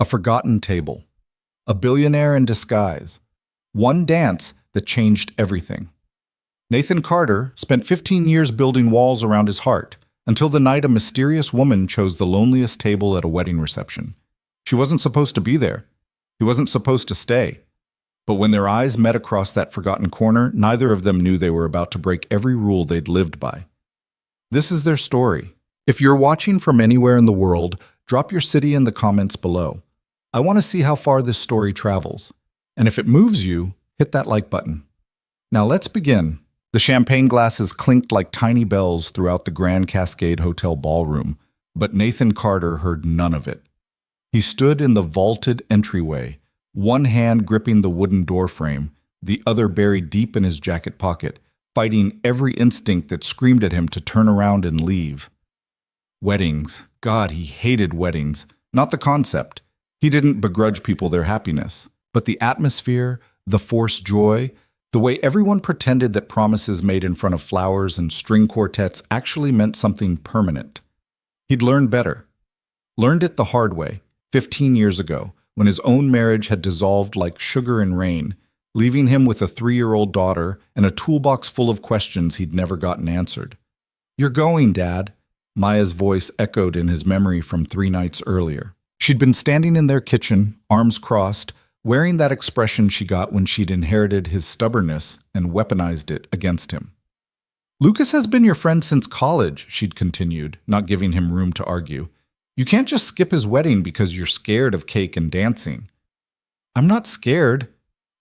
A forgotten table. A billionaire in disguise. One dance that changed everything. Nathan Carter spent 15 years building walls around his heart, until the night a mysterious woman chose the loneliest table at a wedding reception. She wasn't supposed to be there. He wasn't supposed to stay. But when their eyes met across that forgotten corner, neither of them knew they were about to break every rule they'd lived by. This is their story. If you're watching from anywhere in the world, drop your city in the comments below. I want to see how far this story travels. And if it moves you, hit that like button. Now let's begin. The champagne glasses clinked like tiny bells throughout the Grand Cascade Hotel ballroom, but Nathan Carter heard none of it. He stood in the vaulted entryway, one hand gripping the wooden doorframe, the other buried deep in his jacket pocket, fighting every instinct that screamed at him to turn around and leave. Weddings. God, he hated weddings. Not the concept. He didn't begrudge people their happiness, but the atmosphere, the forced joy, the way everyone pretended that promises made in front of flowers and string quartets actually meant something permanent. He'd learned better. Learned it the hard way, 15 years ago, when his own marriage had dissolved like sugar in rain, leaving him with a 3-year-old daughter and a toolbox full of questions he'd never gotten answered. "You're going, Dad," Maya's voice echoed in his memory from 3 nights earlier. She'd been standing in their kitchen, arms crossed, wearing that expression she got when she'd inherited his stubbornness and weaponized it against him. "Lucas has been your friend since college," she'd continued, not giving him room to argue. "You can't just skip his wedding because you're scared of cake and dancing." "I'm not scared.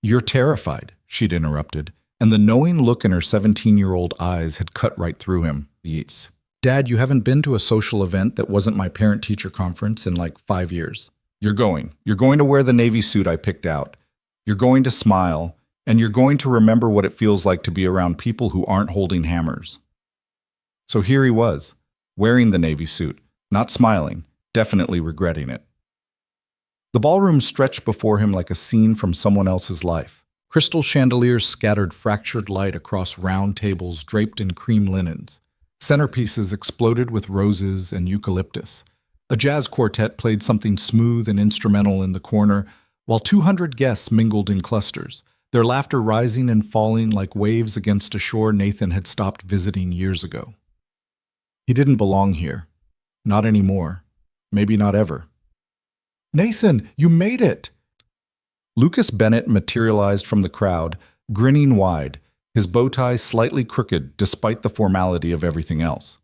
You're terrified," she'd interrupted, and the knowing look in her 17-year-old eyes had cut right through him. Yes. "Dad, you haven't been to a social event that wasn't my parent-teacher conference in like 5 years. You're going. You're going to wear the navy suit I picked out. You're going to smile, and you're going to remember what it feels like to be around people who aren't holding hammers." So here he was, wearing the navy suit, not smiling, definitely regretting it. The ballroom stretched before him like a scene from someone else's life. Crystal chandeliers scattered fractured light across round tables draped in cream linens. Centerpieces exploded with roses and eucalyptus. A jazz quartet played something smooth and instrumental in the corner, while 200 guests mingled in clusters, their laughter rising and falling like waves against a shore Nathan had stopped visiting years ago. He didn't belong here. Not anymore. Maybe not ever. "Nathan, you made it!" Lucas Bennett materialized from the crowd, grinning wide, his bow tie slightly crooked despite the formality of everything else.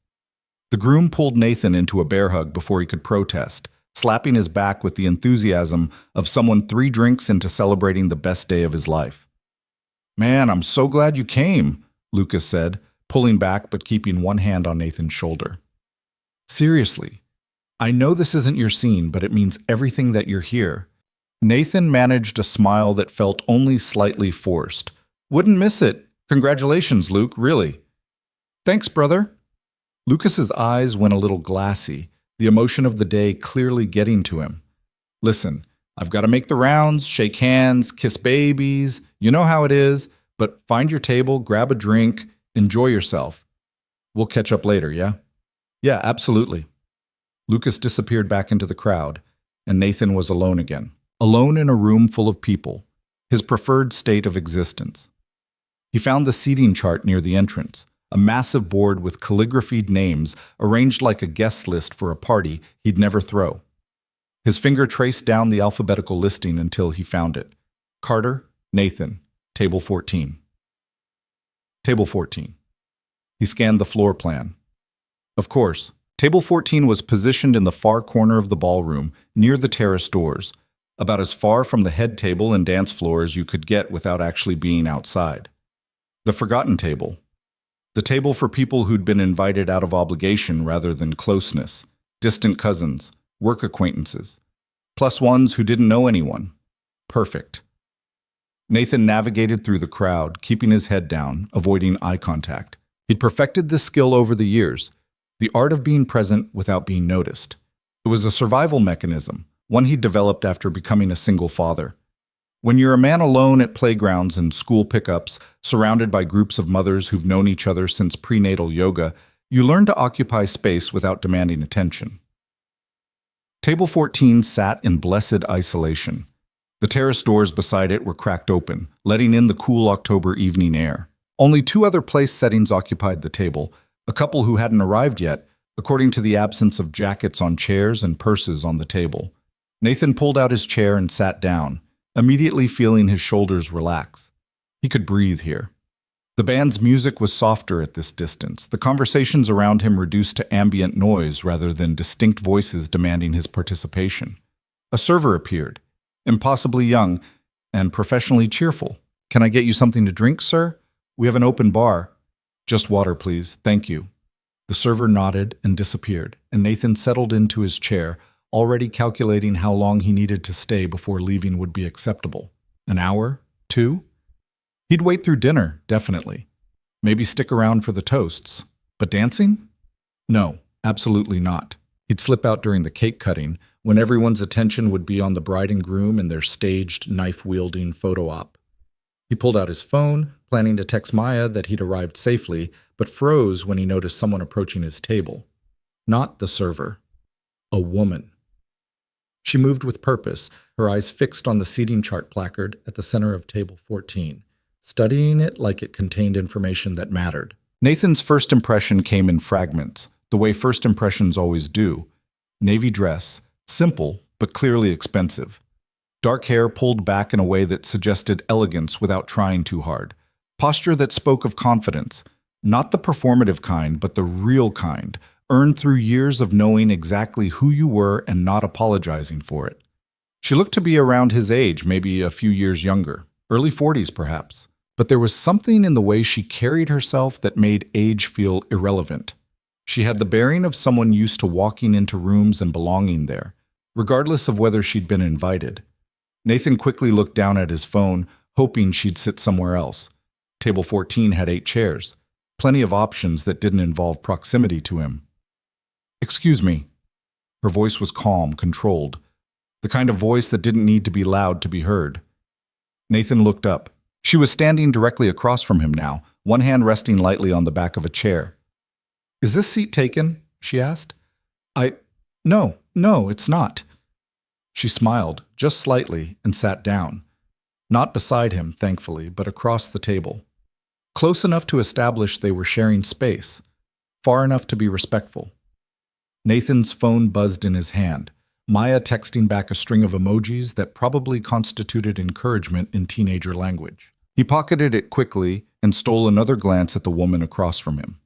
The groom pulled Nathan into a bear hug before he could protest, slapping his back with the enthusiasm of someone 3 drinks into celebrating the best day of his life. "Man, I'm so glad you came," Lucas said, pulling back but keeping one hand on Nathan's shoulder. "Seriously, I know this isn't your scene, but it means everything that you're here." Nathan managed a smile that felt only slightly forced. "Wouldn't miss it. Congratulations, Luke, really." "Thanks, brother." Lucas's eyes went a little glassy, the emotion of the day clearly getting to him. "Listen, I've got to make the rounds, shake hands, kiss babies, you know how it is, but find your table, grab a drink, enjoy yourself. We'll catch up later, yeah?" "Yeah, absolutely." Lucas disappeared back into the crowd, and Nathan was alone again. Alone in a room full of people, his preferred state of existence. He found the seating chart near the entrance, a massive board with calligraphied names arranged like a guest list for a party he'd never throw. His finger traced down the alphabetical listing until he found it. Carter, Nathan, table 14. Table 14. He scanned the floor plan. Of course, table 14 was positioned in the far corner of the ballroom, near the terrace doors, about as far from the head table and dance floor as you could get without actually being outside. The forgotten table. The table for people who'd been invited out of obligation rather than closeness, distant cousins, work acquaintances, plus ones who didn't know anyone. Perfect. Nathan navigated through the crowd, keeping his head down, avoiding eye contact. He'd perfected this skill over the years, the art of being present without being noticed. It was a survival mechanism, one he'd developed after becoming a single father. When you're a man alone at playgrounds and school pickups, surrounded by groups of mothers who've known each other since prenatal yoga, you learn to occupy space without demanding attention. Table 14 sat in blessed isolation. The terrace doors beside it were cracked open, letting in the cool October evening air. Only two other place settings occupied the table, a couple who hadn't arrived yet, according to the absence of jackets on chairs and purses on the table. Nathan pulled out his chair and sat down, immediately feeling his shoulders relax. He could breathe here. The band's music was softer at this distance, the conversations around him reduced to ambient noise rather than distinct voices demanding his participation. A server appeared, impossibly young and professionally cheerful. "Can I get you something to drink, sir? We have an open bar." "Just water, please. Thank you." The server nodded and disappeared, and Nathan settled into his chair, already calculating how long he needed to stay before leaving would be acceptable. An hour? 2? He'd wait through dinner, definitely. Maybe stick around for the toasts. But dancing? No, absolutely not. He'd slip out during the cake cutting, when everyone's attention would be on the bride and groom and their staged, knife-wielding photo op. He pulled out his phone, planning to text Maya that he'd arrived safely, but froze when he noticed someone approaching his table. Not the server. A woman. She moved with purpose, her eyes fixed on the seating chart placard at the center of table 14, studying it like it contained information that mattered. Nathan's first impression came in fragments, the way first impressions always do. Navy dress, simple but clearly expensive. Dark hair pulled back in a way that suggested elegance without trying too hard. Posture that spoke of confidence, not the performative kind, but the real kind, earned through years of knowing exactly who you were and not apologizing for it. She looked to be around his age, maybe a few years younger, early 40s perhaps. But there was something in the way she carried herself that made age feel irrelevant. She had the bearing of someone used to walking into rooms and belonging there, regardless of whether she'd been invited. Nathan quickly looked down at his phone, hoping she'd sit somewhere else. Table 14 had 8 chairs, plenty of options that didn't involve proximity to him. "Excuse me." Her voice was calm, controlled, the kind of voice that didn't need to be loud to be heard. Nathan looked up. She was standing directly across from him now, one hand resting lightly on the back of a chair. "Is this seat taken?" she asked. No, it's not." She smiled, just slightly, and sat down. Not beside him, thankfully, but across the table. Close enough to establish they were sharing space, far enough to be respectful. Nathan's phone buzzed in his hand, Maya texting back a string of emojis that probably constituted encouragement in teenager language. He pocketed it quickly and stole another glance at the woman across from him.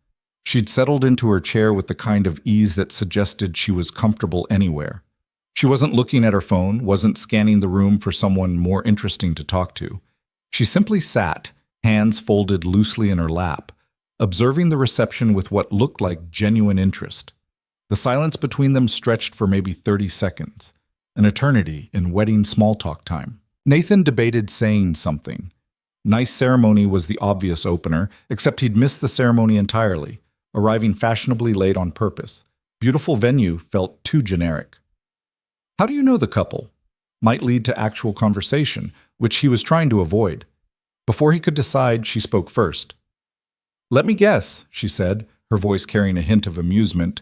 She'd settled into her chair with the kind of ease that suggested she was comfortable anywhere. She wasn't looking at her phone, wasn't scanning the room for someone more interesting to talk to. She simply sat, hands folded loosely in her lap, observing the reception with what looked like genuine interest. The silence between them stretched for maybe 30 seconds, an eternity in wedding small talk time. Nathan debated saying something. Nice ceremony was the obvious opener, except he'd missed the ceremony entirely, arriving fashionably late on purpose. Beautiful venue felt too generic. "How do you know the couple?" Might lead to actual conversation, which he was trying to avoid. Before he could decide, she spoke first. "Let me guess," she said, her voice carrying a hint of amusement.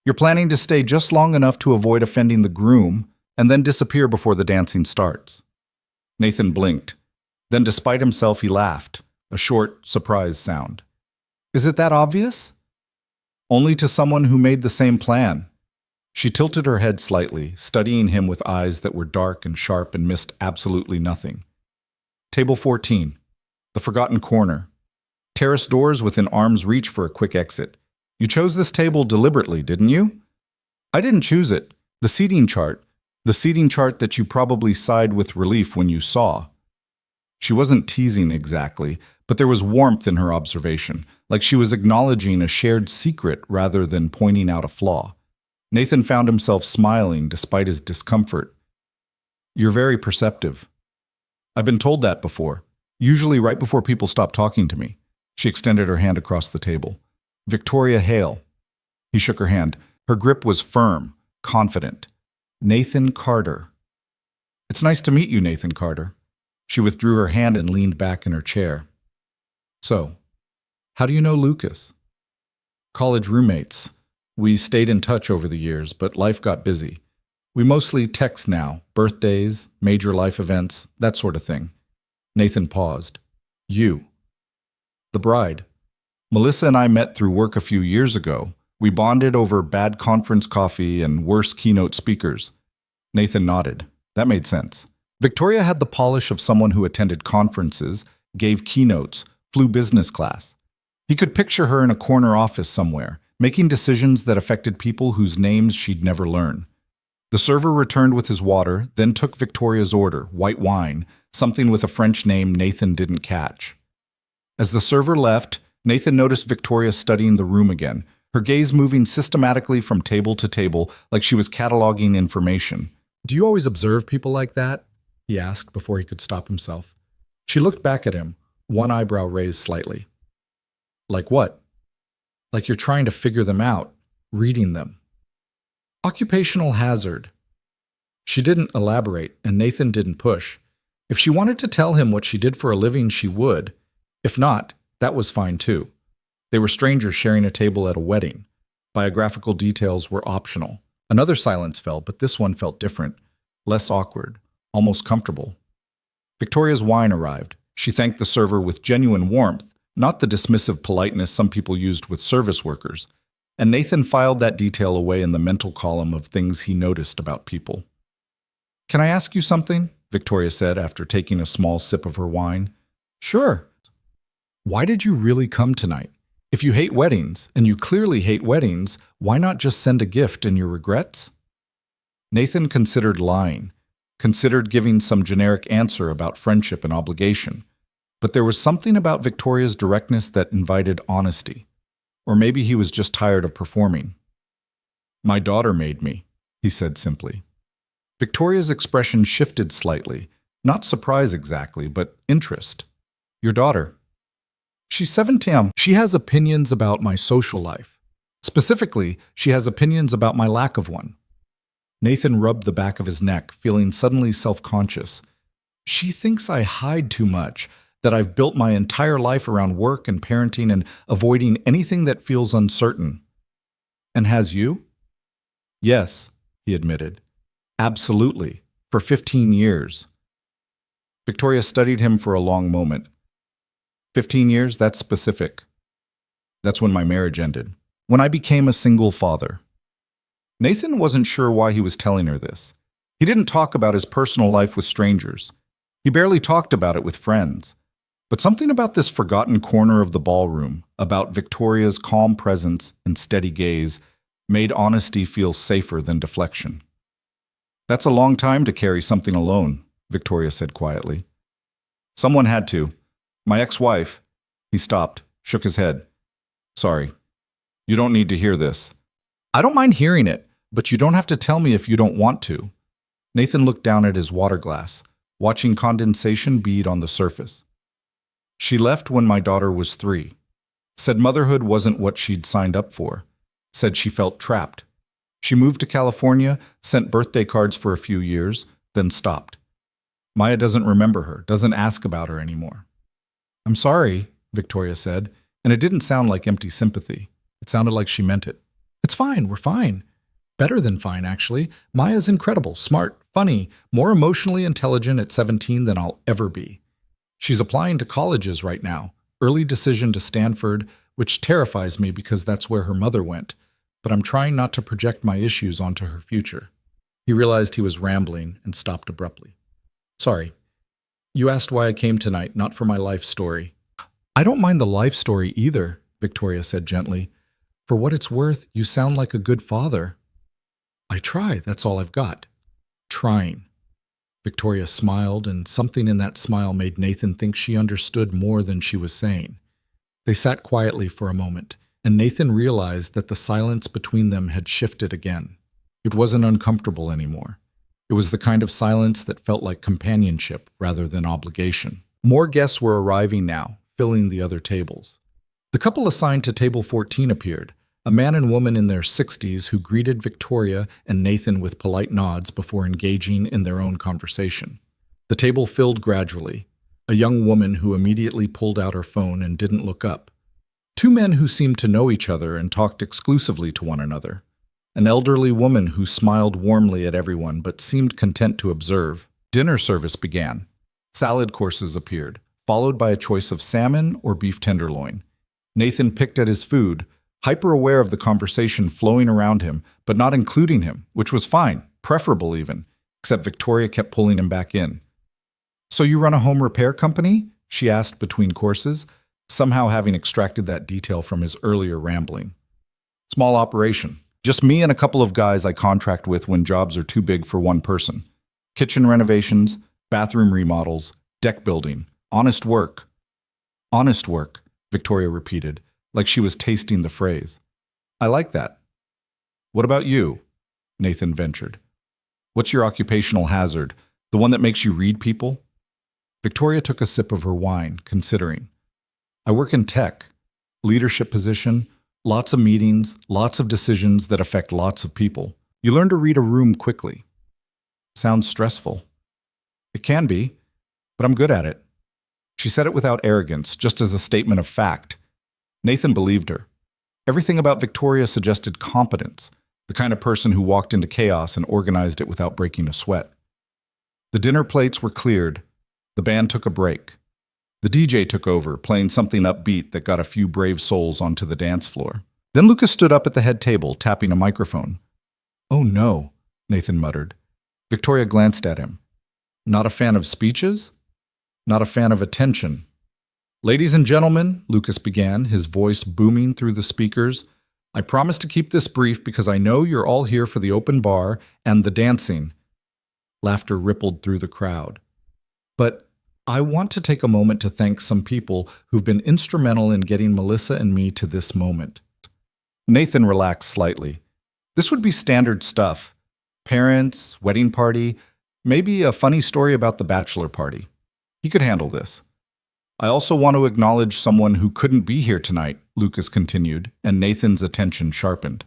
"You're planning to stay just long enough to avoid offending the groom and then disappear before the dancing starts." Nathan blinked. Then, despite himself, he laughed, a short, surprised sound. "Is it that obvious?" "Only to someone who made the same plan." She tilted her head slightly, studying him with eyes that were dark and sharp and missed absolutely nothing. Table 14. The forgotten corner. Terrace doors within arm's reach for a quick exit. "You chose this table deliberately, didn't you?" "I didn't choose it. The seating chart that you probably sighed with relief when you saw." She wasn't teasing exactly, but there was warmth in her observation, like she was acknowledging a shared secret rather than pointing out a flaw. Nathan found himself smiling despite his discomfort. "You're very perceptive." "I've been told that before, usually right before people stop talking to me." She extended her hand across the table. "Victoria Hale." He shook her hand. Her grip was firm, confident. "Nathan Carter." "It's nice to meet you, Nathan Carter." She withdrew her hand and leaned back in her chair. "So, how do you know Lucas?" "College roommates. We stayed in touch over the years, but life got busy. We mostly text now, birthdays, major life events, that sort of thing. Nathan paused. You. The bride. Melissa and I met through work a few years ago. We bonded over bad conference coffee and worse keynote speakers. Nathan nodded. That made sense. Victoria had the polish of someone who attended conferences, gave keynotes, flew business class. He could picture her in a corner office somewhere, making decisions that affected people whose names she'd never learn. The server returned with his water, then took Victoria's order, white wine, something with a French name Nathan didn't catch. As the server left, Nathan noticed Victoria studying the room again, her gaze moving systematically from table to table like she was cataloging information. "Do you always observe people like that?" he asked before he could stop himself. She looked back at him, one eyebrow raised slightly. "Like what?" "Like you're trying to figure them out, reading them." "Occupational hazard." She didn't elaborate, and Nathan didn't push. If she wanted to tell him what she did for a living, she would. If not, that was fine too. They were strangers sharing a table at a wedding. Biographical details were optional. Another silence fell, but this one felt different, less awkward, almost comfortable. Victoria's wine arrived. She thanked the server with genuine warmth, not the dismissive politeness some people used with service workers. And Nathan filed that detail away in the mental column of things he noticed about people. "Can I ask you something?" Victoria said after taking a small sip of her wine. "Sure." "Why did you really come tonight? If you hate weddings, and you clearly hate weddings, why not just send a gift and your regrets?" Nathan considered lying, considered giving some generic answer about friendship and obligation. But there was something about Victoria's directness that invited honesty. Or maybe he was just tired of performing. "My daughter made me," he said simply. Victoria's expression shifted slightly, not surprise exactly, but interest. "Your daughter?" "She's 17. She has opinions about my social life. Specifically, she has opinions about my lack of one." Nathan rubbed the back of his neck, feeling suddenly self-conscious. "She thinks I hide too much, that I've built my entire life around work and parenting and avoiding anything that feels uncertain." "And has you?" "Yes," he admitted. "Absolutely. For 15 years. Victoria studied him for a long moment. 15 years? That's specific. That's when my marriage ended. When I became a single father. Nathan wasn't sure why he was telling her this. He didn't talk about his personal life with strangers. He barely talked about it with friends. But something about this forgotten corner of the ballroom, about Victoria's calm presence and steady gaze, made honesty feel safer than deflection. "That's a long time to carry something alone," Victoria said quietly. "Someone had to. My ex-wife." He stopped, shook his head. "Sorry. You don't need to hear this." "I don't mind hearing it, but you don't have to tell me if you don't want to." Nathan looked down at his water glass, watching condensation bead on the surface. "She left when my daughter was 3. Said motherhood wasn't what she'd signed up for. Said she felt trapped. She moved to California, sent birthday cards for a few years, then stopped. Maya doesn't remember her, doesn't ask about her anymore." "I'm sorry," Victoria said, and it didn't sound like empty sympathy. It sounded like she meant it. "It's fine, we're fine. Better than fine, actually. Maya's incredible, smart, funny, more emotionally intelligent at 17 than I'll ever be. She's applying to colleges right now, early decision to Stanford, which terrifies me because that's where her mother went, but I'm trying not to project my issues onto her future." He realized he was rambling and stopped abruptly. "Sorry. You asked why I came tonight, not for my life story." "I don't mind the life story either," Victoria said gently. "For what it's worth, you sound like a good father." "I try, that's all I've got." "Trying." Victoria smiled, and something in that smile made Nathan think she understood more than she was saying. They sat quietly for a moment, and Nathan realized that the silence between them had shifted again. It wasn't uncomfortable anymore. It was the kind of silence that felt like companionship rather than obligation. More guests were arriving now, filling the other tables. The couple assigned to table 14 appeared, a man and woman in their 60s who greeted Victoria and Nathan with polite nods before engaging in their own conversation. The table filled gradually, a young woman who immediately pulled out her phone and didn't look up. Two men who seemed to know each other and talked exclusively to one another. an elderly woman who smiled warmly at everyone but seemed content to observe. Dinner service began. Salad courses appeared, followed by a choice of salmon or beef tenderloin. Nathan picked at his food, hyper-aware of the conversation flowing around him, but not including him, which was fine, preferable even, except Victoria kept pulling him back in. "So you run a home repair company?" she asked between courses, somehow having extracted that detail from his earlier rambling. "Small operation. Just me and a couple of guys I contract with when jobs are too big for one person. Kitchen renovations, bathroom remodels, deck building. Honest work." "Honest work," Victoria repeated, like she was tasting the phrase. "I like that." "What about you?" Nathan ventured. "What's your occupational hazard? The one that makes you read people?" Victoria took a sip of her wine, considering. "I work in tech. Leadership position, lots of meetings, lots of decisions that affect lots of people. You learn to read a room quickly." "Sounds stressful." "It can be, but I'm good at it." She said it without arrogance, just as a statement of fact. Nathan believed her. Everything about Victoria suggested competence, the kind of person who walked into chaos and organized it without breaking a sweat. The dinner plates were cleared. The band took a break. The DJ took over, playing something upbeat that got a few brave souls onto the dance floor. Then Lucas stood up at the head table, tapping a microphone. "Oh no," Nathan muttered. Victoria glanced at him. "Not a fan of speeches? Not a fan of attention." "Ladies and gentlemen," Lucas began, his voice booming through the speakers, "I promise to keep this brief because I know you're all here for the open bar and the dancing." Laughter rippled through the crowd. "But I want to take a moment to thank some people who've been instrumental in getting Melissa and me to this moment." Nathan relaxed slightly. This would be standard stuff. Parents, wedding party, maybe a funny story about the bachelor party. He could handle this. "I also want to acknowledge someone who couldn't be here tonight," Lucas continued, and Nathan's attention sharpened.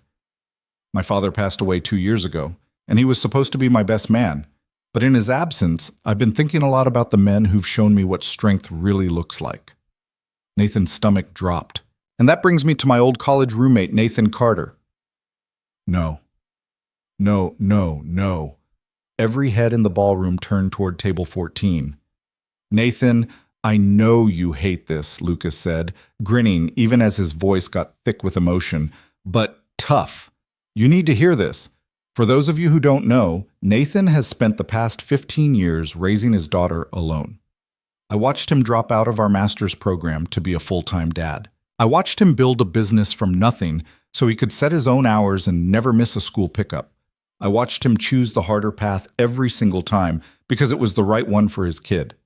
"My father passed away 2 years ago, and he was supposed to be my best man. But in his absence, I've been thinking a lot about the men who've shown me what strength really looks like." Nathan's stomach dropped. "And that brings me to my old college roommate, Nathan Carter." No. No, no, no. Every head in the ballroom turned toward table 14. "Nathan, I know you hate this," Lucas said, grinning even as his voice got thick with emotion, "but tough. You need to hear this. For those of you who don't know, Nathan has spent the past 15 years raising his daughter alone. I watched him drop out of our master's program to be a full-time dad. I watched him build a business from nothing so he could set his own hours and never miss a school pickup. I watched him choose the harder path every single time because it was the right one for his kid."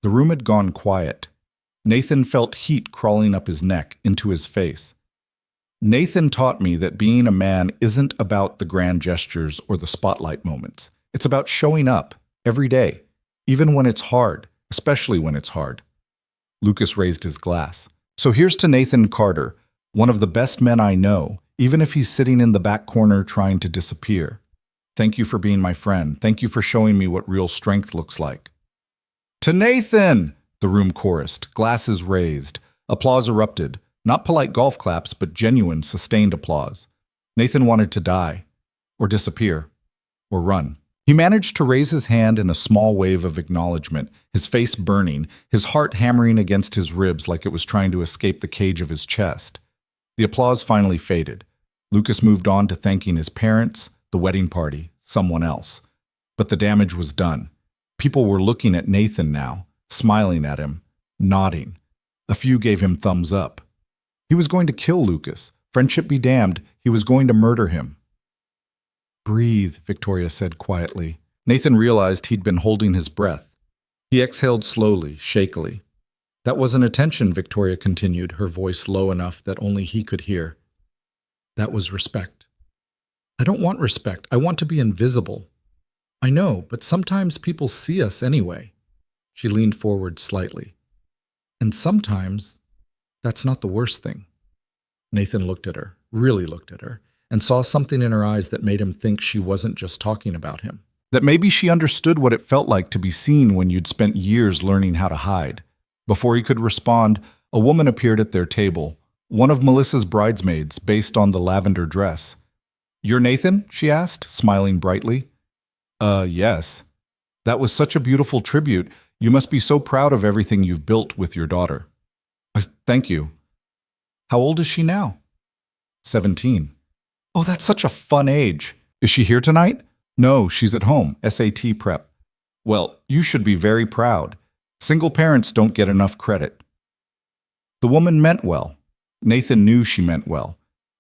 The room had gone quiet. Nathan felt heat crawling up his neck, into his face. "Nathan taught me that being a man isn't about the grand gestures or the spotlight moments. It's about showing up, every day, even when it's hard, especially when it's hard." Lucas raised his glass. "So here's to Nathan Carter, one of the best men I know, even if he's sitting in the back corner trying to disappear. Thank you for being my friend. Thank you for showing me what real strength looks like." "To Nathan!" the room chorused, glasses raised. Applause erupted. Not polite golf claps, but genuine, sustained applause. Nathan wanted to die, or disappear, or run. He managed to raise his hand in a small wave of acknowledgement, his face burning, his heart hammering against his ribs like it was trying to escape the cage of his chest. The applause finally faded. Lucas moved on to thanking his parents, the wedding party, someone else. But the damage was done. People were looking at Nathan now, smiling at him, nodding. A few gave him thumbs up. He was going to kill Lucas. Friendship be damned, he was going to murder him. "Breathe," Victoria said quietly. Nathan realized he'd been holding his breath. He exhaled slowly, shakily. "That wasn't attention," Victoria continued, her voice low enough that only he could hear. "That was respect. I don't want respect. I want to be invisible. I know, but sometimes people see us anyway." She leaned forward slightly. "And sometimes that's not the worst thing." Nathan looked at her, really looked at her, and saw something in her eyes that made him think she wasn't just talking about him. That maybe she understood what it felt like to be seen when you'd spent years learning how to hide. Before he could respond, a woman appeared at their table, one of Melissa's bridesmaids based on the lavender dress. "You're Nathan?" she asked, smiling brightly. Yes. That was such a beautiful tribute. You must be so proud of everything you've built with your daughter." Thank you." "How old is she now?" 17. "Oh, that's such a fun age. Is she here tonight?" "No, she's at home, SAT prep." "Well, you should be very proud. Single parents don't get enough credit." The woman meant well. Nathan knew she meant well.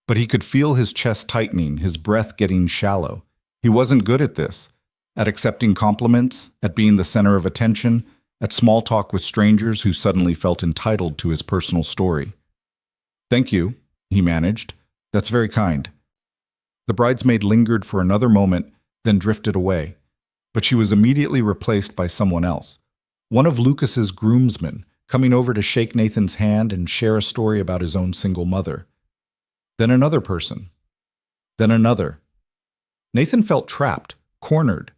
But he could feel his chest tightening, his breath getting shallow. He wasn't good at this. At accepting compliments, at being the center of attention, at small talk with strangers who suddenly felt entitled to his personal story. "Thank you," he managed. "That's very kind." The bridesmaid lingered for another moment, then drifted away. But she was immediately replaced by someone else. One of Lucas's groomsmen, coming over to shake Nathan's hand and share a story about his own single mother. Then another person. Then another. Nathan felt trapped, cornered.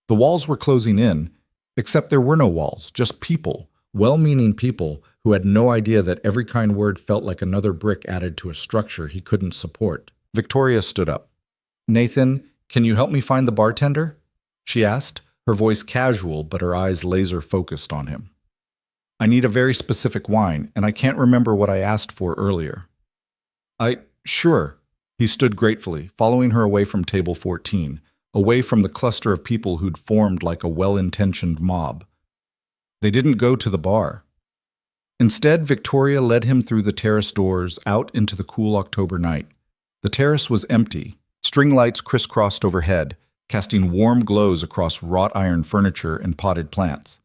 The walls were closing in, except there were no walls, just people, well-meaning people who had no idea that every kind word felt like another brick added to a structure he couldn't support. Victoria stood up. "Nathan, can you help me find the bartender?" she asked, her voice casual but her eyes laser-focused on him. "I need a very specific wine, and I can't remember what I asked for earlier." Sure." He stood gratefully, following her away from table 14, away from the cluster of people who'd formed like a well-intentioned mob. They didn't go to the bar. Instead, Victoria led him through the terrace doors out into the cool October night. The terrace was empty. String lights crisscrossed overhead, casting warm glows across wrought iron furniture and potted plants.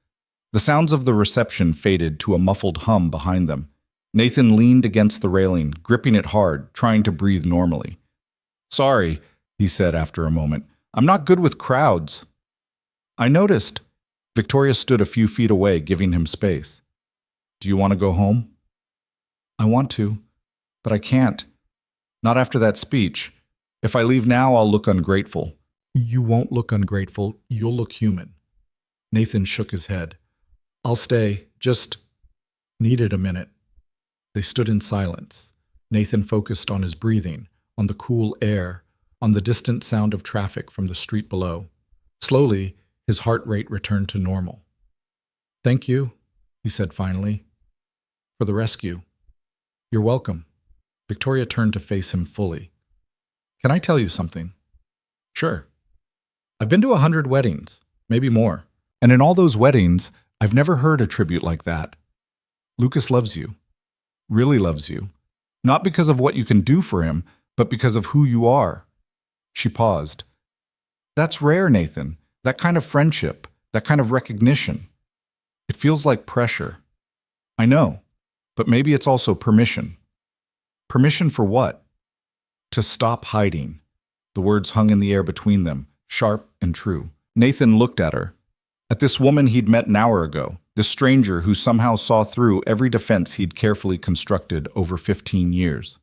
The sounds of the reception faded to a muffled hum behind them. Nathan leaned against the railing, gripping it hard, trying to breathe normally. "Sorry," he said after a moment. "I'm not good with crowds." "I noticed." Victoria stood a few feet away, giving him space. "Do you want to go home?" "I want to, but I can't. Not after that speech. If I leave now, I'll look ungrateful." "You won't look ungrateful. You'll look human." Nathan shook his head. "I'll stay. Just needed a minute." They stood in silence. Nathan focused on his breathing, on the cool air, on the distant sound of traffic from the street below. Slowly, his heart rate returned to normal. "Thank you," he said finally, "for the rescue." "You're welcome." Victoria turned to face him fully. "Can I tell you something?" "Sure." "I've been to 100 weddings, maybe more. And in all those weddings, I've never heard a tribute like that. Lucas loves you. Really loves you. Not because of what you can do for him, but because of who you are." She paused. "That's rare, Nathan. That kind of friendship, that kind of recognition. It feels like pressure." "I know, but maybe it's also permission." "Permission for what?" "To stop hiding." The words hung in the air between them, sharp and true. Nathan looked at her. At this woman he'd met an hour ago. This stranger who somehow saw through every defense he'd carefully constructed over 15 years.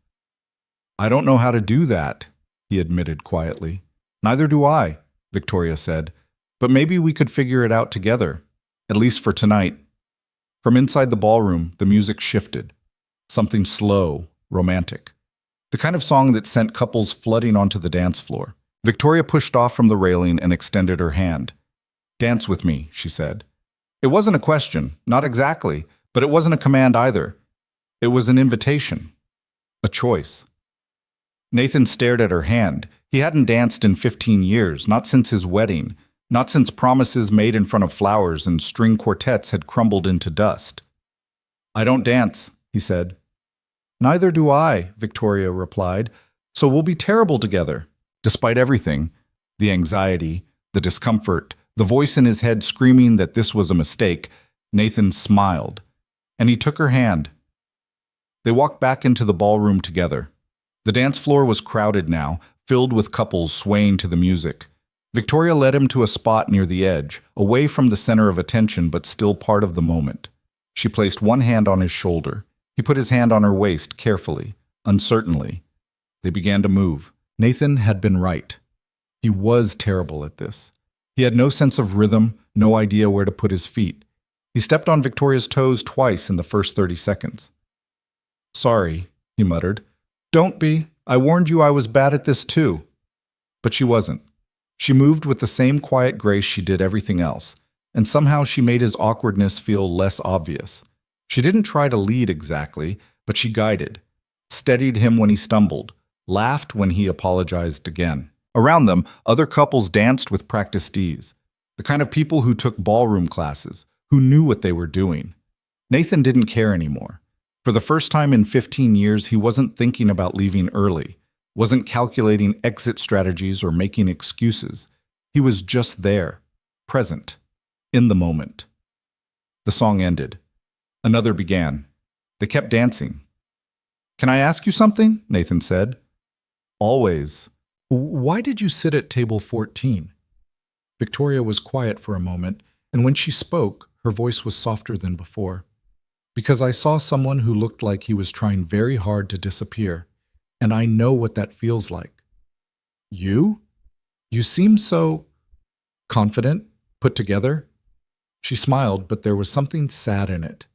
"I don't know how to do that," he admitted quietly. "Neither do I," Victoria said. "But maybe we could figure it out together, at least for tonight." From inside the ballroom, the music shifted. Something slow, romantic. The kind of song that sent couples flooding onto the dance floor. Victoria pushed off from the railing and extended her hand. "Dance with me," she said. It wasn't a question, not exactly, but it wasn't a command either. It was an invitation, a choice. Nathan stared at her hand. He hadn't danced in 15 years, not since his wedding, not since promises made in front of flowers and string quartets had crumbled into dust. "I don't dance," he said. "Neither do I," Victoria replied, "so we'll be terrible together." Despite everything, the anxiety, the discomfort, the voice in his head screaming that this was a mistake, Nathan smiled, and he took her hand. They walked back into the ballroom together. The dance floor was crowded now, filled with couples swaying to the music. Victoria led him to a spot near the edge, away from the center of attention but still part of the moment. She placed one hand on his shoulder. He put his hand on her waist carefully, uncertainly. They began to move. Nathan had been right. He was terrible at this. He had no sense of rhythm, no idea where to put his feet. He stepped on Victoria's toes twice in the first 30 seconds. "Sorry," he muttered. "Don't be. I warned you I was bad at this too." But she wasn't. She moved with the same quiet grace she did everything else, and somehow she made his awkwardness feel less obvious. She didn't try to lead exactly, but she guided, steadied him when he stumbled, laughed when he apologized again. Around them, other couples danced with practiced ease, the kind of people who took ballroom classes, who knew what they were doing. Nathan didn't care anymore. For the first time in 15 years, he wasn't thinking about leaving early, wasn't calculating exit strategies or making excuses. He was just there, present, in the moment. The song ended. Another began. They kept dancing. "Can I ask you something?" Nathan said. "Always." "Why did you sit at table 14? Victoria was quiet for a moment, and when she spoke, her voice was softer than before. "Because I saw someone who looked like he was trying very hard to disappear, and I know what that feels like." "You? You seem so confident, put together." She smiled, but there was something sad in it.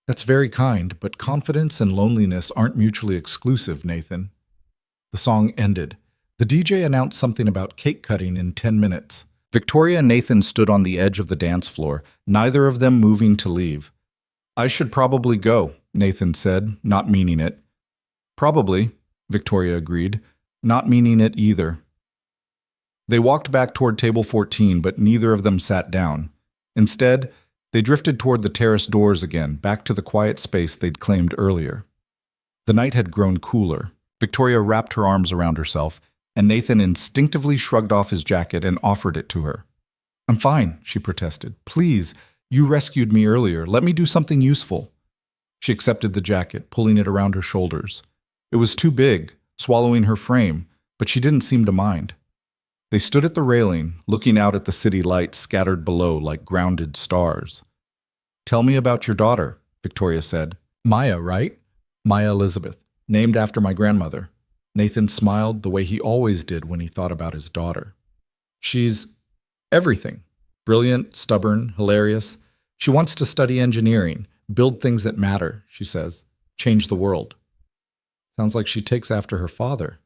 "That's very kind, but confidence and loneliness aren't mutually exclusive, Nathan." The song ended. The DJ announced something about cake cutting in 10 minutes. Victoria and Nathan stood on the edge of the dance floor, neither of them moving to leave. "I should probably go," Nathan said, not meaning it. "Probably," Victoria agreed, not meaning it either. They walked back toward table 14, but neither of them sat down. Instead, they drifted toward the terrace doors again, back to the quiet space they'd claimed earlier. The night had grown cooler. Victoria wrapped her arms around herself, and Nathan instinctively shrugged off his jacket and offered it to her. "I'm fine," she protested. "Please, you rescued me earlier. Let me do something useful." She accepted the jacket, pulling it around her shoulders. It was too big, swallowing her frame, but she didn't seem to mind. They stood at the railing, looking out at the city lights scattered below like grounded stars. "Tell me about your daughter," Victoria said. "Maya, right? Maya Elizabeth, named after my grandmother." Nathan smiled the way he always did when he thought about his daughter. "She's everything. Brilliant, stubborn, hilarious. She wants to study engineering, build things that matter," she says. "Change the world." Sounds like she takes after her father.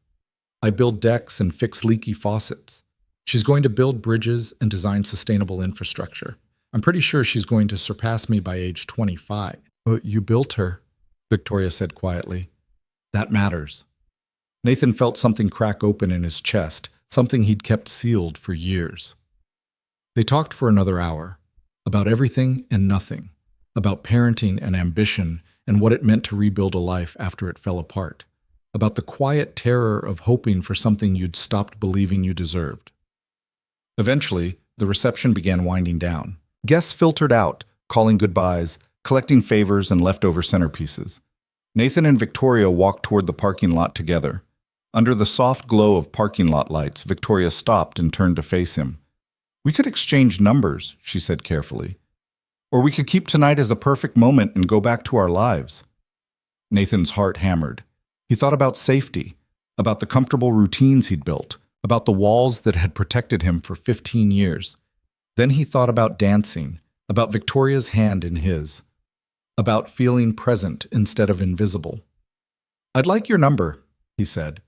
"I build decks and fix leaky faucets." She's going to build bridges and design sustainable infrastructure. I'm pretty sure she's going to surpass me by age 25. "You built her," Victoria said quietly. "That matters." Nathan felt something crack open in his chest, something he'd kept sealed for years. They talked for another hour, about everything and nothing, about parenting and ambition and what it meant to rebuild a life after it fell apart, about the quiet terror of hoping for something you'd stopped believing you deserved. Eventually, the reception began winding down. Guests filtered out, calling goodbyes, collecting favors and leftover centerpieces. Nathan and Victoria walked toward the parking lot together. Under the soft glow of parking lot lights, Victoria stopped and turned to face him. "We could exchange numbers," she said carefully. "Or we could keep tonight as a perfect moment and go back to our lives." Nathan's heart hammered. He thought about safety, about the comfortable routines he'd built, about the walls that had protected him for 15 years. Then he thought about dancing, about Victoria's hand in his, about feeling present instead of invisible. "I'd like your number," he said.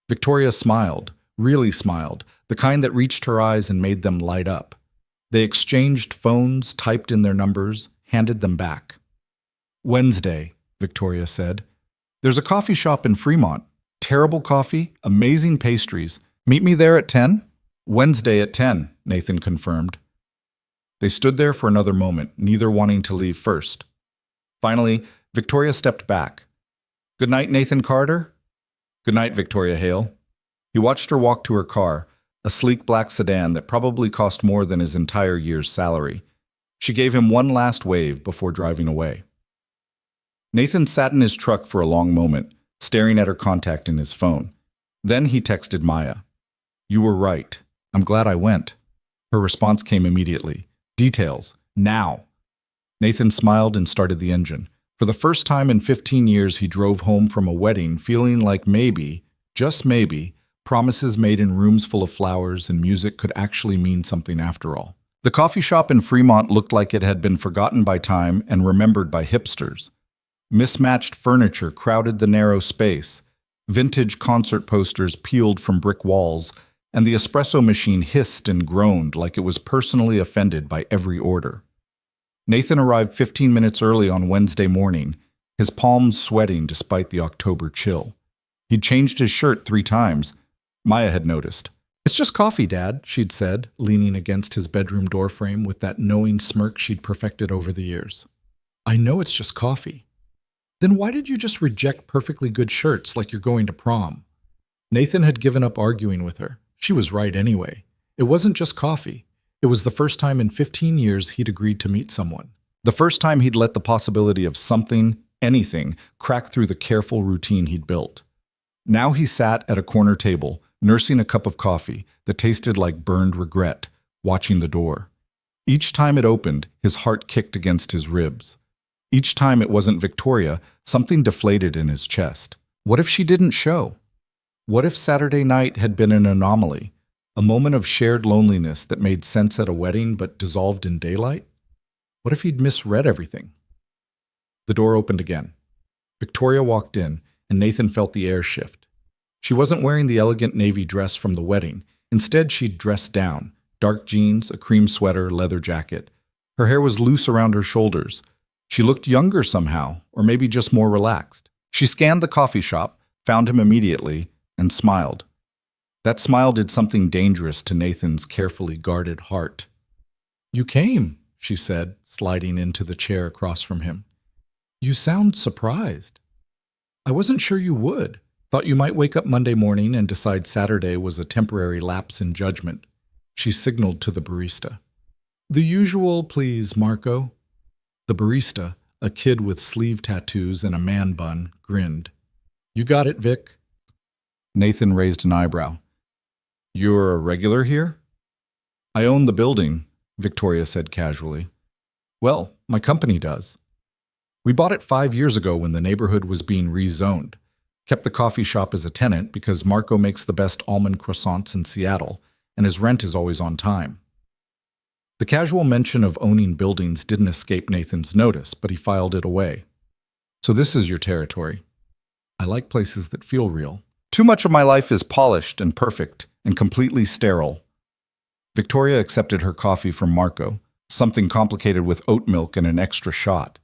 Victoria smiled, really smiled, the kind that reached her eyes and made them light up. They exchanged phones, typed in their numbers, handed them back. "Wednesday," Victoria said. "There's a coffee shop in Fremont. Terrible coffee, amazing pastries. Meet me there at 10? "Wednesday at 10, Nathan confirmed. They stood there for another moment, neither wanting to leave first. Finally, Victoria stepped back. "Good night, Nathan Carter." "Good night, Victoria Hale." He watched her walk to her car, a sleek black sedan that probably cost more than his entire year's salary. She gave him one last wave before driving away. Nathan sat in his truck for a long moment, staring at her contact in his phone. Then he texted Maya. "You were right. I'm glad I went." Her response came immediately. "Details. Now." Nathan smiled and started the engine. For the first time in 15 years, he drove home from a wedding feeling like maybe, just maybe, promises made in rooms full of flowers and music could actually mean something after all. The coffee shop in Fremont looked like it had been forgotten by time and remembered by hipsters. Mismatched furniture crowded the narrow space. Vintage concert posters peeled from brick walls, and the espresso machine hissed and groaned like it was personally offended by every order. Nathan arrived 15 minutes early on Wednesday morning, his palms sweating despite the October chill. He'd changed his shirt 3 times. Maya had noticed. "It's just coffee, Dad," she'd said, leaning against his bedroom doorframe with that knowing smirk she'd perfected over the years. "I know it's just coffee." "Then why did you just reject perfectly good shirts like you're going to prom?" Nathan had given up arguing with her. She was right anyway. It wasn't just coffee. It was the first time in 15 years he'd agreed to meet someone. The first time he'd let the possibility of something, anything, crack through the careful routine he'd built. Now he sat at a corner table, nursing a cup of coffee that tasted like burned regret, watching the door. Each time it opened, his heart kicked against his ribs. Each time it wasn't Victoria, something deflated in his chest. What if she didn't show? What if Saturday night had been an anomaly, a moment of shared loneliness that made sense at a wedding but dissolved in daylight? What if he'd misread everything? The door opened again. Victoria walked in, and Nathan felt the air shift. She wasn't wearing the elegant navy dress from the wedding. Instead, she'd dressed down, dark jeans, a cream sweater, leather jacket. Her hair was loose around her shoulders. She looked younger somehow, or maybe just more relaxed. She scanned the coffee shop, found him immediately, and smiled. That smile did something dangerous to Nathan's carefully guarded heart. "You came," she said, sliding into the chair across from him. "You sound surprised." "I wasn't sure you would. Thought you might wake up Monday morning and decide Saturday was a temporary lapse in judgment." She signaled to the barista. "The usual, please, Marco." The barista, a kid with sleeve tattoos and a man bun, grinned. "You got it, Vic." Nathan raised an eyebrow. "You're a regular here?" "I own the building," Victoria said casually. "Well, my company does. We bought it 5 years ago when the neighborhood was being rezoned. Kept the coffee shop as a tenant because Marco makes the best almond croissants in Seattle, and his rent is always on time." The casual mention of owning buildings didn't escape Nathan's notice, but he filed it away. "So this is your territory. I like places that feel real. Too much of my life is polished and perfect and completely sterile." Victoria accepted her coffee from Marco, something complicated with oat milk and an extra shot.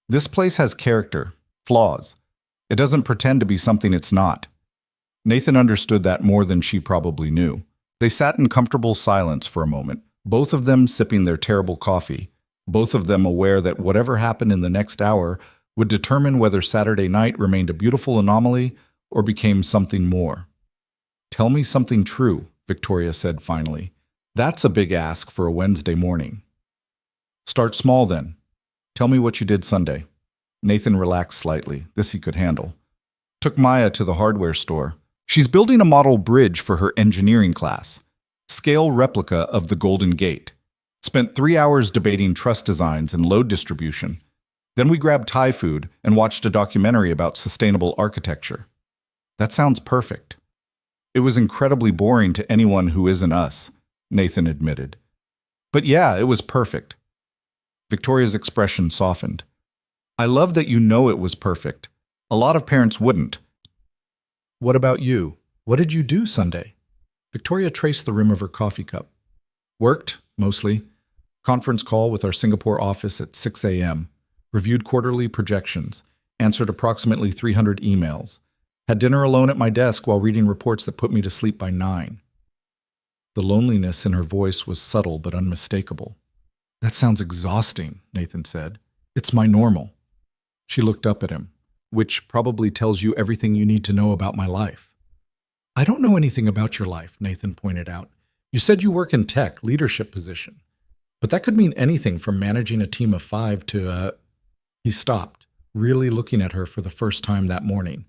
"This place has character, flaws. It doesn't pretend to be something it's not." Nathan understood that more than she probably knew. They sat in comfortable silence for a moment, both of them sipping their terrible coffee, both of them aware that whatever happened in the next hour would determine whether Saturday night remained a beautiful anomaly or became something more. "Tell me something true," Victoria said finally. "That's a big ask for a Wednesday morning." "Start small then. Tell me what you did Sunday." Nathan relaxed slightly. This he could handle. "Took Maya to the hardware store. She's building a model bridge for her engineering class. Scale replica of the Golden Gate. Spent 3 hours debating truss designs and load distribution. Then we grabbed Thai food and watched a documentary about sustainable architecture." "That sounds perfect." "It was incredibly boring to anyone who isn't us," Nathan admitted. "But yeah, it was perfect." Victoria's expression softened. "I love that you know it was perfect. A lot of parents wouldn't." "What about you? What did you do Sunday?" Victoria traced the rim of her coffee cup. "Worked, mostly. Conference call with our Singapore office at 6 a.m. Reviewed quarterly projections. Answered approximately 300 emails. Had dinner alone at my desk while reading reports that put me to sleep by 9. The loneliness in her voice was subtle but unmistakable. "That sounds exhausting," Nathan said. "It's my normal." She looked up at him. "Which probably tells you everything you need to know about my life." "I don't know anything about your life," Nathan pointed out. "You said you work in tech, leadership position. But that could mean anything from managing a team of 5 to He stopped, really looking at her for the first time that morning.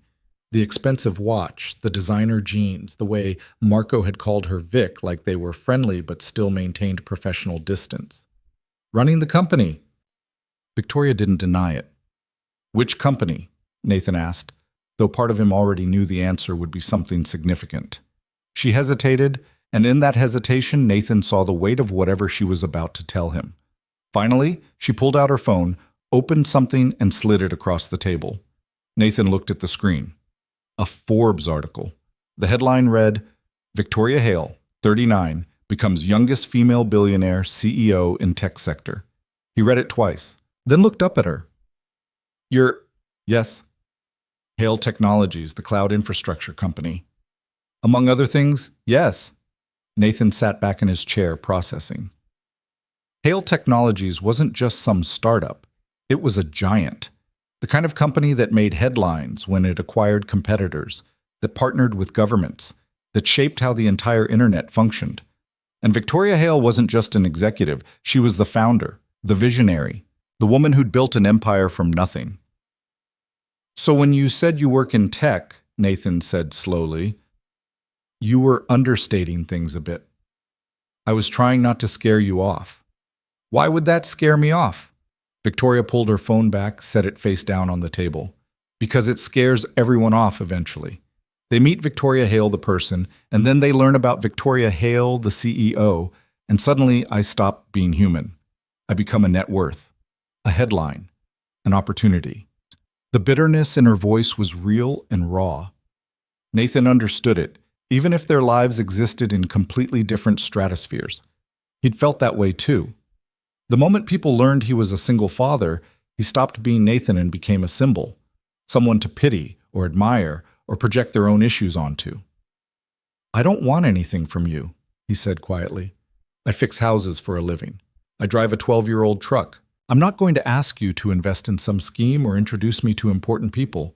The expensive watch, the designer jeans, the way Marco had called her Vic like they were friendly but still maintained professional distance. "Running the company." Victoria didn't deny it. "Which company?" Nathan asked, though part of him already knew the answer would be something significant. She hesitated, and in that hesitation, Nathan saw the weight of whatever she was about to tell him. Finally, she pulled out her phone, opened something, and slid it across the table. Nathan looked at the screen. A Forbes article. The headline read, Victoria Hale, 39, becomes youngest female billionaire CEO in tech sector. He read it twice, then looked up at her. You're, yes, Hale Technologies, the cloud infrastructure company. Among other things, yes. Nathan sat back in his chair, processing. Hale Technologies wasn't just some startup. It was a giant. The kind of company that made headlines when it acquired competitors, that partnered with governments, that shaped how the entire internet functioned. And Victoria Hale wasn't just an executive. She was the founder, the visionary, the woman who'd built an empire from nothing. So when you said you work in tech, Nathan said slowly, you were understating things a bit. I was trying not to scare you off. Why would that scare me off? Victoria pulled her phone back, set it face down on the table. Because it scares everyone off eventually. They meet Victoria Hale, the person, and then they learn about Victoria Hale, the CEO, and suddenly I stop being human. I become a net worth, a headline, an opportunity. The bitterness in her voice was real and raw. Nathan understood it, even if their lives existed in completely different stratospheres. He'd felt that way too. The moment people learned he was a single father, he stopped being Nathan and became a symbol, someone to pity or admire or project their own issues onto. I don't want anything from you, he said quietly. I fix houses for a living. I drive a 12-year-old truck. I'm not going to ask you to invest in some scheme or introduce me to important people.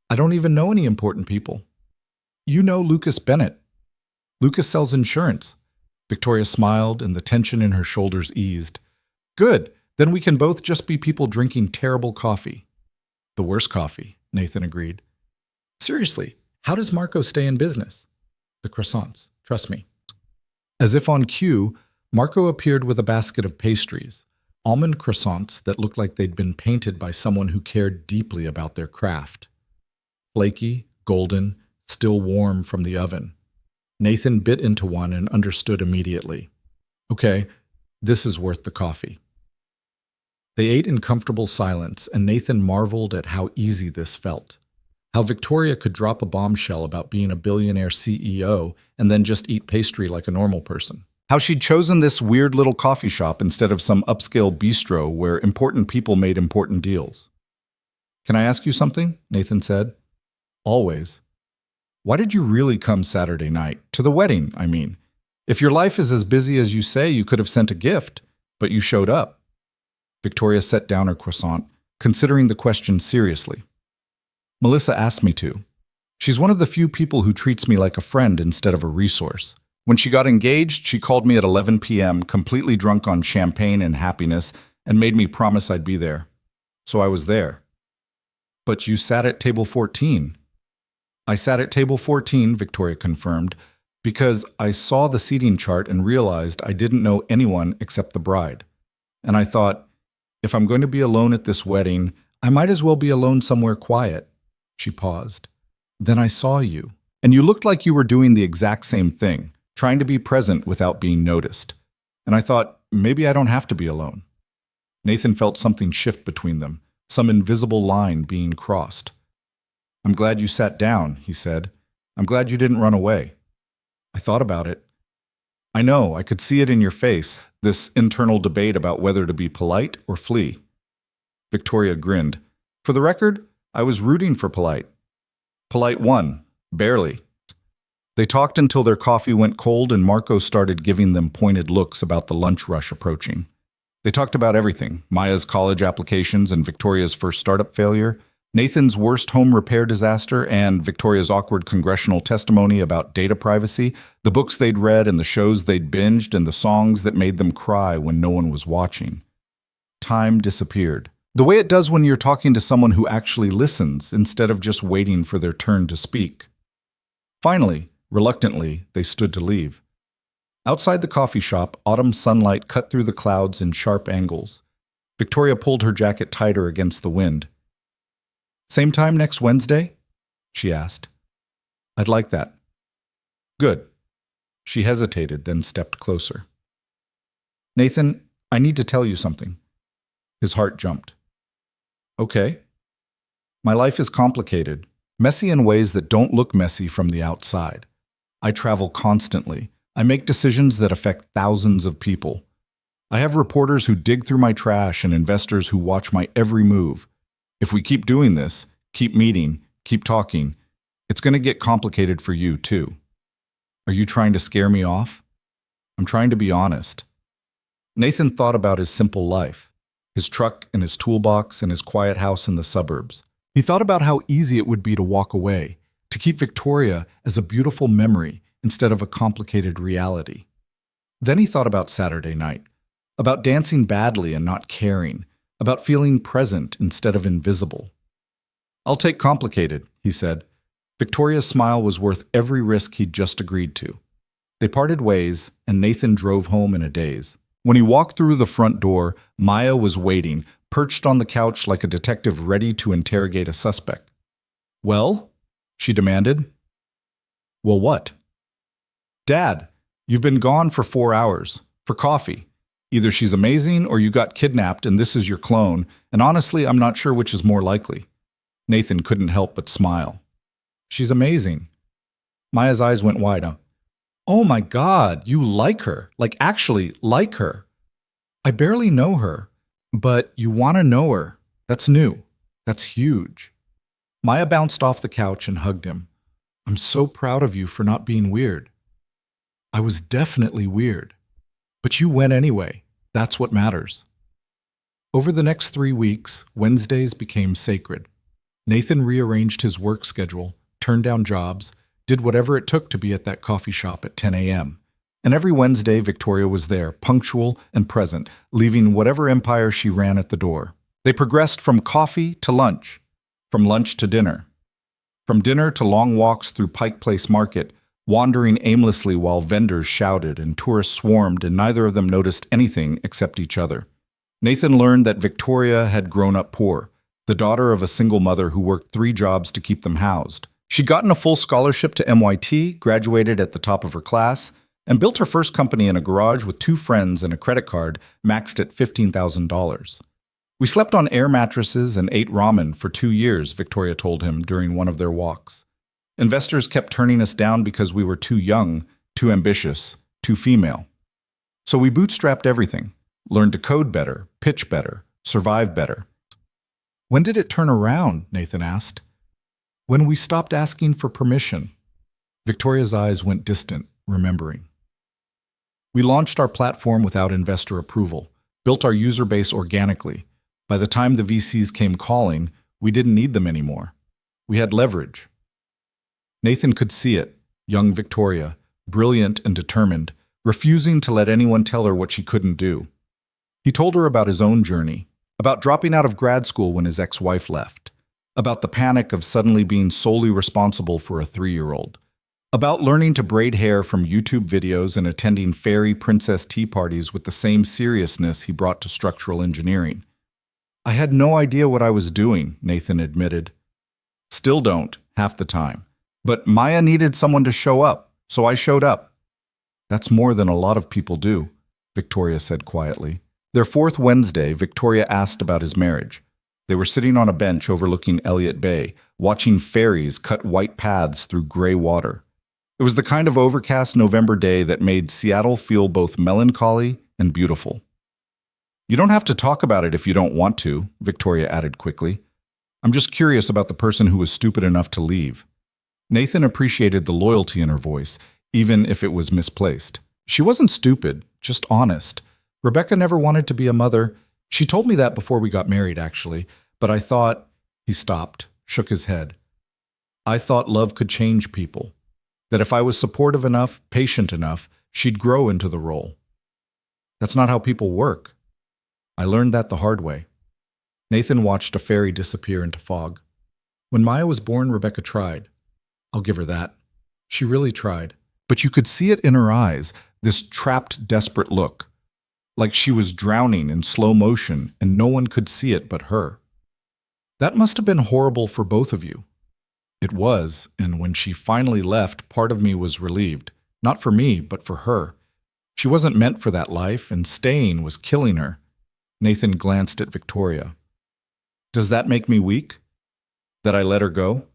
I don't even know any important people. You know Lucas Bennett. Lucas sells insurance. Victoria smiled and the tension in her shoulders eased. Good, then we can both just be people drinking terrible coffee. The worst coffee, Nathan agreed. Seriously, how does Marco stay in business? The croissants, trust me. As if on cue, Marco appeared with a basket of pastries, almond croissants that looked like they'd been painted by someone who cared deeply about their craft. Flaky, golden, still warm from the oven. Nathan bit into one and understood immediately. Okay, this is worth the coffee. They ate in comfortable silence, and Nathan marveled at how easy this felt. How Victoria could drop a bombshell about being a billionaire CEO and then just eat pastry like a normal person. How she'd chosen this weird little coffee shop instead of some upscale bistro where important people made important deals. Can I ask you something? Nathan said. Always. Why did you really come Saturday night? To the wedding, I mean. If your life is as busy as you say, you could have sent a gift, but you showed up. Victoria set down her croissant, considering the question seriously. Melissa asked me to. She's one of the few people who treats me like a friend instead of a resource. When she got engaged, she called me at 11 p.m., completely drunk on champagne and happiness, and made me promise I'd be there. So I was there. But you sat at table 14. I sat at table 14, Victoria confirmed, because I saw the seating chart and realized I didn't know anyone except the bride. And I thought, if I'm going to be alone at this wedding, I might as well be alone somewhere quiet. She paused. Then I saw you, and you looked like you were doing the exact same thing, trying to be present without being noticed. And I thought, maybe I don't have to be alone. Nathan felt something shift between them, some invisible line being crossed. I'm glad you sat down, he said. I'm glad you didn't run away. I thought about it. I know, I could see it in your face, this internal debate about whether to be polite or flee. Victoria grinned. For the record, I was rooting for polite. Polite won, barely. They talked until their coffee went cold and Marco started giving them pointed looks about the lunch rush approaching. They talked about everything, Maya's college applications and Victoria's first startup failure, Nathan's worst home repair disaster and Victoria's awkward congressional testimony about data privacy, the books they'd read and the shows they'd binged and the songs that made them cry when no one was watching. Time disappeared. The way it does when you're talking to someone who actually listens instead of just waiting for their turn to speak. Finally, reluctantly, they stood to leave. Outside the coffee shop, autumn sunlight cut through the clouds in sharp angles. Victoria pulled her jacket tighter against the wind. Same time next Wednesday? She asked. I'd like that. Good. She hesitated, then stepped closer. Nathan, I need to tell you something. His heart jumped. Okay. My life is complicated. Messy in ways that don't look messy from the outside. I travel constantly. I make decisions that affect thousands of people. I have reporters who dig through my trash and investors who watch my every move. If we keep doing this, keep meeting, keep talking, it's going to get complicated for you, too. Are you trying to scare me off? I'm trying to be honest. Nathan thought about his simple life, his truck and his toolbox and his quiet house in the suburbs. He thought about how easy it would be to walk away, to keep Victoria as a beautiful memory instead of a complicated reality. Then he thought about Saturday night, about dancing badly and not caring, about feeling present instead of invisible. "I'll take complicated," he said. Victoria's smile was worth every risk he'd just agreed to. They parted ways, and Nathan drove home in a daze. When he walked through the front door, Maya was waiting, perched on the couch like a detective ready to interrogate a suspect. "Well?" she demanded. "Well, what?" "Dad, you've been gone for 4 hours. For coffee. Either she's amazing or you got kidnapped and this is your clone, and honestly, I'm not sure which is more likely." Nathan couldn't help but smile. "She's amazing." Maya's eyes went wide. "Oh my God, you like her. Like actually like her." "I barely know her. But you want to know her. That's new. That's huge." Maya bounced off the couch and hugged him. "I'm so proud of you for not being weird." "I was definitely weird. But you went anyway. That's what matters." Over the next 3 weeks, Wednesdays became sacred. Nathan rearranged his work schedule, turned down jobs, did whatever it took to be at that coffee shop at 10 a.m. And every Wednesday, Victoria was there, punctual and present, leaving whatever empire she ran at the door. They progressed from coffee to lunch, from lunch to dinner, from dinner to long walks through Pike Place Market, wandering aimlessly while vendors shouted and tourists swarmed, and neither of them noticed anything except each other. Nathan learned that Victoria had grown up poor, the daughter of a single mother who worked 3 jobs to keep them housed. She'd gotten a full scholarship to MIT, graduated at the top of her class, and built her first company in a garage with 2 friends and a credit card maxed at $15,000. "We slept on air mattresses and ate ramen for 2 years, Victoria told him during one of their walks. Investors kept turning us down because we were too young, too ambitious, too female. So we bootstrapped everything, learned to code better, pitch better, survive better." "When did it turn around?" Nathan asked. "When we stopped asking for permission." Victoria's eyes went distant, remembering. "We launched our platform without investor approval, built our user base organically. By the time the VCs came calling, we didn't need them anymore. We had leverage." Nathan could see it, young Victoria, brilliant and determined, refusing to let anyone tell her what she couldn't do. He told her about his own journey, about dropping out of grad school when his ex-wife left, about the panic of suddenly being solely responsible for a 3-year-old, about learning to braid hair from YouTube videos and attending fairy princess tea parties with the same seriousness he brought to structural engineering. "I had no idea what I was doing," Nathan admitted. "Still don't, half the time. But Maya needed someone to show up, so I showed up." "That's more than a lot of people do," Victoria said quietly. Their 4th Wednesday, Victoria asked about his marriage. They were sitting on a bench overlooking Elliott Bay, watching ferries cut white paths through gray water. It was the kind of overcast November day that made Seattle feel both melancholy and beautiful. "You don't have to talk about it if you don't want to," Victoria added quickly. "I'm just curious about the person who was stupid enough to leave." Nathan appreciated the loyalty in her voice, even if it was misplaced. "She wasn't stupid, just honest. Rebecca never wanted to be a mother. She told me that before we got married, actually. But I thought—" He stopped, shook his head. "I thought love could change people. That if I was supportive enough, patient enough, she'd grow into the role. That's not how people work. I learned that the hard way." Nathan watched a ferry disappear into fog. "When Maya was born, Rebecca tried. I'll give her that. She really tried. But you could see it in her eyes, this trapped, desperate look. Like she was drowning in slow motion and no one could see it but her. That must have been horrible for both of you." "It was, and when she finally left, part of me was relieved. Not for me, but for her. She wasn't meant for that life, and staying was killing her." Nathan glanced at Victoria. "Does that make me weak? That I let her go?"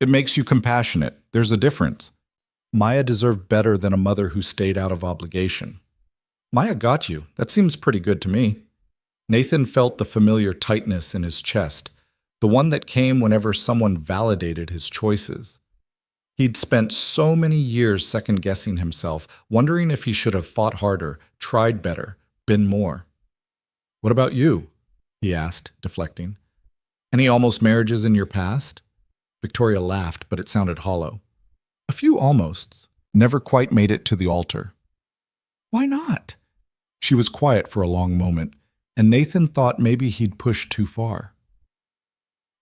It makes you compassionate. There's a difference. Maya deserved better than a mother who stayed out of obligation. Maya got you. That seems pretty good to me. Nathan felt the familiar tightness in his chest, the one that came whenever someone validated his choices. He'd spent so many years second-guessing himself, wondering if he should have fought harder, tried better, been more. "What about you?" he asked, deflecting. "Any almost marriages in your past?" Victoria laughed, but it sounded hollow. "A few almosts. Never quite made it to the altar." "Why not?" She was quiet for a long moment, and Nathan thought maybe he'd pushed too far.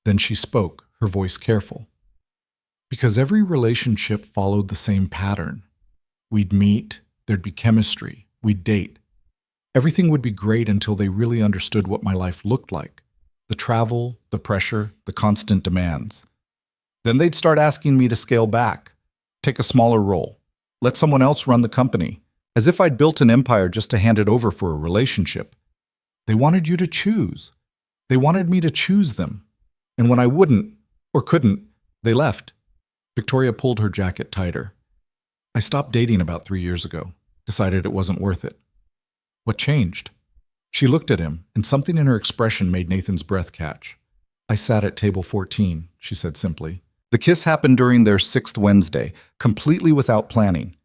Then she spoke, her voice careful. "Because every relationship followed the same pattern. We'd meet, there'd be chemistry, we'd date. Everything would be great until they really understood what my life looked like. The travel, the pressure, the constant demands. Then they'd start asking me to scale back, take a smaller role, let someone else run the company, as if I'd built an empire just to hand it over for a relationship. They wanted you to choose. They wanted me to choose them. And when I wouldn't, or couldn't, they left." Victoria pulled her jacket tighter. "I stopped dating about 3 years ago. Decided it wasn't worth it." "What changed?" She looked at him, and something in her expression made Nathan's breath catch. "I sat at table 14, she said simply. The kiss happened during their 6th Wednesday, completely without planning.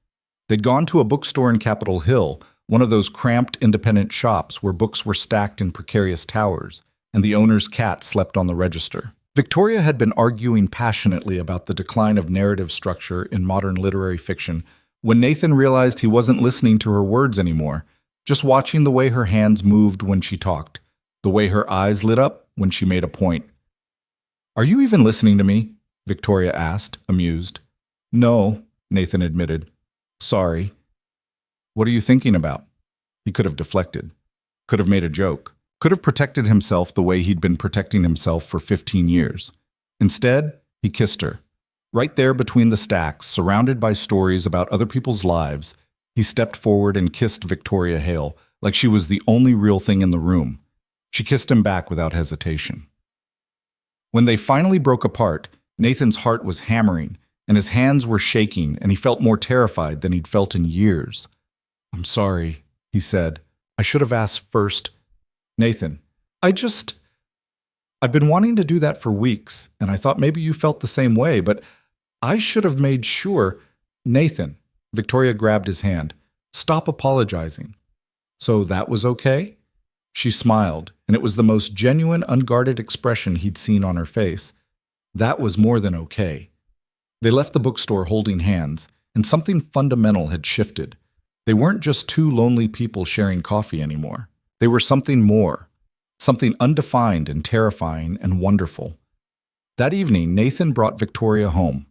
They'd gone to a bookstore in Capitol Hill, one of those cramped independent shops where books were stacked in precarious towers, and the owner's cat slept on the register. Victoria had been arguing passionately about the decline of narrative structure in modern literary fiction when Nathan realized he wasn't listening to her words anymore, just watching the way her hands moved when she talked, the way her eyes lit up when she made a point. "Are you even listening to me?" Victoria asked, amused. "No," Nathan admitted. "Sorry." "What are you thinking about?" He could have deflected, could have made a joke, could have protected himself the way he'd been protecting himself for 15 years. Instead, he kissed her. Right there between the stacks, surrounded by stories about other people's lives, he stepped forward and kissed Victoria Hale like she was the only real thing in the room. She kissed him back without hesitation. When they finally broke apart, Nathan's heart was hammering, and his hands were shaking, and he felt more terrified than he'd felt in years. "I'm sorry," he said. "I should have asked first." "Nathan, I've been wanting to do that for weeks, and I thought maybe you felt the same way, but I should have made sure." "Nathan," Victoria grabbed his hand, "stop apologizing." "So that was okay?" She smiled, and it was the most genuine, unguarded expression he'd seen on her face. That was more than okay. They left the bookstore holding hands, and something fundamental had shifted. They weren't just two lonely people sharing coffee anymore. They were something more, something undefined and terrifying and wonderful. That evening, Nathan brought Victoria home.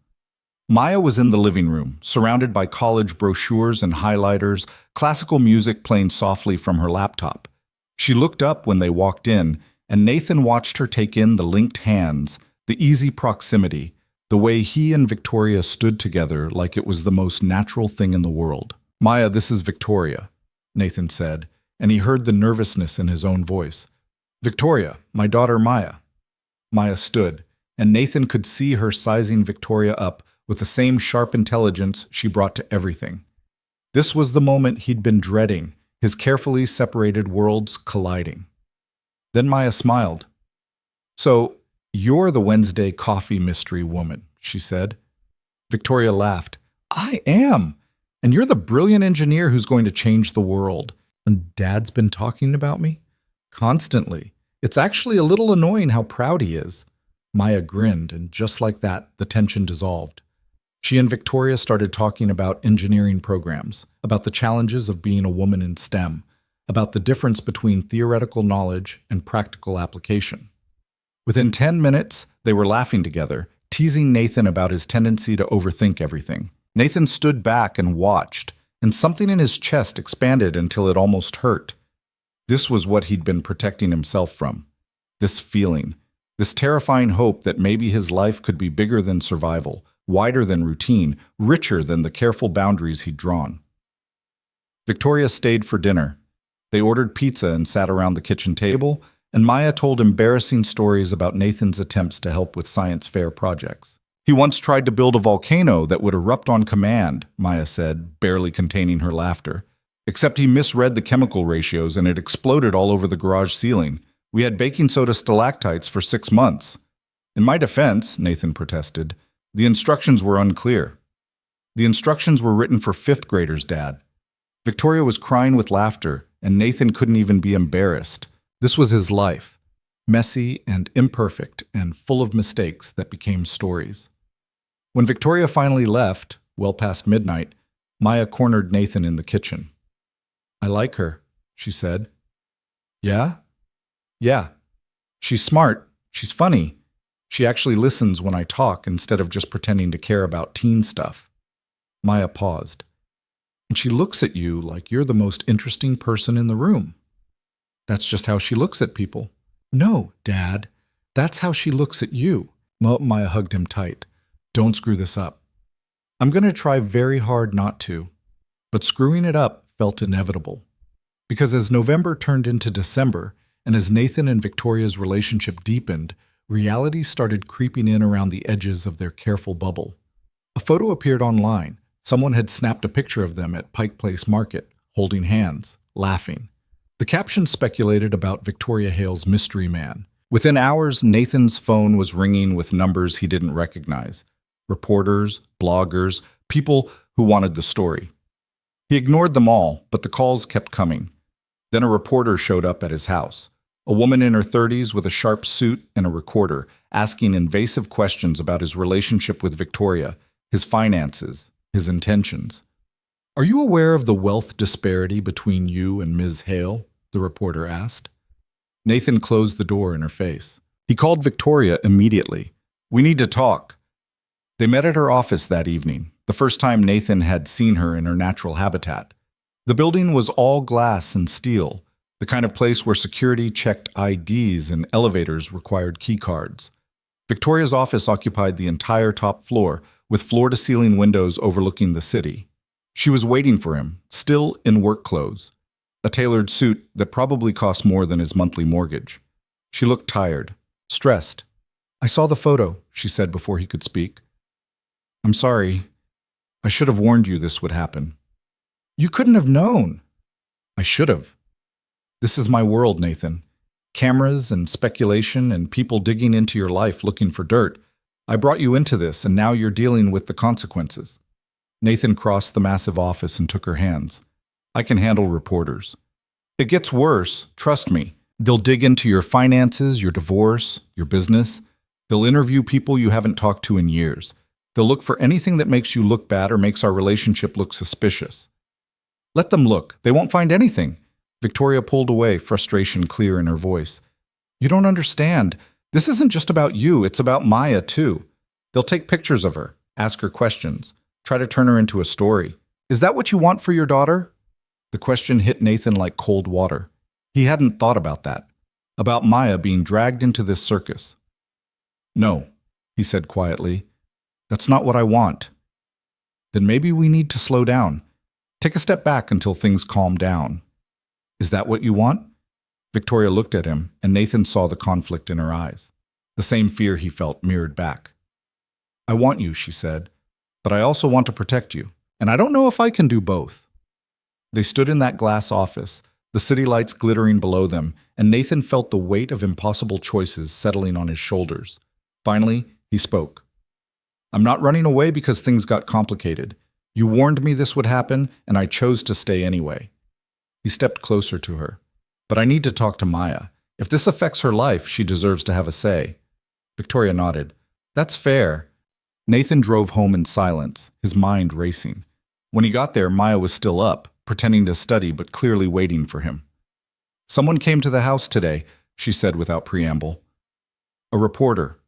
Maya was in the living room, surrounded by college brochures and highlighters, classical music playing softly from her laptop. She looked up when they walked in, and Nathan watched her take in the linked hands, the easy proximity, the way he and Victoria stood together like it was the most natural thing in the world. "Maya, this is Victoria," Nathan said, and he heard the nervousness in his own voice. "Victoria, my daughter Maya." Maya stood, and Nathan could see her sizing Victoria up with the same sharp intelligence she brought to everything. This was the moment he'd been dreading, his carefully separated worlds colliding. Then Maya smiled. "So, you're the Wednesday coffee mystery woman," she said. Victoria laughed. "I am! And you're the brilliant engineer who's going to change the world. And Dad's been talking about me? Constantly. It's actually a little annoying how proud he is." Maya grinned, and just like that, the tension dissolved. She and Victoria started talking about engineering programs, about the challenges of being a woman in STEM, about the difference between theoretical knowledge and practical application. Within 10 minutes, they were laughing together, teasing Nathan about his tendency to overthink everything. Nathan stood back and watched, and something in his chest expanded until it almost hurt. This was what he'd been protecting himself from. This feeling, this terrifying hope that maybe his life could be bigger than survival, wider than routine, richer than the careful boundaries he'd drawn. Victoria stayed for dinner. They ordered pizza and sat around the kitchen table, and Maya told embarrassing stories about Nathan's attempts to help with science fair projects. He once tried to build a volcano that would erupt on command, Maya said, barely containing her laughter. Except he misread the chemical ratios and it exploded all over the garage ceiling. We had baking soda stalactites for 6 months. In my defense, Nathan protested, the instructions were unclear. The instructions were written for 5th graders, Dad. Victoria was crying with laughter, and Nathan couldn't even be embarrassed. This was his life, messy and imperfect and full of mistakes that became stories. When Victoria finally left, well past midnight, Maya cornered Nathan in the kitchen. I like her, she said. Yeah? Yeah. She's smart. She's funny. She actually listens when I talk instead of just pretending to care about teen stuff. Maya paused. And she looks at you like you're the most interesting person in the room. That's just how she looks at people. No, Dad. That's how she looks at you. Maya hugged him tight. Don't screw this up. I'm going to try very hard not to. But screwing it up felt inevitable. Because as November turned into December, and as Nathan and Victoria's relationship deepened, reality started creeping in around the edges of their careful bubble. A photo appeared online. Someone had snapped a picture of them at Pike Place Market, holding hands, laughing. The caption speculated about Victoria Hale's mystery man. Within hours, Nathan's phone was ringing with numbers he didn't recognize. Reporters, bloggers, people who wanted the story. He ignored them all, but the calls kept coming. Then a reporter showed up at his house. A woman in her 30s with a sharp suit and a recorder, asking invasive questions about his relationship with Victoria, his finances, his intentions. Are you aware of the wealth disparity between you and Ms. Hale? The reporter asked. Nathan closed the door in her face. He called Victoria immediately. We need to talk. They met at her office that evening, the first time Nathan had seen her in her natural habitat. The building was all glass and steel, the kind of place where security checked IDs and elevators required key cards. Victoria's office occupied the entire top floor, with floor-to-ceiling windows overlooking the city. She was waiting for him, still in work clothes, a tailored suit that probably cost more than his monthly mortgage. She looked tired, stressed. I saw the photo, she said before he could speak. I'm sorry. I should have warned you this would happen. You couldn't have known. I should have. This is my world, Nathan. Cameras and speculation and people digging into your life looking for dirt. I brought you into this, and now you're dealing with the consequences. Nathan crossed the massive office and took her hands. I can handle reporters. It gets worse, trust me. They'll dig into your finances, your divorce, your business. They'll interview people you haven't talked to in years. They'll look for anything that makes you look bad or makes our relationship look suspicious. Let them look. They won't find anything. Victoria pulled away, frustration clear in her voice. You don't understand. This isn't just about you. It's about Maya, too. They'll take pictures of her, ask her questions, try to turn her into a story. Is that what you want for your daughter? The question hit Nathan like cold water. He hadn't thought about that. About Maya being dragged into this circus. No, he said quietly. That's not what I want. Then maybe we need to slow down. Take a step back until things calm down. Is that what you want? Victoria looked at him, and Nathan saw the conflict in her eyes. The same fear he felt mirrored back. I want you, she said, but I also want to protect you, and I don't know if I can do both. They stood in that glass office, the city lights glittering below them, and Nathan felt the weight of impossible choices settling on his shoulders. Finally, he spoke. I'm not running away because things got complicated. You warned me this would happen, and I chose to stay anyway. He stepped closer to her. But I need to talk to Maya. If this affects her life, she deserves to have a say. Victoria nodded. That's fair. Nathan drove home in silence, his mind racing. When he got there, Maya was still up, pretending to study but clearly waiting for him. Someone came to the house today, she said without preamble. A reporter.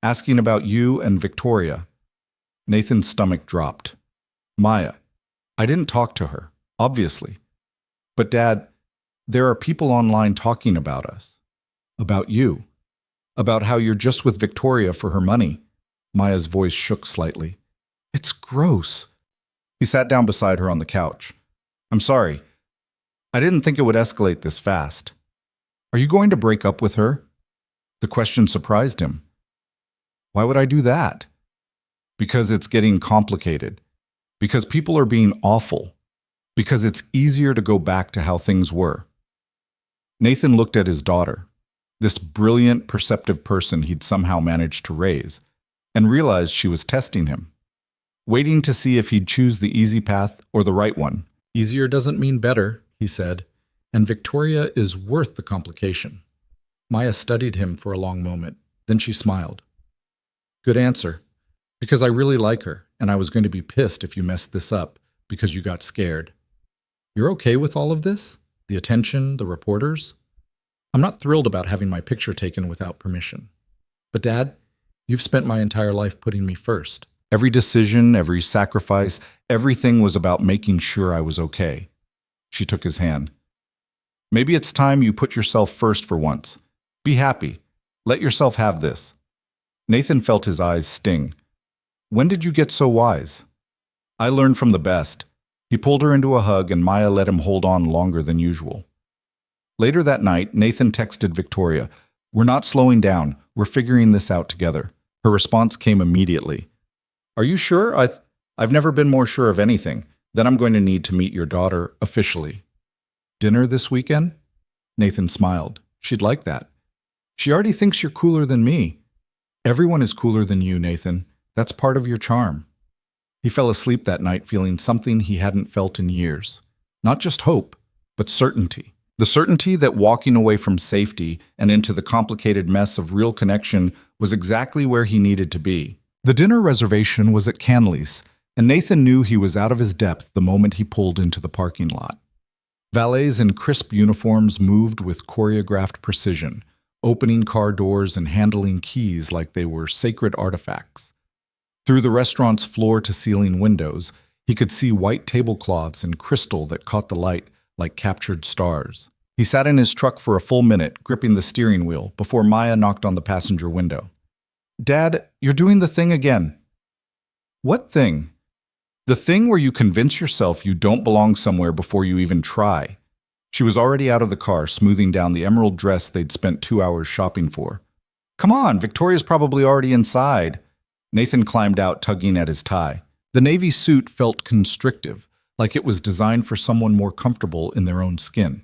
Asking about you and Victoria. Nathan's stomach dropped. Maya. I didn't talk to her, obviously. But Dad, there are people online talking about us. About you. About how you're just with Victoria for her money. Maya's voice shook slightly. It's gross. He sat down beside her on the couch. I'm sorry. I didn't think it would escalate this fast. Are you going to break up with her? The question surprised him. Why would I do that? Because it's getting complicated. Because people are being awful. Because it's easier to go back to how things were. Nathan looked at his daughter, this brilliant, perceptive person he'd somehow managed to raise, and realized she was testing him, waiting to see if he'd choose the easy path or the right one. Easier doesn't mean better, he said, and Victoria is worth the complication. Maya studied him for a long moment. Then she smiled. Good answer. Because I really like her, and I was going to be pissed if you messed this up because you got scared. You're okay with all of this? The attention, the reporters? I'm not thrilled about having my picture taken without permission. But Dad, you've spent my entire life putting me first. Every decision, every sacrifice, everything was about making sure I was okay. She took his hand. Maybe it's time you put yourself first for once. Be happy. Let yourself have this. Nathan felt his eyes sting. When did you get so wise? I learned from the best. He pulled her into a hug and Maya let him hold on longer than usual. Later that night, Nathan texted Victoria, "We're not slowing down. We're figuring this out together." Her response came immediately. Are you sure? I've never been more sure of anything. Then I'm going to need to meet your daughter officially. Dinner this weekend? Nathan smiled. She'd like that. She already thinks you're cooler than me. Everyone is cooler than you, Nathan. That's part of your charm. He fell asleep that night feeling something he hadn't felt in years. Not just hope, but certainty. The certainty that walking away from safety and into the complicated mess of real connection was exactly where he needed to be. The dinner reservation was at Canley's, and Nathan knew he was out of his depth the moment he pulled into the parking lot. Valets in crisp uniforms moved with choreographed precision, opening car doors and handling keys like they were sacred artifacts. Through the restaurant's floor-to-ceiling windows, he could see white tablecloths and crystal that caught the light like captured stars. He sat in his truck for a full minute, gripping the steering wheel, before Maya knocked on the passenger window. Dad, you're doing the thing again. What thing? The thing where you convince yourself you don't belong somewhere before you even try. She was already out of the car, smoothing down the emerald dress they'd spent 2 hours shopping for. Come on, Victoria's probably already inside. Nathan climbed out, tugging at his tie. The navy suit felt constrictive, like it was designed for someone more comfortable in their own skin.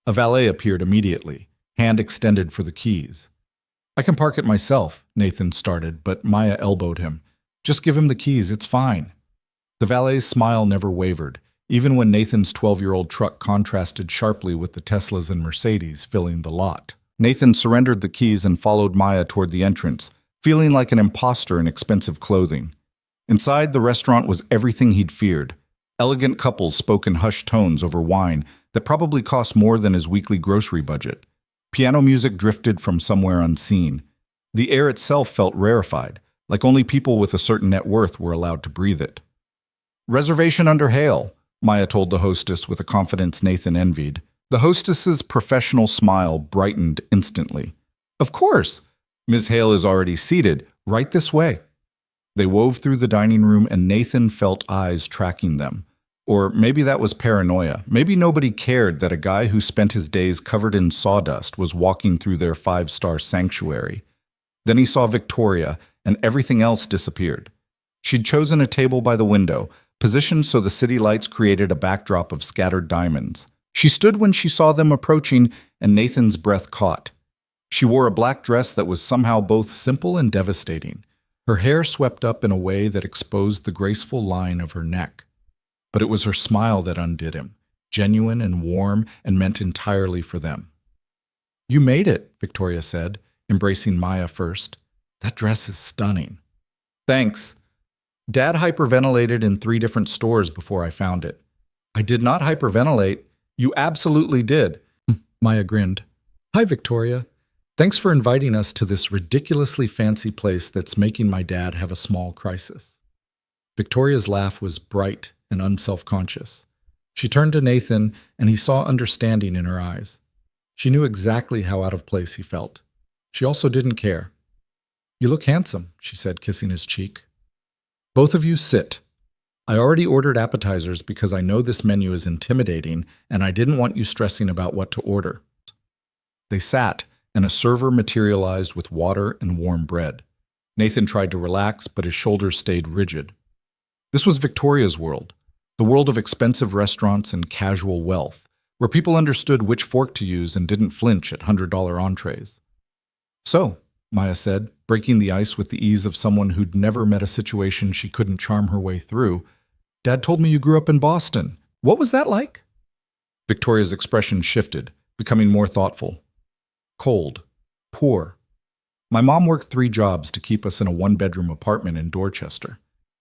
A valet appeared immediately, hand extended for the keys. I can park it myself, Nathan started, but Maya elbowed him. Just give him the keys, it's fine. The valet's smile never wavered, even when Nathan's 12-year-old truck contrasted sharply with the Teslas and Mercedes filling the lot. Nathan surrendered the keys and followed Maya toward the entrance, feeling like an imposter in expensive clothing. Inside, the restaurant was everything he'd feared. Elegant couples spoke in hushed tones over wine that probably cost more than his weekly grocery budget. Piano music drifted from somewhere unseen. The air itself felt rarefied, like only people with a certain net worth were allowed to breathe it. Reservation under Hale, Maya told the hostess with a confidence Nathan envied. The hostess's professional smile brightened instantly. Of course! Ms. Hale is already seated, right this way. They wove through the dining room and Nathan felt eyes tracking them. Or maybe that was paranoia. Maybe nobody cared that a guy who spent his days covered in sawdust was walking through their 5-star sanctuary. Then he saw Victoria, and everything else disappeared. She'd chosen a table by the window, positioned so the city lights created a backdrop of scattered diamonds. She stood when she saw them approaching, and Nathan's breath caught. She wore a black dress that was somehow both simple and devastating. Her hair swept up in a way that exposed the graceful line of her neck. But it was her smile that undid him, genuine and warm and meant entirely for them. You made it, Victoria said, embracing Maya first. That dress is stunning. Thanks. Dad hyperventilated in 3 different stores before I found it. I did not hyperventilate. You absolutely did. Maya grinned. Hi, Victoria. Thanks for inviting us to this ridiculously fancy place that's making my dad have a small crisis. Victoria's laugh was bright and unself-conscious. She turned to Nathan, and he saw understanding in her eyes. She knew exactly how out of place he felt. She also didn't care. You look handsome, she said, kissing his cheek. Both of you sit. I already ordered appetizers because I know this menu is intimidating, and I didn't want you stressing about what to order. They sat, and a server materialized with water and warm bread. Nathan tried to relax, but his shoulders stayed rigid. This was Victoria's world, the world of expensive restaurants and casual wealth, where people understood which fork to use and didn't flinch at $100 entrees. "So," Maya said, breaking the ice with the ease of someone who'd never met a situation she couldn't charm her way through, "Dad told me you grew up in Boston. What was that like?" Victoria's expression shifted, becoming more thoughtful. "Cold. Poor. My mom worked 3 jobs to keep us in a 1-bedroom apartment in Dorchester.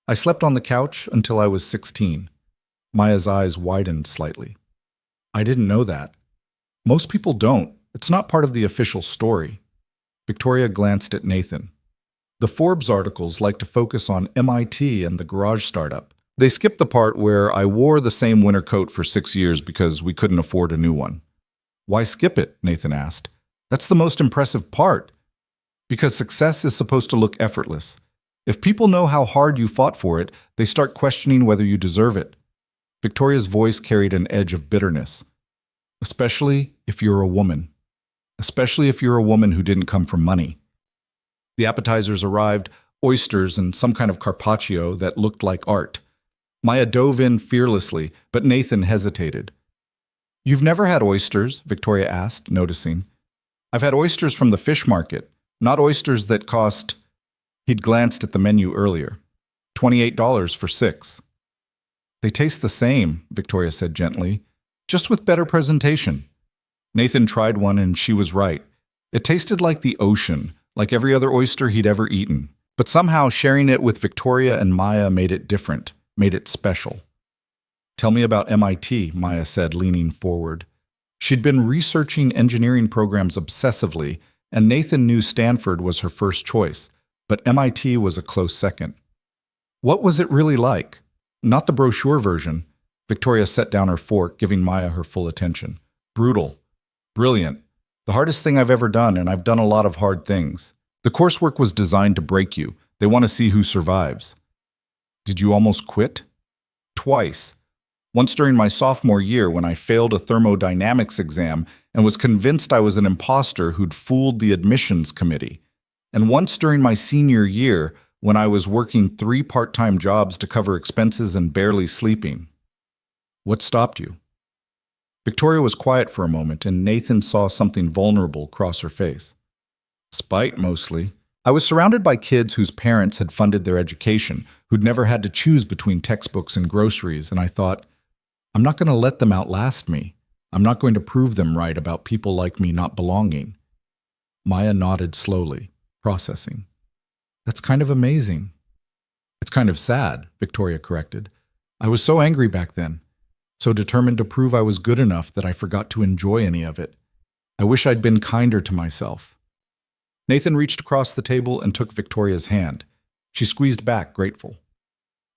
I slept on the couch until I was 16. Maya's eyes widened slightly. "I didn't know that. Most people don't. It's not part of the official story." Victoria glanced at Nathan. "The Forbes articles like to focus on MIT and the garage startup. They skip the part where I wore the same winter coat for 6 years because we couldn't afford a new one." "Why skip it?" Nathan asked. "That's the most impressive part. Because success is supposed to look effortless. If people know how hard you fought for it, they start questioning whether you deserve it." Victoria's voice carried an edge of bitterness. "Especially if you're a woman. Especially if you're a woman who didn't come from money." The appetizers arrived, oysters and some kind of carpaccio that looked like art. Maya dove in fearlessly, but Nathan hesitated. "You've never had oysters?" Victoria asked, noticing. "I've had oysters from the fish market, not oysters that cost—" He'd glanced at the menu earlier. $28 for 6. "They taste the same," Victoria said gently, "just with better presentation." Nathan tried one and she was right. It tasted like the ocean, like every other oyster he'd ever eaten. But somehow sharing it with Victoria and Maya made it different, made it special. "Tell me about MIT," Maya said, leaning forward. She'd been researching engineering programs obsessively, and Nathan knew Stanford was her first choice, but MIT was a close second. "What was it really like?" "Not the brochure version." Victoria set down her fork, giving Maya her full attention. "Brutal. Brilliant. The hardest thing I've ever done, and I've done a lot of hard things. The coursework was designed to break you. They want to see who survives." "Did you almost quit?" "Twice. Once during my sophomore year when I failed a thermodynamics exam and was convinced I was an imposter who'd fooled the admissions committee. And once during my senior year when I was working 3 part-time jobs to cover expenses and barely sleeping." "What stopped you?" Victoria was quiet for a moment, and Nathan saw something vulnerable cross her face. "Spite, mostly. I was surrounded by kids whose parents had funded their education, who'd never had to choose between textbooks and groceries, and I thought, I'm not going to let them outlast me. I'm not going to prove them right about people like me not belonging." Maya nodded slowly, processing. "That's kind of amazing." "It's kind of sad," Victoria corrected. "I was so angry back then, so determined to prove I was good enough that I forgot to enjoy any of it. I wish I'd been kinder to myself." Nathan reached across the table and took Victoria's hand. She squeezed back, grateful.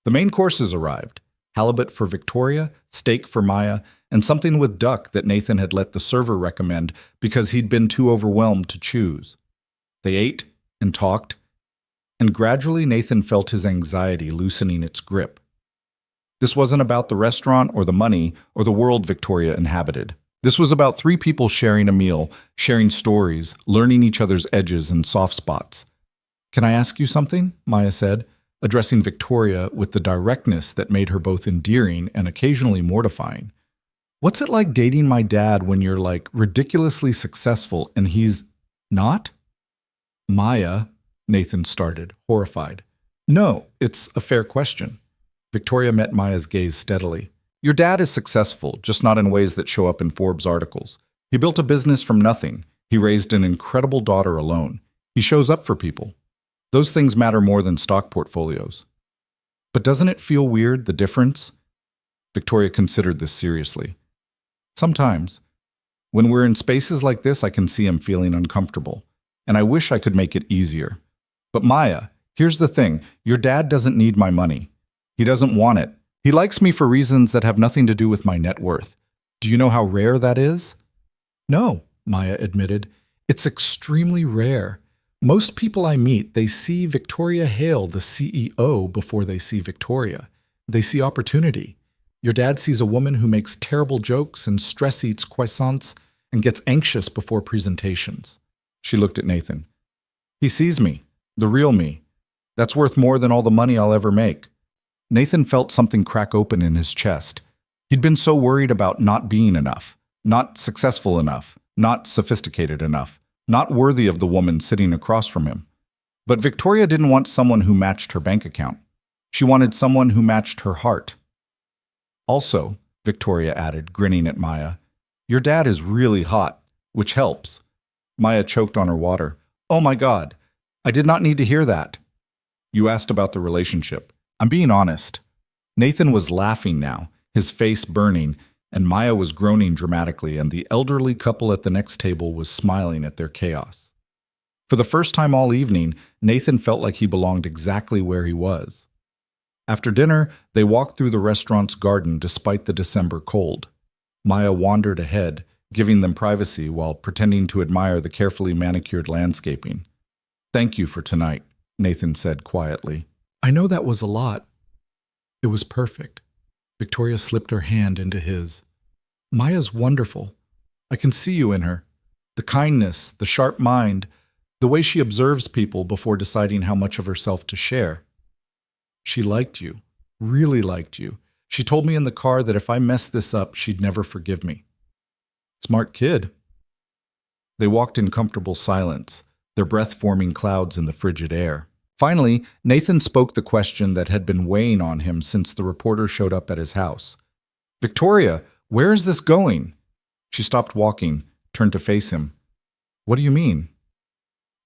The main courses arrived: halibut for Victoria, steak for Maya, and something with duck that Nathan had let the server recommend because he'd been too overwhelmed to choose. They ate and talked, and gradually Nathan felt his anxiety loosening its grip. This wasn't about the restaurant or the money or the world Victoria inhabited. This was about 3 people sharing a meal, sharing stories, learning each other's edges and soft spots. "Can I ask you something?" Maya said, addressing Victoria with the directness that made her both endearing and occasionally mortifying. "What's it like dating my dad when you're, like, ridiculously successful and he's not?" "Maya," Nathan started, horrified. "No, it's a fair question." Victoria met Maya's gaze steadily. "Your dad is successful, just not in ways that show up in Forbes articles. He built a business from nothing. He raised an incredible daughter alone. He shows up for people. Those things matter more than stock portfolios." "But doesn't it feel weird, the difference?" Victoria considered this seriously. "Sometimes. When we're in spaces like this, I can see him feeling uncomfortable, and I wish I could make it easier. But Maya, here's the thing. Your dad doesn't need my money. He doesn't want it. He likes me for reasons that have nothing to do with my net worth. Do you know how rare that is?" "No," Maya admitted. "It's extremely rare. Most people I meet, they see Victoria Hale, the CEO, before they see Victoria. They see opportunity. Your dad sees a woman who makes terrible jokes and stress eats croissants and gets anxious before presentations." She looked at Nathan. "He sees me, the real me, That's worth more than all the money I'll ever make. Nathan felt something crack open in his chest. He'd been so worried about not being enough, not successful enough, not sophisticated enough, not worthy of the woman sitting across from him. But Victoria didn't want someone who matched her bank account. She wanted someone who matched her heart. Also, Victoria added, grinning at Maya, your dad is really hot, which helps. Maya choked on her water. Oh my God, I did not need to hear that. You asked about the relationship. I'm being honest. Nathan was laughing now, his face burning, and Maya was groaning dramatically, and the elderly couple at the next table was smiling at their chaos. For the first time all evening, Nathan felt like he belonged exactly where he was. After dinner, they walked through the restaurant's garden despite the December cold. Maya wandered ahead, giving them privacy while pretending to admire the carefully manicured landscaping. Thank you for tonight, Nathan said quietly. I know that was a lot. It was perfect. Victoria slipped her hand into his. Maya's wonderful. I can see you in her. The kindness, the sharp mind, the way she observes people before deciding how much of herself to share. She liked you, really liked you. She told me in the car that if I messed this up, she'd never forgive me. Smart kid. They walked in comfortable silence, their breath forming clouds in the frigid air. Finally, Nathan spoke the question that had been weighing on him since the reporter showed up at his house. Victoria, where is this going? She stopped walking, turned to face him. What do you mean?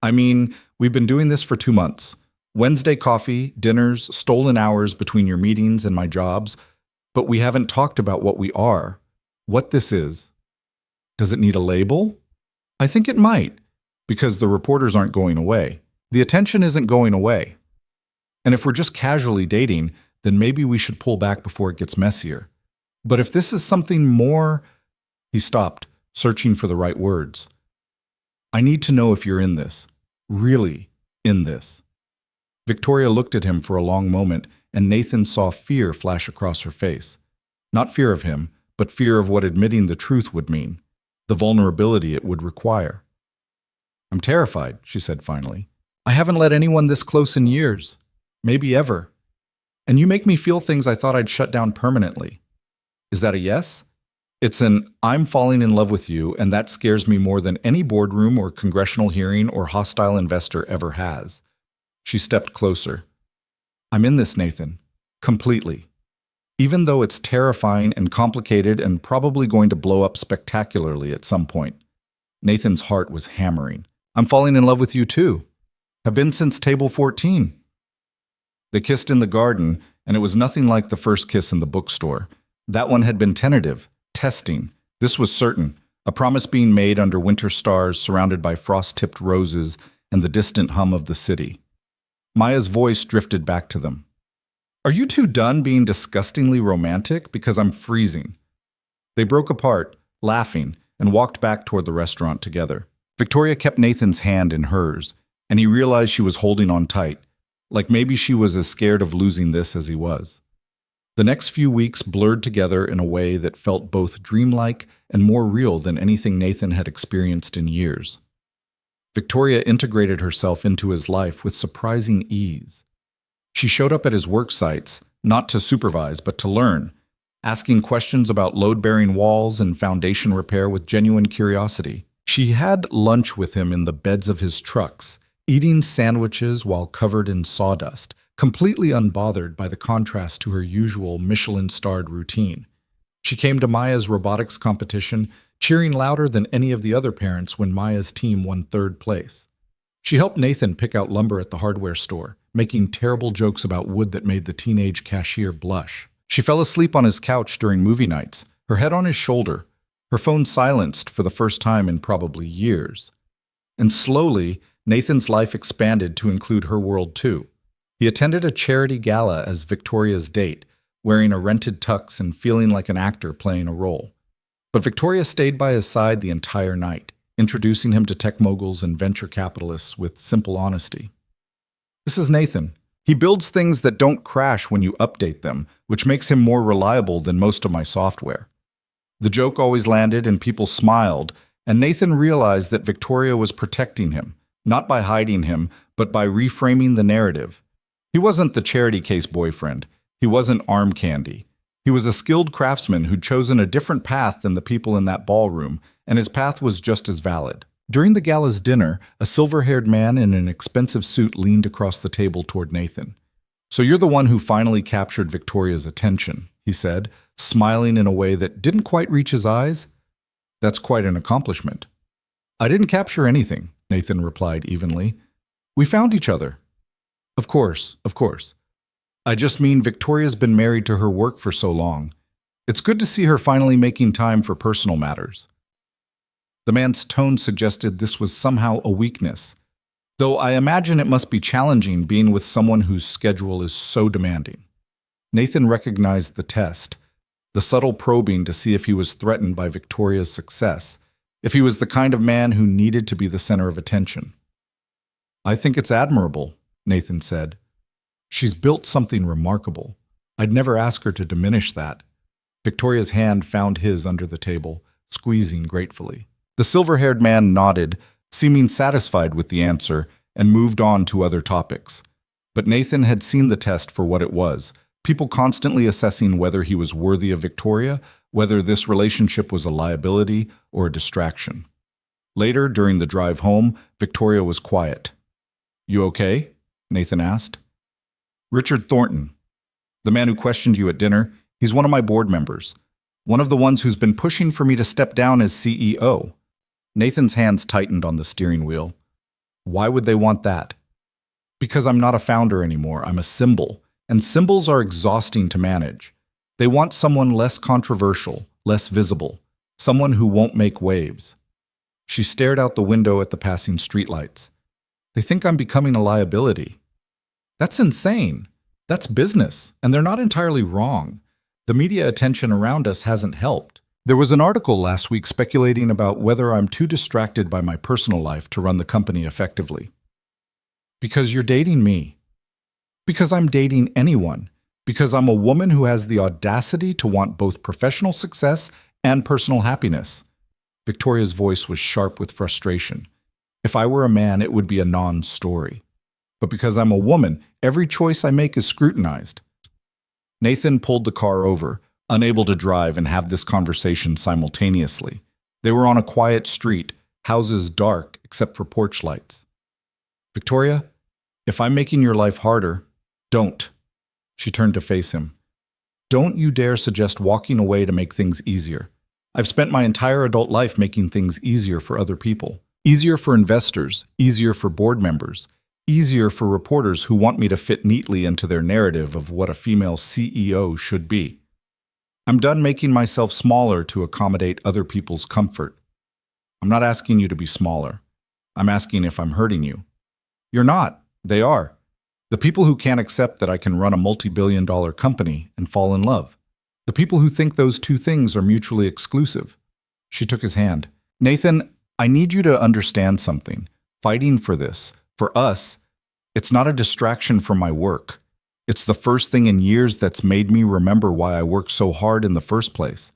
I mean, we've been doing this for 2 months. Wednesday coffee, dinners, stolen hours between your meetings and my jobs, but we haven't talked about what we are, what this is. Does it need a label? I think it might, because the reporters aren't going away. The attention isn't going away. And if we're just casually dating, then maybe we should pull back before it gets messier. But if this is something more... He stopped, searching for the right words. I need to know if you're in this. Really in this. Victoria looked at him for a long moment, and Nathan saw fear flash across her face. Not fear of him, but fear of what admitting the truth would mean, the vulnerability it would require. I'm terrified, she said finally. I haven't let anyone this close in years, maybe ever. And you make me feel things I thought I'd shut down permanently. Is that a yes? It's an I'm falling in love with you, and that scares me more than any boardroom or congressional hearing or hostile investor ever has. She stepped closer. I'm in this, Nathan. Completely. Even though it's terrifying and complicated and probably going to blow up spectacularly at some point. Nathan's heart was hammering. I'm falling in love with you too. Have been since table 14. They kissed in the garden, and it was nothing like the first kiss in the bookstore. That one had been tentative, testing. This was certain, a promise being made under winter stars surrounded by frost-tipped roses and the distant hum of the city. Maya's voice drifted back to them. Are you two done being disgustingly romantic? Because I'm freezing. They broke apart, laughing, and walked back toward the restaurant together. Victoria kept Nathan's hand in hers, and he realized she was holding on tight, like maybe she was as scared of losing this as he was. The next few weeks blurred together in a way that felt both dreamlike and more real than anything Nathan had experienced in years. Victoria integrated herself into his life with surprising ease. She showed up at his work sites, not to supervise, but to learn, asking questions about load-bearing walls and foundation repair with genuine curiosity. She had lunch with him in the beds of his trucks, eating sandwiches while covered in sawdust, completely unbothered by the contrast to her usual Michelin-starred routine. She came to Maya's robotics competition, cheering louder than any of the other parents when Maya's team won 3rd place. She helped Nathan pick out lumber at the hardware store, making terrible jokes about wood that made the teenage cashier blush. She fell asleep on his couch during movie nights, her head on his shoulder, her phone silenced for the first time in probably years. And slowly, Nathan's life expanded to include her world too. He attended a charity gala as Victoria's date, wearing a rented tux and feeling like an actor playing a role. But Victoria stayed by his side the entire night, introducing him to tech moguls and venture capitalists with simple honesty. This is Nathan. He builds things that don't crash when you update them, which makes him more reliable than most of my software. The joke always landed and people smiled, and Nathan realized that Victoria was protecting him, not by hiding him, but by reframing the narrative. He wasn't the charity case boyfriend. He wasn't arm candy. He was a skilled craftsman who'd chosen a different path than the people in that ballroom, and his path was just as valid. During the gala's dinner, a silver-haired man in an expensive suit leaned across the table toward Nathan. "So you're the one who finally captured Victoria's attention," he said, smiling in a way that didn't quite reach his eyes. "That's quite an accomplishment." "I didn't capture anything," Nathan replied evenly. "We found each other." Of course. I just mean Victoria's been married to her work for so long. It's good to see her finally making time for personal matters." The man's tone suggested this was somehow a weakness, though I imagine it must be challenging being with someone whose schedule is so demanding. Nathan recognized the test, the subtle probing to see if he was threatened by Victoria's success, if he was the kind of man who needed to be the center of attention. "I think it's admirable," Nathan said. "She's built something remarkable. I'd never ask her to diminish that." Victoria's hand found his under the table, squeezing gratefully. The silver-haired man nodded, seeming satisfied with the answer, and moved on to other topics. But Nathan had seen the test for what it was, people constantly assessing whether he was worthy of Victoria, whether this relationship was a liability or a distraction. Later, during the drive home, Victoria was quiet. "You okay?" Nathan asked. "Richard Thornton, the man who questioned you at dinner, he's one of my board members. One of the ones who's been pushing for me to step down as CEO. Nathan's hands tightened on the steering wheel. "Why would they want that?" "Because I'm not a founder anymore, I'm a symbol, and symbols are exhausting to manage. They want someone less controversial, less visible, someone who won't make waves." She stared out the window at the passing streetlights. "They think I'm becoming a liability." "That's insane. That's business, and they're not entirely wrong. The media attention around us hasn't helped. There was an article last week speculating about whether I'm too distracted by my personal life to run the company effectively." "Because you're dating me." "Because I'm dating anyone. Because I'm a woman who has the audacity to want both professional success and personal happiness." Victoria's voice was sharp with frustration. "If I were a man, it would be a non-story. But because I'm a woman, every choice I make is scrutinized." Nathan pulled the car over, unable to drive and have this conversation simultaneously. They were on a quiet street, houses dark except for porch lights. "Victoria, if I'm making your life harder, don't." She turned to face him. "Don't you dare suggest walking away to make things easier. I've spent my entire adult life making things easier for other people. Easier for investors, easier for board members, easier for reporters who want me to fit neatly into their narrative of what a female CEO should be. I'm done making myself smaller to accommodate other people's comfort. I'm not asking you to be smaller. I'm asking if I'm hurting you." "You're not. They are. The people who can't accept that I can run a multi-billion-dollar company and fall in love. The people who think those two things are mutually exclusive." She took his hand. "Nathan, I need you to understand something. Fighting for this, for us, it's not a distraction from my work. It's the first thing in years that's made me remember why I worked so hard in the first place.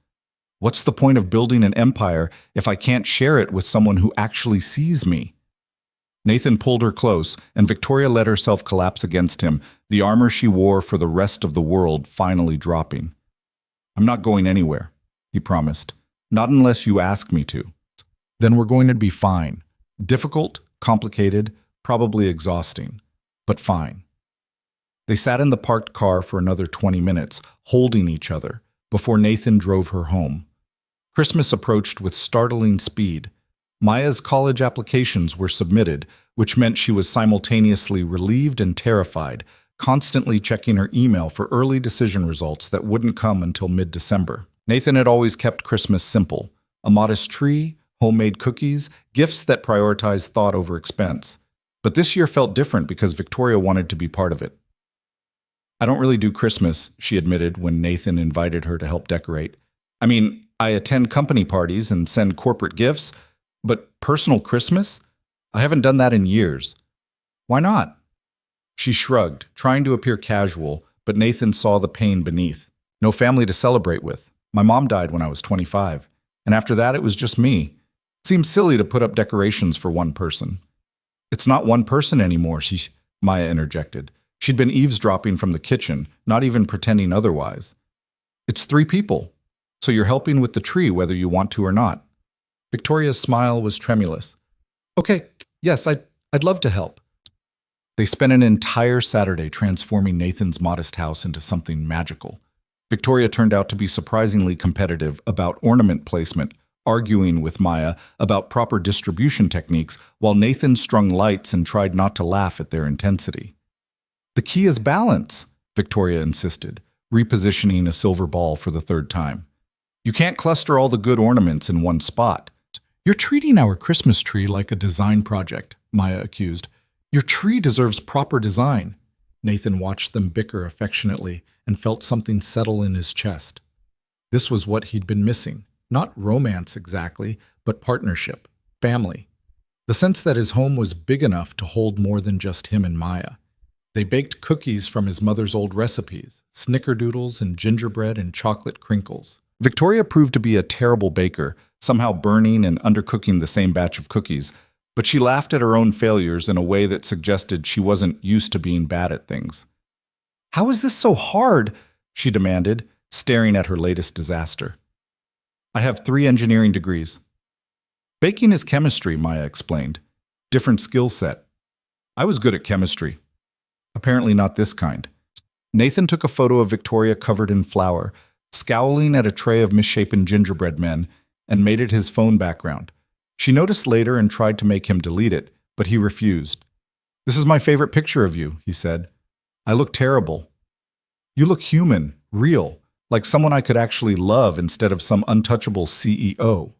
What's the point of building an empire if I can't share it with someone who actually sees me?" Nathan pulled her close, and Victoria let herself collapse against him, the armor she wore for the rest of the world finally dropping. "I'm not going anywhere," he promised. "Not unless you ask me to. Then we're going to be fine. Difficult, complicated, probably exhausting, but fine." They sat in the parked car for another 20 minutes, holding each other, before Nathan drove her home. Christmas approached with startling speed. Maya's college applications were submitted, which meant she was simultaneously relieved and terrified, constantly checking her email for early decision results that wouldn't come until mid-December. Nathan had always kept Christmas simple: a modest tree, homemade cookies, gifts that prioritized thought over expense. But this year felt different because Victoria wanted to be part of it. "I don't really do Christmas," she admitted when Nathan invited her to help decorate. "I mean, I attend company parties and send corporate gifts, but personal Christmas? I haven't done that in years." "Why not?" She shrugged, trying to appear casual, but Nathan saw the pain beneath. "No family to celebrate with. My mom died when I was 25, and after that it was just me. It seems silly to put up decorations for one person." "It's not one person anymore," Maya interjected. She'd been eavesdropping from the kitchen, not even pretending otherwise. It's 3 people, so you're helping with the tree whether you want to or not. Victoria's smile was tremulous. Okay, yes, I'd love to help. They spent an entire Saturday transforming Nathan's modest house into something magical. Victoria turned out to be surprisingly competitive about ornament placement, arguing with Maya about proper distribution techniques, while Nathan strung lights and tried not to laugh at their intensity. The key is balance, Victoria insisted, repositioning a silver ball for the 3rd time. You can't cluster all the good ornaments in one spot. You're treating our Christmas tree like a design project, Maya accused. Your tree deserves proper design. Nathan watched them bicker affectionately and felt something settle in his chest. This was what he'd been missing. Not romance exactly, but partnership, family. The sense that his home was big enough to hold more than just him and Maya. They baked cookies from his mother's old recipes, snickerdoodles and gingerbread and chocolate crinkles. Victoria proved to be a terrible baker, somehow burning and undercooking the same batch of cookies, but she laughed at her own failures in a way that suggested she wasn't used to being bad at things. How is this so hard? She demanded, staring at her latest disaster. I have 3 engineering degrees. Baking is chemistry, Maya explained. Different skill set. I was good at chemistry. Apparently not this kind. Nathan took a photo of Victoria covered in flour, scowling at a tray of misshapen gingerbread men, and made it his phone background. She noticed later and tried to make him delete it, but he refused. This is my favorite picture of you, he said. I look terrible. You look human, real, like someone I could actually love instead of some untouchable CEO.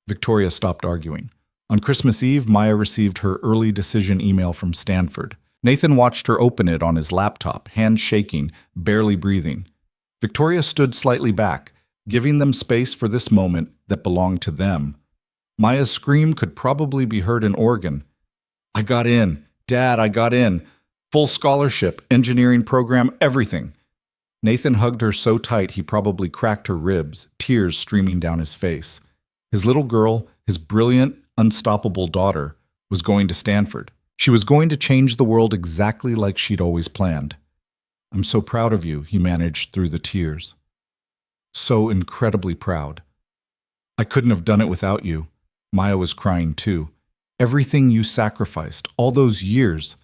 Victoria stopped arguing. On Christmas Eve, Maya received her early decision email from Stanford. Nathan watched her open it on his laptop, hands shaking, barely breathing. Victoria stood slightly back, giving them space for this moment that belonged to them. Maya's scream could probably be heard in Oregon. I got in. Dad, I got in. Full scholarship, engineering program, everything. Nathan hugged her so tight he probably cracked her ribs, tears streaming down his face. His little girl, his brilliant, unstoppable daughter, was going to Stanford. She was going to change the world exactly like she'd always planned. I'm so proud of you, he managed through the tears. So incredibly proud. I couldn't have done it without you. Maya was crying too. Everything you sacrificed, all those years,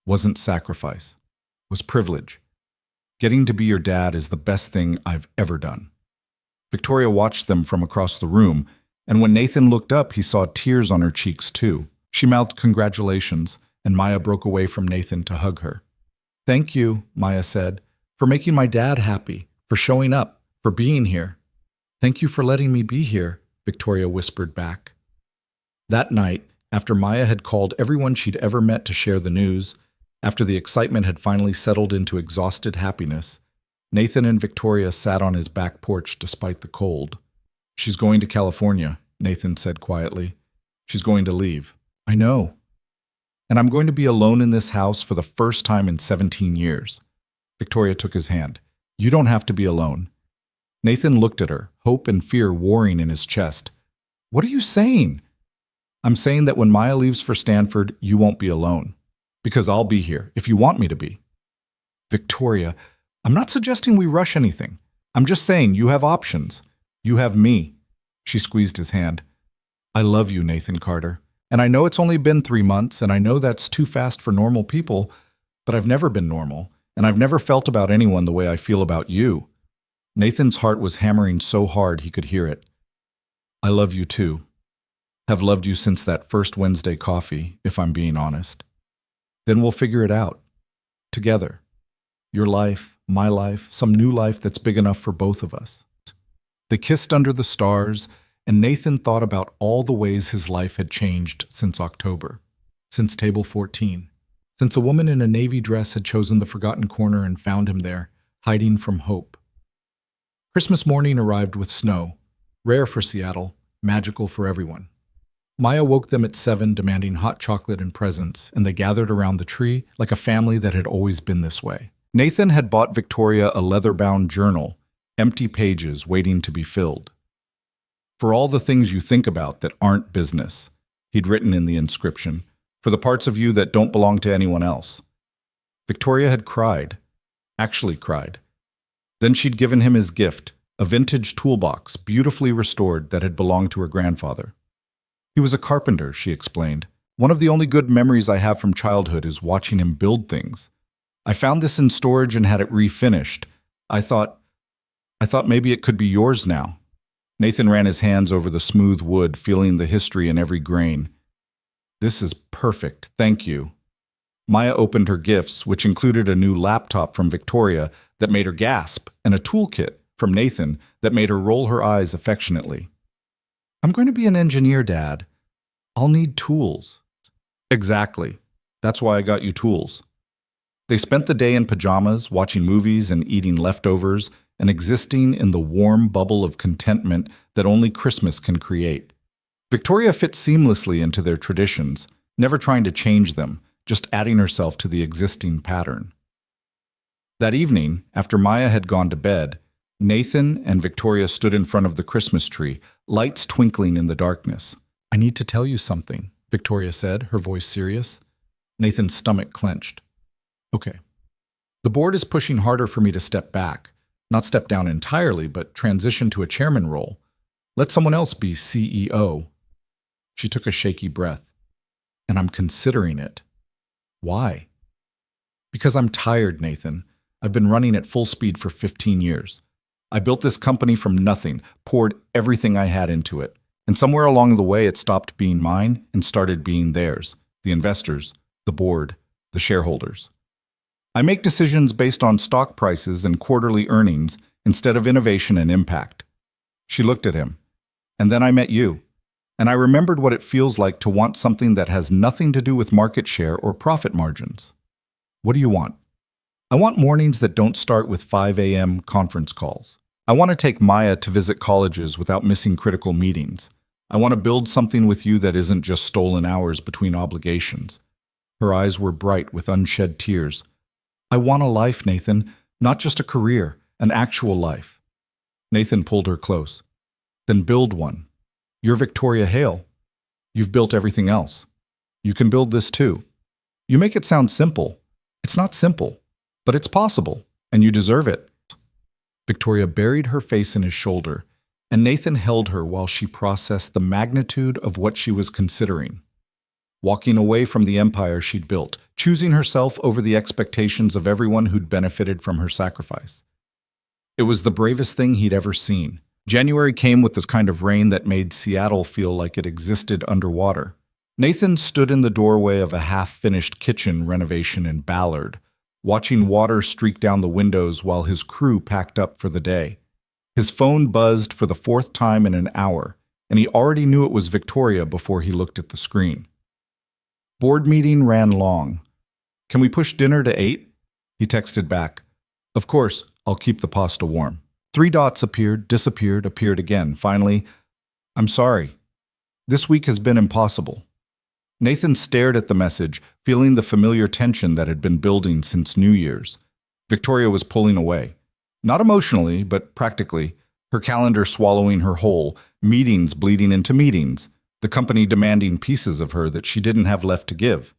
wasn't sacrifice, was privilege. Getting to be your dad is the best thing I've ever done. Victoria watched them from across the room, and when Nathan looked up, he saw tears on her cheeks too. She mouthed congratulations, and Maya broke away from Nathan to hug her. Thank you, Maya said, for making my dad happy, for showing up, for being here. Thank you for letting me be here, Victoria whispered back. That night, after Maya had called everyone she'd ever met to share the news, after the excitement had finally settled into exhausted happiness, Nathan and Victoria sat on his back porch despite the cold. She's going to California, Nathan said quietly. She's going to leave. I know. And I'm going to be alone in this house for the first time in 17 years. Victoria took his hand. You don't have to be alone. Nathan looked at her, hope and fear warring in his chest. What are you saying? I'm saying that when Maya leaves for Stanford, you won't be alone. Because I'll be here, if you want me to be. Victoria, I'm not suggesting we rush anything. I'm just saying you have options. You have me. She squeezed his hand. I love you, Nathan Carter. And I know it's only been 3 months, and I know that's too fast for normal people, but I've never been normal, and I've never felt about anyone the way I feel about you. Nathan's heart was hammering so hard he could hear it. I love you too. Have loved you since that first Wednesday coffee, if I'm being honest. Then we'll figure it out. Together. Your life, my life, some new life that's big enough for both of us. They kissed under the stars, and Nathan thought about all the ways his life had changed since October, since Table 14, since a woman in a navy dress had chosen the forgotten corner and found him there, hiding from hope. Christmas morning arrived with snow, rare for Seattle, magical for everyone. Maya woke them at 7, demanding hot chocolate and presents, and they gathered around the tree like a family that had always been this way. Nathan had bought Victoria a leather-bound journal, empty pages waiting to be filled. For all the things you think about that aren't business, he'd written in the inscription, for the parts of you that don't belong to anyone else. Victoria had cried, actually cried. Then she'd given him his gift, a vintage toolbox, beautifully restored, that had belonged to her grandfather. He was a carpenter, she explained. One of the only good memories I have from childhood is watching him build things. I found this in storage and had it refinished. I thought maybe it could be yours now. Nathan ran his hands over the smooth wood, feeling the history in every grain. This is perfect, thank you. Maya opened her gifts, which included a new laptop from Victoria that made her gasp, and a toolkit from Nathan that made her roll her eyes affectionately. I'm going to be an engineer, Dad. I'll need tools. Exactly. That's why I got you tools. They spent the day in pajamas, watching movies and eating leftovers, and existing in the warm bubble of contentment that only Christmas can create. Victoria fit seamlessly into their traditions, never trying to change them, just adding herself to the existing pattern. That evening, after Maya had gone to bed, Nathan and Victoria stood in front of the Christmas tree, lights twinkling in the darkness. I need to tell you something, Victoria said, her voice serious. Nathan's stomach clenched. Okay. The board is pushing harder for me to step back. Not step down entirely, but transition to a chairman role. Let someone else be CEO. She took a shaky breath. And I'm considering it. Why? Because I'm tired, Nathan. I've been running at full speed for 15 years. I built this company from nothing, poured everything I had into it. And somewhere along the way, it stopped being mine and started being theirs, the investors, the board, the shareholders. I make decisions based on stock prices and quarterly earnings instead of innovation and impact. She looked at him. And then I met you. And I remembered what it feels like to want something that has nothing to do with market share or profit margins. What do you want? I want mornings that don't start with 5 a.m. conference calls. I want to take Maya to visit colleges without missing critical meetings. I want to build something with you that isn't just stolen hours between obligations. Her eyes were bright with unshed tears. I want a life, Nathan, not just a career, an actual life. Nathan pulled her close. Then build one. You're Victoria Hale. You've built everything else. You can build this too. You make it sound simple. It's not simple, but it's possible, and you deserve it. Victoria buried her face in his shoulder, and Nathan held her while she processed the magnitude of what she was considering. Walking away from the empire she'd built, choosing herself over the expectations of everyone who'd benefited from her sacrifice. It was the bravest thing he'd ever seen. January came with this kind of rain that made Seattle feel like it existed underwater. Nathan stood in the doorway of a half-finished kitchen renovation in Ballard, watching water streak down the windows while his crew packed up for the day. His phone buzzed for the fourth time in an hour, and he already knew it was Victoria before he looked at the screen. Board meeting ran long. Can we push dinner to 8? He texted back. Of course, I'll keep the pasta warm. 3 dots appeared, disappeared, appeared again. Finally, I'm sorry. This week has been impossible. Nathan stared at the message, feeling the familiar tension that had been building since New Year's. Victoria was pulling away. Not emotionally, but practically, her calendar swallowing her whole, meetings bleeding into meetings, the company demanding pieces of her that she didn't have left to give.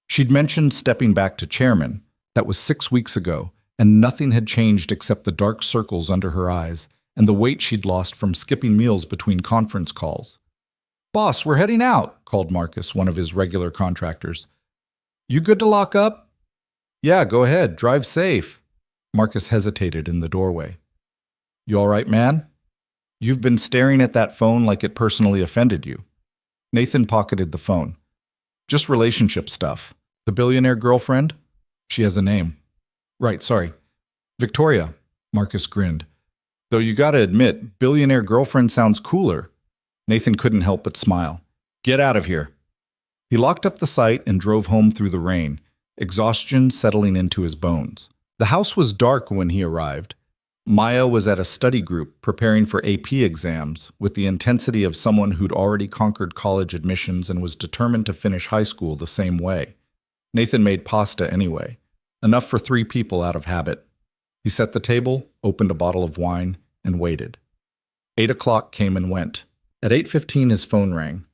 She'd mentioned stepping back to chairman. That was 6 weeks ago, and nothing had changed except the dark circles under her eyes and the weight she'd lost from skipping meals between conference calls. Boss, we're heading out, called Marcus, one of his regular contractors. You good to lock up? Yeah, go ahead, drive safe. Marcus hesitated in the doorway. You all right, man? You've been staring at that phone like it personally offended you. Nathan pocketed the phone. Just relationship stuff. The billionaire girlfriend? She has a name. Right, sorry. Victoria, Marcus grinned. Though you gotta admit, billionaire girlfriend sounds cooler. Nathan couldn't help but smile. Get out of here. He locked up the site and drove home through the rain, exhaustion settling into his bones. The house was dark when he arrived. Maya was at a study group preparing for AP exams with the intensity of someone who'd already conquered college admissions and was determined to finish high school the same way. Nathan made pasta anyway, enough for 3 people out of habit. He set the table, opened a bottle of wine, and waited. 8 o'clock came and went. At 8:15 his phone rang.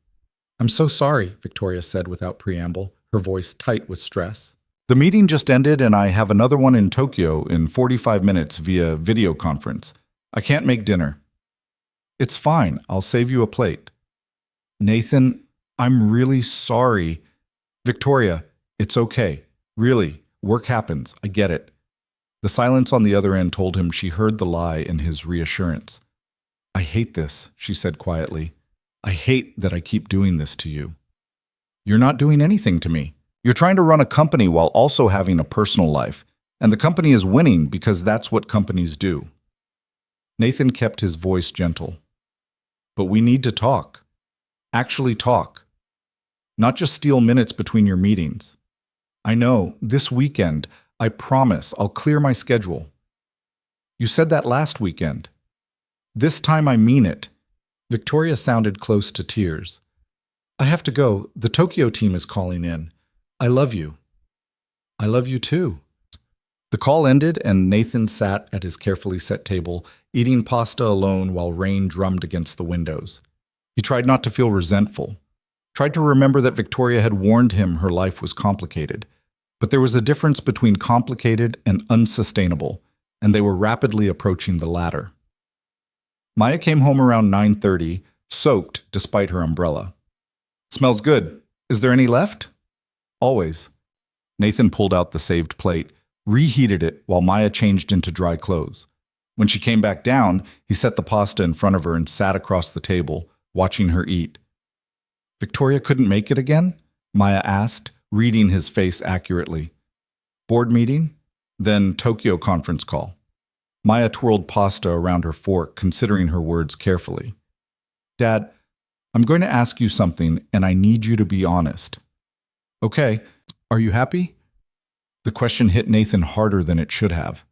I'm so sorry, Victoria said without preamble, her voice tight with stress. The meeting just ended and I have another one in Tokyo in 45 minutes via video conference. I can't make dinner. It's fine. I'll save you a plate. Nathan, I'm really sorry. Victoria, it's okay. Really, work happens. I get it. The silence on the other end told him she heard the lie in his reassurance. I hate this, she said quietly. I hate that I keep doing this to you. You're not doing anything to me. You're trying to run a company while also having a personal life, and the company is winning because that's what companies do. Nathan kept his voice gentle. But we need to talk. Actually talk. Not just steal minutes between your meetings. I know, this weekend, I promise I'll clear my schedule. You said that last weekend. This time I mean it. Victoria sounded close to tears. I have to go. The Tokyo team is calling in. I love you. I love you too. The call ended and Nathan sat at his carefully set table, eating pasta alone while rain drummed against the windows. He tried not to feel resentful, tried to remember that Victoria had warned him her life was complicated. But there was a difference between complicated and unsustainable, and they were rapidly approaching the latter. Maya came home around 9:30, soaked despite her umbrella. Smells good. Is there any left? Always. Nathan pulled out the saved plate, reheated it while Maya changed into dry clothes. When she came back down, he set the pasta in front of her and sat across the table, watching her eat. Victoria couldn't make it again? Maya asked, reading his face accurately. Board meeting? Then Tokyo conference call. Maya twirled pasta around her fork, considering her words carefully. Dad, I'm going to ask you something, and I need you to be honest. Okay, are you happy? The question hit Nathan harder than it should have.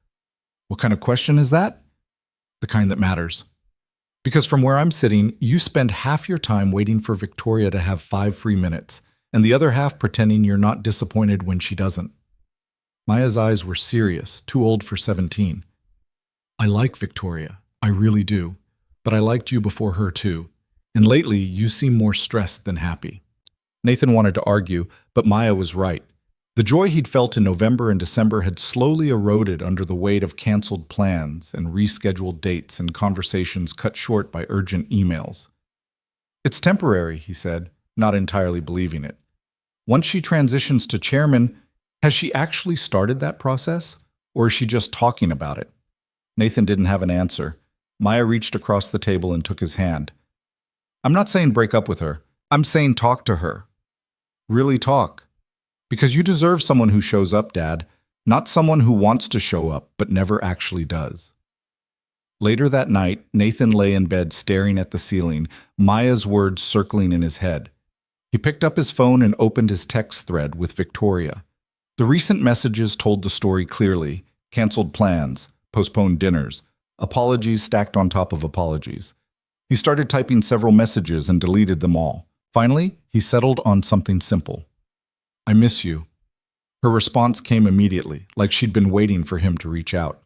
What kind of question is that? The kind that matters. Because from where I'm sitting, you spend half your time waiting for Victoria to have 5 free minutes, and the other half pretending you're not disappointed when she doesn't. Maya's eyes were serious, too old for 17. I like Victoria, I really do, but I liked you before her too, and lately you seem more stressed than happy. Nathan wanted to argue, but Maya was right. The joy he'd felt in November and December had slowly eroded under the weight of canceled plans and rescheduled dates and conversations cut short by urgent emails. It's temporary, he said, not entirely believing it. Once she transitions to chairman, has she actually started that process, or is she just talking about it? Nathan didn't have an answer. Maya reached across the table and took his hand. I'm not saying break up with her. I'm saying talk to her. Really talk. Because you deserve someone who shows up, Dad, not someone who wants to show up but never actually does. Later that night, Nathan lay in bed staring at the ceiling, Maya's words circling in his head. He picked up his phone and opened his text thread with Victoria. The recent messages told the story clearly: canceled plans, postponed dinners, apologies stacked on top of apologies. He started typing several messages and deleted them all. Finally, he settled on something simple. I miss you. Her response came immediately, like she'd been waiting for him to reach out.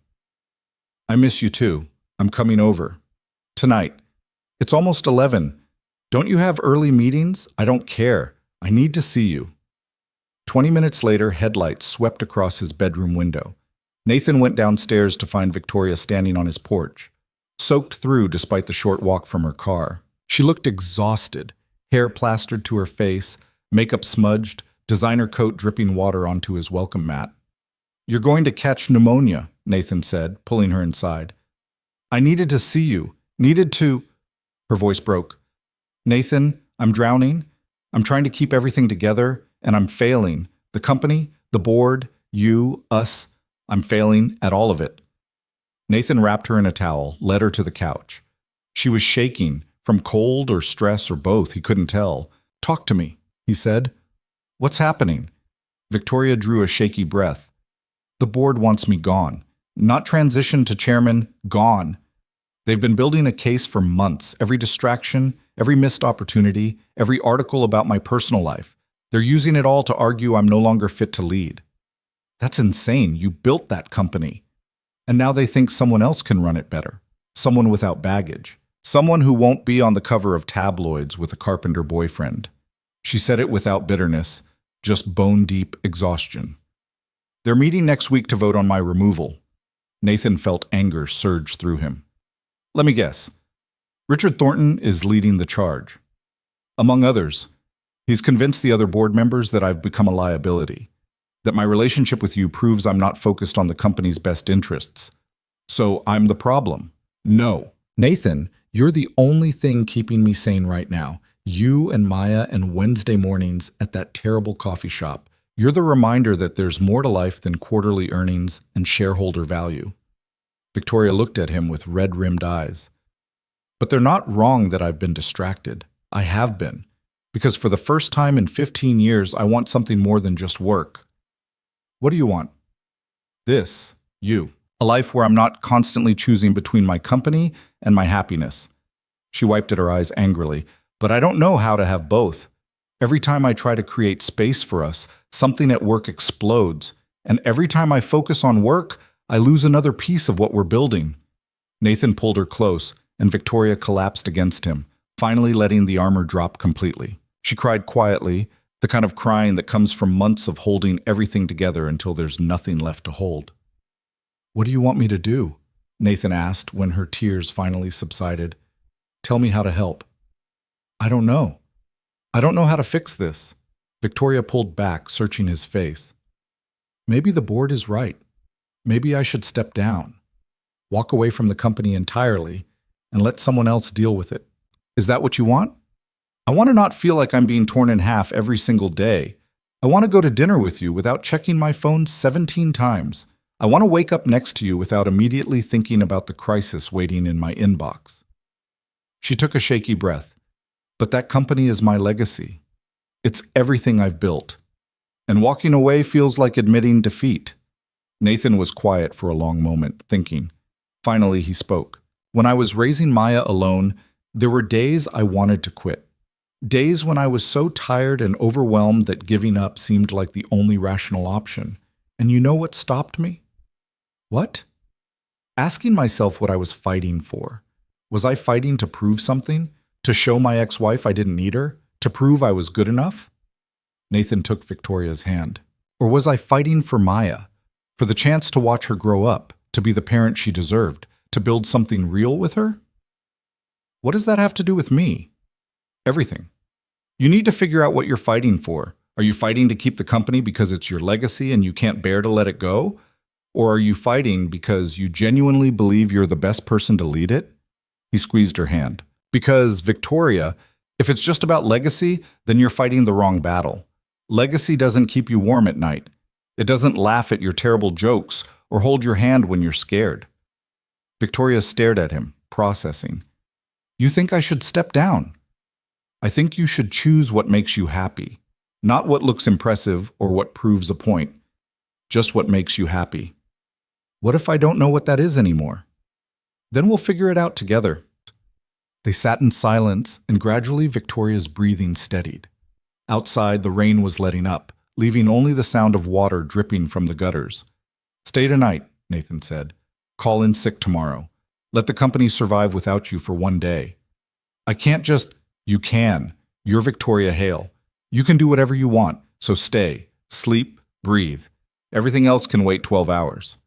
I miss you too. I'm coming over. Tonight. It's almost 11. Don't you have early meetings? I don't care. I need to see you. 20 minutes later, headlights swept across his bedroom window. Nathan went downstairs to find Victoria standing on his porch, soaked through despite the short walk from her car. She looked exhausted, hair plastered to her face, makeup smudged, designer coat dripping water onto his welcome mat. You're going to catch pneumonia, Nathan said, pulling her inside. I needed to see you. Needed to... Her voice broke. Nathan, I'm drowning. I'm trying to keep everything together, and I'm failing. The company, the board, you, us. I'm failing at all of it. Nathan wrapped her in a towel, led her to the couch. She was shaking, from cold or stress or both, he couldn't tell. Talk to me, he said. What's happening? Victoria drew a shaky breath. The board wants me gone. Not transition to chairman, gone. They've been building a case for months. Every distraction, every missed opportunity, every article about my personal life. They're using it all to argue I'm no longer fit to lead. That's insane. You built that company. And now they think someone else can run it better. Someone without baggage. Someone who won't be on the cover of tabloids with a carpenter boyfriend. She said it without bitterness, just bone-deep exhaustion. They're meeting next week to vote on my removal. Nathan felt anger surge through him. Let me guess. Richard Thornton is leading the charge. Among others, he's convinced the other board members that I've become a liability, that my relationship with you proves I'm not focused on the company's best interests. So I'm the problem. No. Nathan, you're the only thing keeping me sane right now. You and Maya and Wednesday mornings at that terrible coffee shop. You're the reminder that there's more to life than quarterly earnings and shareholder value. Victoria looked at him with red-rimmed eyes. But they're not wrong that I've been distracted. I have been. Because for the first time in 15 years, I want something more than just work. What do you want? This. You. A life where I'm not constantly choosing between my company and my happiness. She wiped at her eyes angrily. But I don't know how to have both. Every time I try to create space for us, something at work explodes. And every time I focus on work, I lose another piece of what we're building. Nathan pulled her close, and Victoria collapsed against him, finally letting the armor drop completely. She cried quietly, the kind of crying that comes from months of holding everything together until there's nothing left to hold. What do you want me to do? Nathan asked when her tears finally subsided. Tell me how to help. I don't know. I don't know how to fix this. Victoria pulled back, searching his face. Maybe the board is right. Maybe I should step down. Walk away from the company entirely and let someone else deal with it. Is that what you want? I want to not feel like I'm being torn in half every single day. I want to go to dinner with you without checking my phone 17 times. I want to wake up next to you without immediately thinking about the crisis waiting in my inbox. She took a shaky breath. But that company is my legacy. It's everything I've built. And walking away feels like admitting defeat. Nathan was quiet for a long moment, thinking. Finally, he spoke. When I was raising Maya alone, there were days I wanted to quit. Days when I was so tired and overwhelmed that giving up seemed like the only rational option. And you know what stopped me? What? Asking myself what I was fighting for. Was I fighting to prove something? To show my ex-wife I didn't need her? To prove I was good enough? Nathan took Victoria's hand. Or was I fighting for Maya? For the chance to watch her grow up, to be the parent she deserved, to build something real with her? What does that have to do with me? Everything. You need to figure out what you're fighting for. Are you fighting to keep the company because it's your legacy and you can't bear to let it go? Or are you fighting because you genuinely believe you're the best person to lead it? He squeezed her hand. Because, Victoria, if it's just about legacy, then you're fighting the wrong battle. Legacy doesn't keep you warm at night. It doesn't laugh at your terrible jokes or hold your hand when you're scared. Victoria stared at him, processing. You think I should step down? I think you should choose what makes you happy, not what looks impressive or what proves a point, just what makes you happy. What if I don't know what that is anymore? Then we'll figure it out together. They sat in silence, and gradually Victoria's breathing steadied. Outside, the rain was letting up, leaving only the sound of water dripping from the gutters. Stay tonight, Nathan said. Call in sick tomorrow. Let the company survive without you for one day. I can't just... You can. You're Victoria Hale. You can do whatever you want, so stay, sleep, breathe. Everything else can wait 12 hours.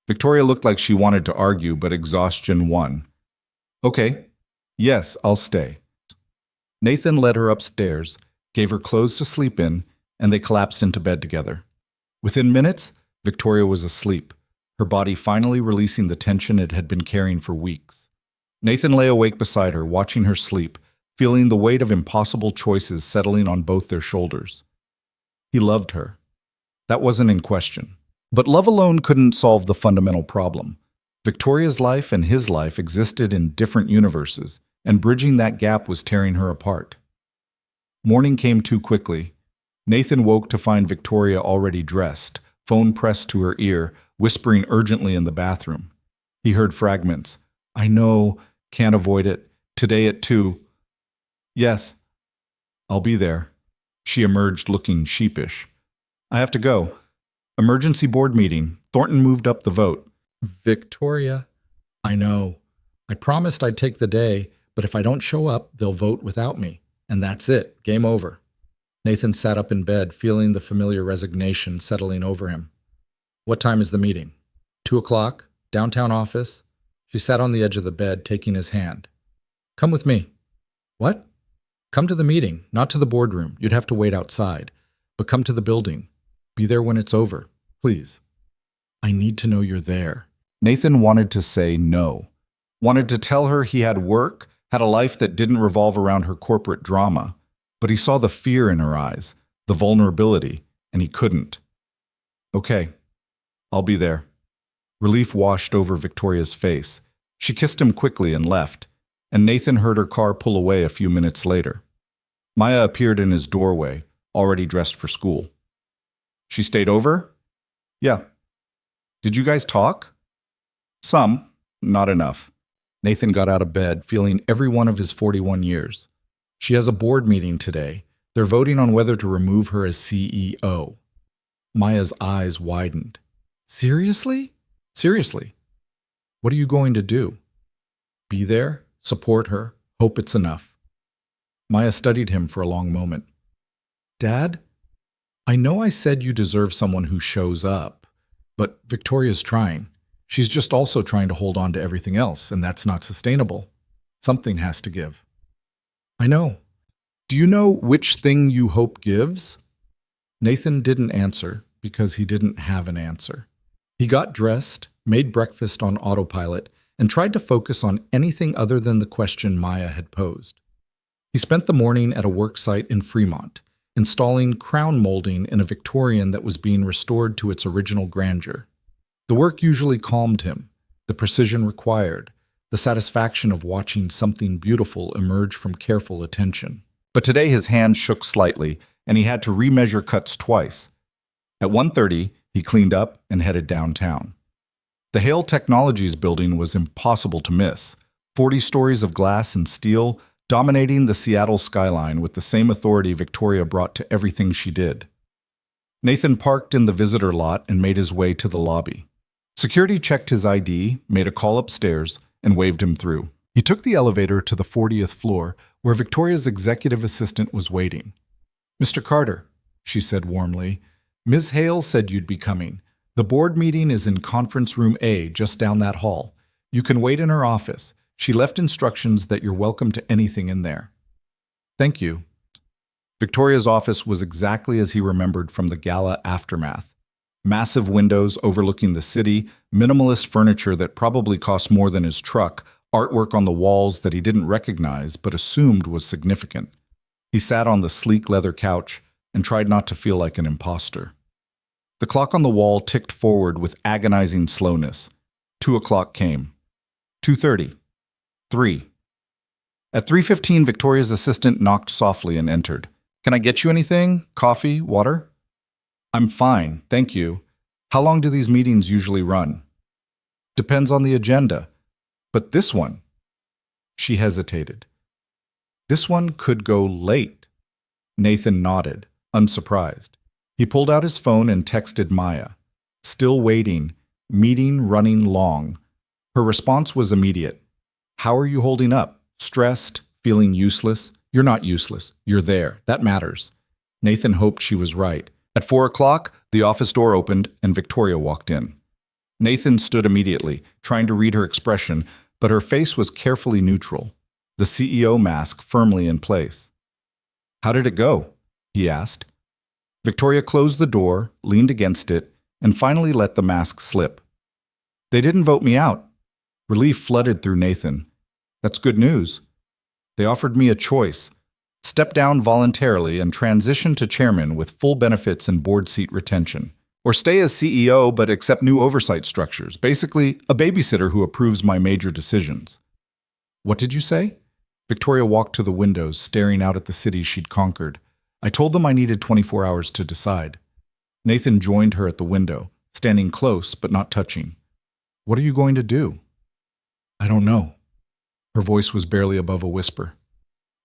Victoria looked like she wanted to argue, but exhaustion won. Okay. Yes, I'll stay. Nathan led her upstairs, gave her clothes to sleep in, and they collapsed into bed together. Within minutes, Victoria was asleep, her body finally releasing the tension it had been carrying for weeks. Nathan lay awake beside her, watching her sleep, feeling the weight of impossible choices settling on both their shoulders. He loved her. That wasn't in question. But love alone couldn't solve the fundamental problem. Victoria's life and his life existed in different universes, and bridging that gap was tearing her apart. Morning came too quickly. Nathan woke to find Victoria already dressed, phone pressed to her ear, whispering urgently in the bathroom. He heard fragments. I know, can't avoid it. Today at 2. Yes, I'll be there. She emerged looking sheepish. I have to go. Emergency board meeting. Thornton moved up the vote. Victoria, I know. I promised I'd take the day, but if I don't show up, they'll vote without me. And that's it. Game over. Nathan sat up in bed, feeling the familiar resignation settling over him. What time is the meeting? 2 o'clock, downtown office. She sat on the edge of the bed, taking his hand. Come with me. What? Come to the meeting, not to the boardroom. You'd have to wait outside. But come to the building. Be there when it's over, please. I need to know you're there. Nathan wanted to say no. Wanted to tell her he had work, had a life that didn't revolve around her corporate drama. But he saw the fear in her eyes, the vulnerability, and he couldn't. Okay, I'll be there. Relief washed over Victoria's face. She kissed him quickly and left, and Nathan heard her car pull away a few minutes later. Maya appeared in his doorway, already dressed for school. She stayed over? Yeah. Did you guys talk? Some, not enough. Nathan got out of bed, feeling every one of his 41 years. She has a board meeting today. They're voting on whether to remove her as CEO. Maya's eyes widened. Seriously? Seriously. What are you going to do? Be there, support her, hope it's enough. Maya studied him for a long moment. Dad, I know I said you deserve someone who shows up, but Victoria's trying. She's just also trying to hold on to everything else, and that's not sustainable. Something has to give. I know. Do you know which thing you hope gives? Nathan didn't answer because he didn't have an answer. He got dressed, made breakfast on autopilot, and tried to focus on anything other than the question Maya had posed. He spent the morning at a work site in Fremont, installing crown molding in a Victorian that was being restored to its original grandeur. The work usually calmed him, the precision required, the satisfaction of watching something beautiful emerge from careful attention. But today his hand shook slightly, and he had to remeasure cuts twice. At 1:30, he cleaned up and headed downtown. The Hale Technologies building was impossible to miss, 40 stories of glass and steel, dominating the Seattle skyline with the same authority Victoria brought to everything she did. Nathan parked in the visitor lot and made his way to the lobby. Security checked his ID, made a call upstairs, and waved him through. He took the elevator to the 40th floor, where Victoria's executive assistant was waiting. Mr. Carter, she said warmly, Ms. Hale said you'd be coming. The board meeting is in conference room A, just down that hall. You can wait in her office. She left instructions that you're welcome to anything in there. Thank you. Victoria's office was exactly as he remembered from the gala aftermath. Massive windows overlooking the city, minimalist furniture that probably cost more than his truck, artwork on the walls that he didn't recognize but assumed was significant. He sat on the sleek leather couch and tried not to feel like an imposter. The clock on the wall ticked forward with agonizing slowness. 2 o'clock came. 2:30. 3. At 3:15, Victoria's assistant knocked softly and entered. Can I get you anything? Coffee? Water? I'm fine, thank you. How long do these meetings usually run? Depends on the agenda. But this one? She hesitated. This one could go late. Nathan nodded, unsurprised. He pulled out his phone and texted Maya. Still waiting. Meeting running long. Her response was immediate. How are you holding up? Stressed? Feeling useless? You're not useless. You're there. That matters. Nathan hoped she was right. At 4 o'clock, the office door opened and Victoria walked in. Nathan stood immediately, trying to read her expression, but her face was carefully neutral, the CEO mask firmly in place. How did it go? He asked. Victoria closed the door, leaned against it, and finally let the mask slip. They didn't vote me out. Relief flooded through Nathan. That's good news. They offered me a choice. Step down voluntarily and transition to chairman with full benefits and board seat retention. Or stay as CEO but accept new oversight structures. Basically, a babysitter who approves my major decisions. What did you say? Victoria walked to the windows, staring out at the city she'd conquered. I told them I needed 24 hours to decide. Nathan joined her at the window, standing close but not touching. What are you going to do? I don't know. Her voice was barely above a whisper.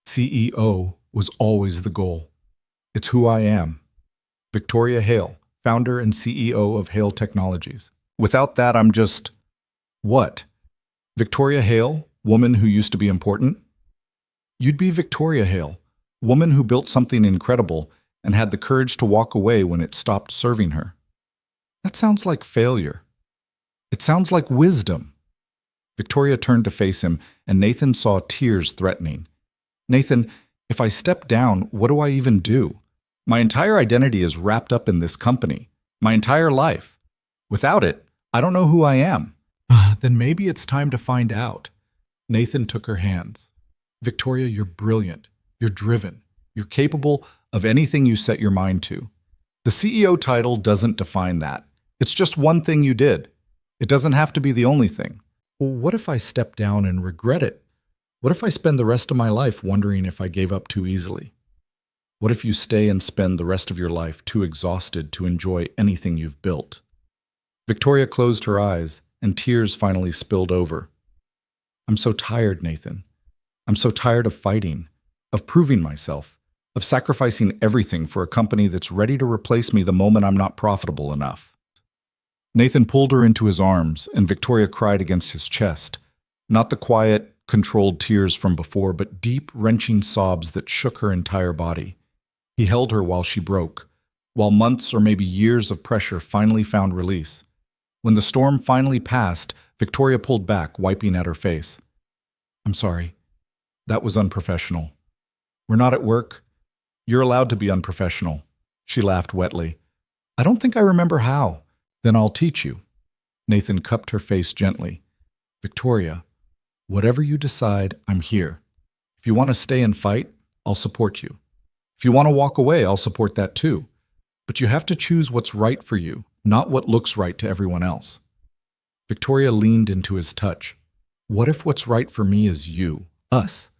CEO was always the goal. It's who I am. Victoria Hale, founder and CEO of Hale Technologies. Without that, I'm just... What? Victoria Hale, woman who used to be important? You'd be Victoria Hale, woman who built something incredible and had the courage to walk away when it stopped serving her. That sounds like failure. It sounds like wisdom. Victoria turned to face him, and Nathan saw tears threatening. Nathan, if I step down, what do I even do? My entire identity is wrapped up in this company. My entire life. Without it, I don't know who I am. Then maybe it's time to find out. Nathan took her hands. Victoria, you're brilliant. You're driven. You're capable of anything you set your mind to. The CEO title doesn't define that. It's just one thing you did. It doesn't have to be the only thing. Well, what if I step down and regret it? What if I spend the rest of my life wondering if I gave up too easily? What if you stay and spend the rest of your life too exhausted to enjoy anything you've built? Victoria closed her eyes, and tears finally spilled over. I'm so tired, Nathan. I'm so tired of fighting, of proving myself, of sacrificing everything for a company that's ready to replace me the moment I'm not profitable enough. Nathan pulled her into his arms, and Victoria cried against his chest. Not the quiet, controlled tears from before, but deep, wrenching sobs that shook her entire body. He held her while she broke, while months or maybe years of pressure finally found release. When the storm finally passed, Victoria pulled back, wiping at her face. I'm sorry. That was unprofessional. We're not at work. You're allowed to be unprofessional. She laughed wetly. I don't think I remember how. Then I'll teach you. Nathan cupped her face gently. Victoria, whatever you decide, I'm here. If you want to stay and fight, I'll support you. If you want to walk away, I'll support that too. But you have to choose what's right for you, not what looks right to everyone else. Victoria leaned into his touch. What if what's right for me is you, us,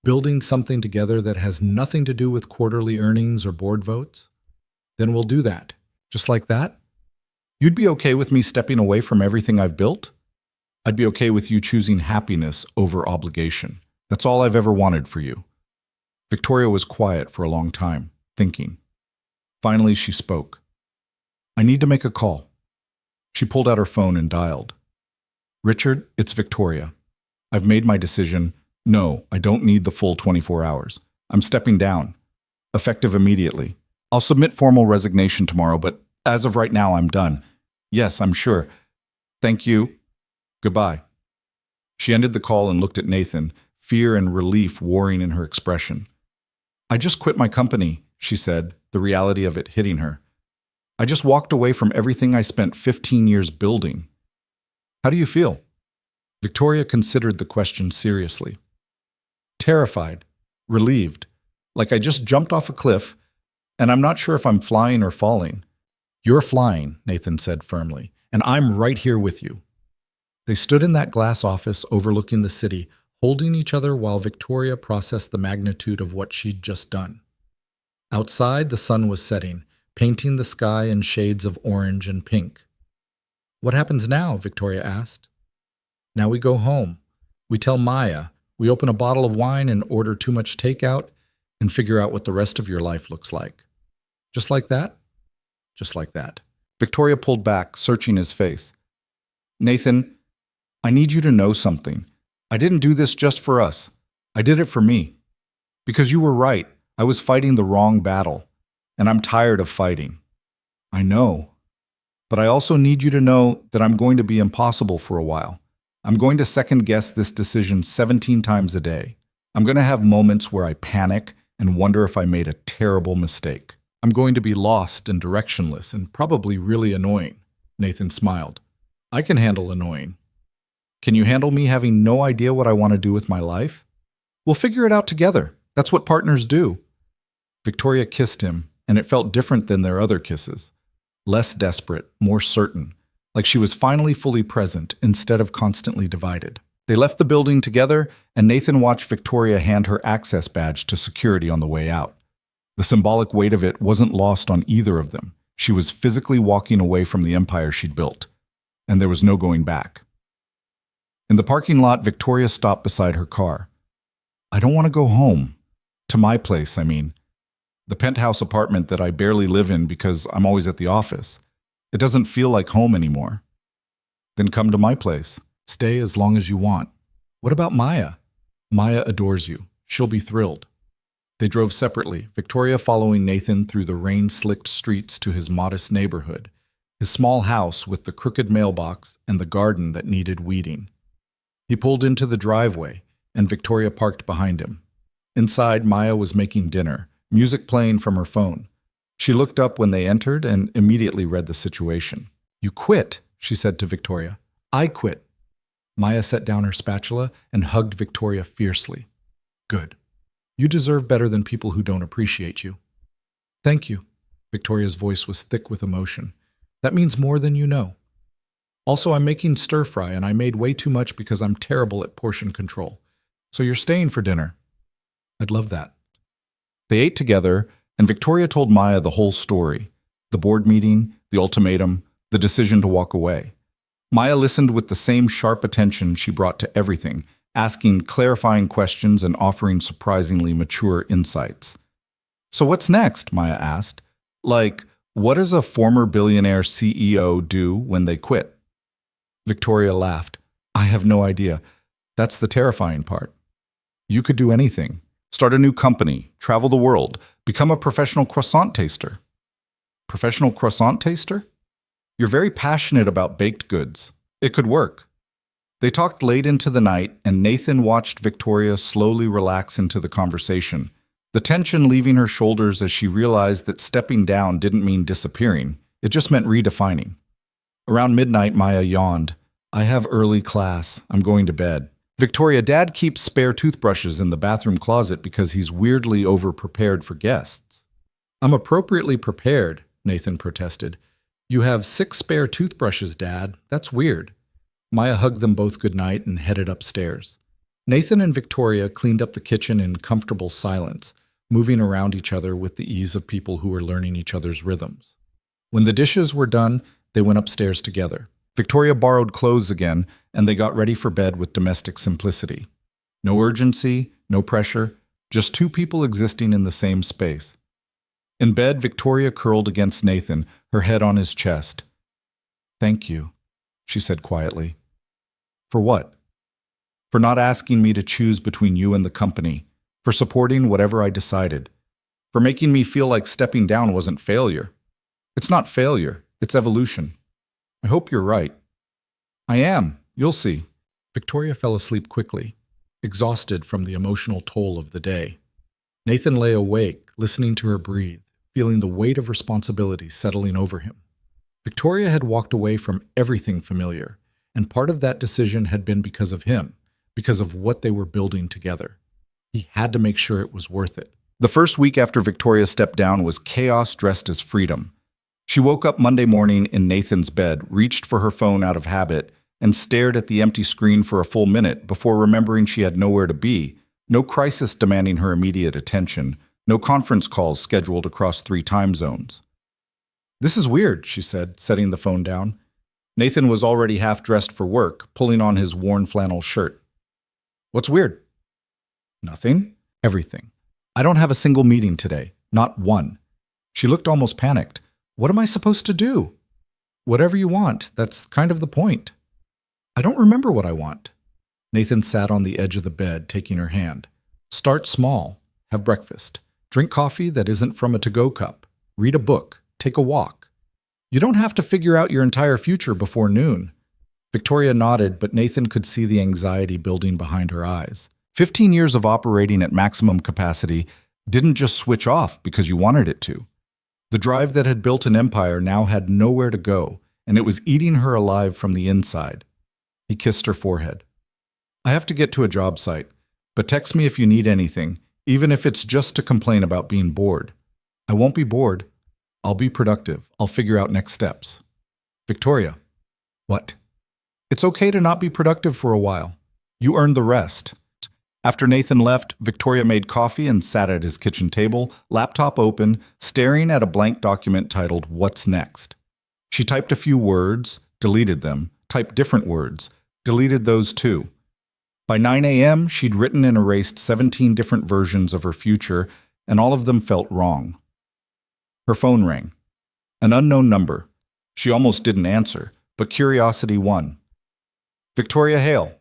building something together that has nothing to do with quarterly earnings or board votes? Then we'll do that. Just like that? You'd be okay with me stepping away from everything I've built? I'd be okay with you choosing happiness over obligation. That's all I've ever wanted for you. Victoria was quiet for a long time, thinking. Finally, she spoke. I need to make a call. She pulled out her phone and dialed. Richard, it's Victoria. I've made my decision. No, I don't need the full 24 hours. I'm stepping down. Effective immediately. I'll submit formal resignation tomorrow, but as of right now, I'm done. Yes, I'm sure. Thank you. Goodbye. She ended the call and looked at Nathan, fear and relief warring in her expression. I just quit my company, she said, the reality of it hitting her. I just walked away from everything I spent 15 years building. How do you feel? Victoria considered the question seriously. Terrified, relieved, like I just jumped off a cliff, and I'm not sure if I'm flying or falling. You're flying, Nathan said firmly, and I'm right here with you. They stood in that glass office overlooking the city, holding each other while Victoria processed the magnitude of what she'd just done. Outside, the sun was setting, painting the sky in shades of orange and pink. What happens now? Victoria asked. Now we go home. We tell Maya. We open a bottle of wine and order too much takeout and figure out what the rest of your life looks like. Just like that? Just like that. Victoria pulled back, searching his face. Nathan, I need you to know something. I didn't do this just for us. I did it for me. Because you were right. I was fighting the wrong battle. And I'm tired of fighting. I know. But I also need you to know that I'm going to be impossible for a while. I'm going to second-guess this decision 17 times a day. I'm going to have moments where I panic and wonder if I made a terrible mistake. I'm going to be lost and directionless and probably really annoying. Nathan smiled. I can handle annoying. Can you handle me having no idea what I want to do with my life? We'll figure it out together. That's what partners do. Victoria kissed him, and it felt different than their other kisses. Less desperate, more certain, like she was finally fully present instead of constantly divided. They left the building together, and Nathan watched Victoria hand her access badge to security on the way out. The symbolic weight of it wasn't lost on either of them. She was physically walking away from the empire she'd built, and there was no going back. In the parking lot, Victoria stopped beside her car. I don't want to go home. To my place, I mean. The penthouse apartment that I barely live in because I'm always at the office. It doesn't feel like home anymore. Then come to my place. Stay as long as you want. What about Maya? Maya adores you. She'll be thrilled. They drove separately, Victoria following Nathan through the rain-slicked streets to his modest neighborhood, his small house with the crooked mailbox and the garden that needed weeding. He pulled into the driveway, and Victoria parked behind him. Inside, Maya was making dinner, music playing from her phone. She looked up when they entered and immediately read the situation. "You quit," she said to Victoria. "I quit." Maya set down her spatula and hugged Victoria fiercely. "Good. You deserve better than people who don't appreciate you." "Thank you." Victoria's voice was thick with emotion. "That means more than you know. Also, I'm making stir-fry, and I made way too much because I'm terrible at portion control. So you're staying for dinner." "I'd love that." They ate together, and Victoria told Maya the whole story. The board meeting, the ultimatum, the decision to walk away. Maya listened with the same sharp attention she brought to everything, asking clarifying questions and offering surprisingly mature insights. "So what's next?" Maya asked. "Like, what does a former billionaire CEO do when they quit?" Victoria laughed. "I have no idea. That's the terrifying part. You could do anything. Start a new company, travel the world, become a professional croissant taster." "Professional croissant taster? You're very passionate about baked goods. It could work." They talked late into the night, and Nathan watched Victoria slowly relax into the conversation, the tension leaving her shoulders as she realized that stepping down didn't mean disappearing. It just meant redefining. Around midnight, Maya yawned. "I have early class. I'm going to bed." "Victoria, Dad keeps spare toothbrushes in the bathroom closet because he's weirdly over-prepared for guests." "I'm appropriately prepared," Nathan protested. "You have 6 spare toothbrushes, Dad. That's weird." Maya hugged them both goodnight and headed upstairs. Nathan and Victoria cleaned up the kitchen in comfortable silence, moving around each other with the ease of people who were learning each other's rhythms. When the dishes were done, they went upstairs together. Victoria borrowed clothes again, and they got ready for bed with domestic simplicity. No urgency, no pressure, just 2 people existing in the same space. In bed, Victoria curled against Nathan, her head on his chest. "Thank you," she said quietly. "For what?" "For not asking me to choose between you and the company, for supporting whatever I decided, for making me feel like stepping down wasn't failure. It's not failure, it's evolution. I hope you're right." "I am. You'll see." Victoria fell asleep quickly, exhausted from the emotional toll of the day. Nathan lay awake, listening to her breathe, feeling the weight of responsibility settling over him. Victoria had walked away from everything familiar, and part of that decision had been because of him, because of what they were building together. He had to make sure it was worth it. The first week after Victoria stepped down was chaos dressed as freedom. She woke up Monday morning in Nathan's bed, reached for her phone out of habit, and stared at the empty screen for a full minute before remembering she had nowhere to be, no crisis demanding her immediate attention, no conference calls scheduled across 3 time zones. "This is weird," she said, setting the phone down. Nathan was already half dressed for work, pulling on his worn flannel shirt. "What's weird?" "Nothing. Everything. I don't have a single meeting today. Not one." She looked almost panicked. "What am I supposed to do?" "Whatever you want. That's kind of the point." "I don't remember what I want." Nathan sat on the edge of the bed, taking her hand. "Start small. Have breakfast. Drink coffee that isn't from a to-go cup. Read a book. Take a walk. You don't have to figure out your entire future before noon." Victoria nodded, but Nathan could see the anxiety building behind her eyes. 15 years of operating at maximum capacity didn't just switch off because you wanted it to. The drive that had built an empire now had nowhere to go, and it was eating her alive from the inside. He kissed her forehead. "I have to get to a job site, but text me if you need anything, even if it's just to complain about being bored. I won't be bored. I'll be productive. I'll figure out next steps." "Victoria." "What?" "It's okay to not be productive for a while. You earned the rest." After Nathan left, Victoria made coffee and sat at his kitchen table, laptop open, staring at a blank document titled "What's Next?" She typed a few words, deleted them, typed different words, deleted those too. By 9 a.m., she'd written and erased 17 different versions of her future, and all of them felt wrong. Her phone rang. An unknown number. She almost didn't answer, but curiosity won. "Victoria Hale."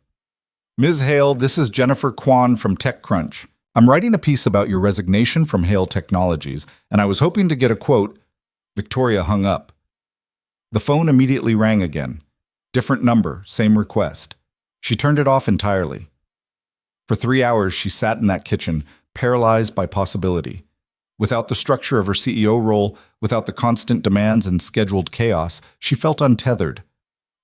"Ms. Hale, this is Jennifer Kwan from TechCrunch. I'm writing a piece about your resignation from Hale Technologies, and I was hoping to get a quote." Victoria hung up. The phone immediately rang again. Different number, same request. She turned it off entirely. For 3 hours, she sat in that kitchen, paralyzed by possibility. Without the structure of her CEO role, without the constant demands and scheduled chaos, she felt untethered,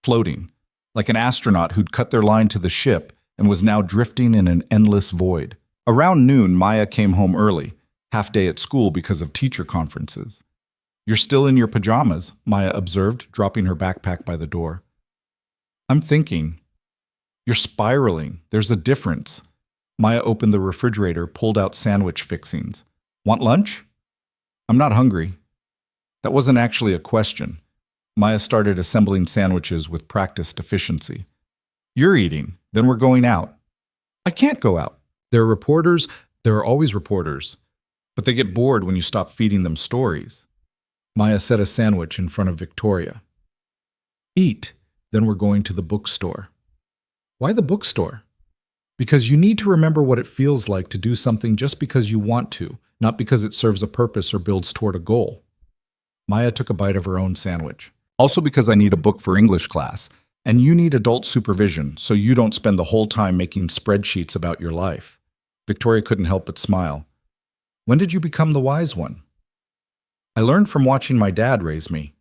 floating, like an astronaut who'd cut their line to the ship and was now drifting in an endless void. Around noon, Maya came home early, half day at school because of teacher conferences. "You're still in your pajamas," Maya observed, dropping her backpack by the door. "I'm thinking." "You're spiraling. There's a difference." Maya opened the refrigerator, pulled out sandwich fixings. "Want lunch?" "I'm not hungry." That wasn't actually a question. Maya started assembling sandwiches with practiced efficiency. "You're eating, then we're going out." "I can't go out. There are reporters, there are always reporters. But they get bored when you stop feeding them stories." Maya set a sandwich in front of Victoria. "Eat, then we're going to the bookstore." "Why the bookstore?" "Because you need to remember what it feels like to do something just because you want to, not because it serves a purpose or builds toward a goal." Maya took a bite of her own sandwich. "Also because I need a book for English class, and you need adult supervision so you don't spend the whole time making spreadsheets about your life." Victoria couldn't help but smile. "When did you become the wise one?" "I learned from watching my dad raise me.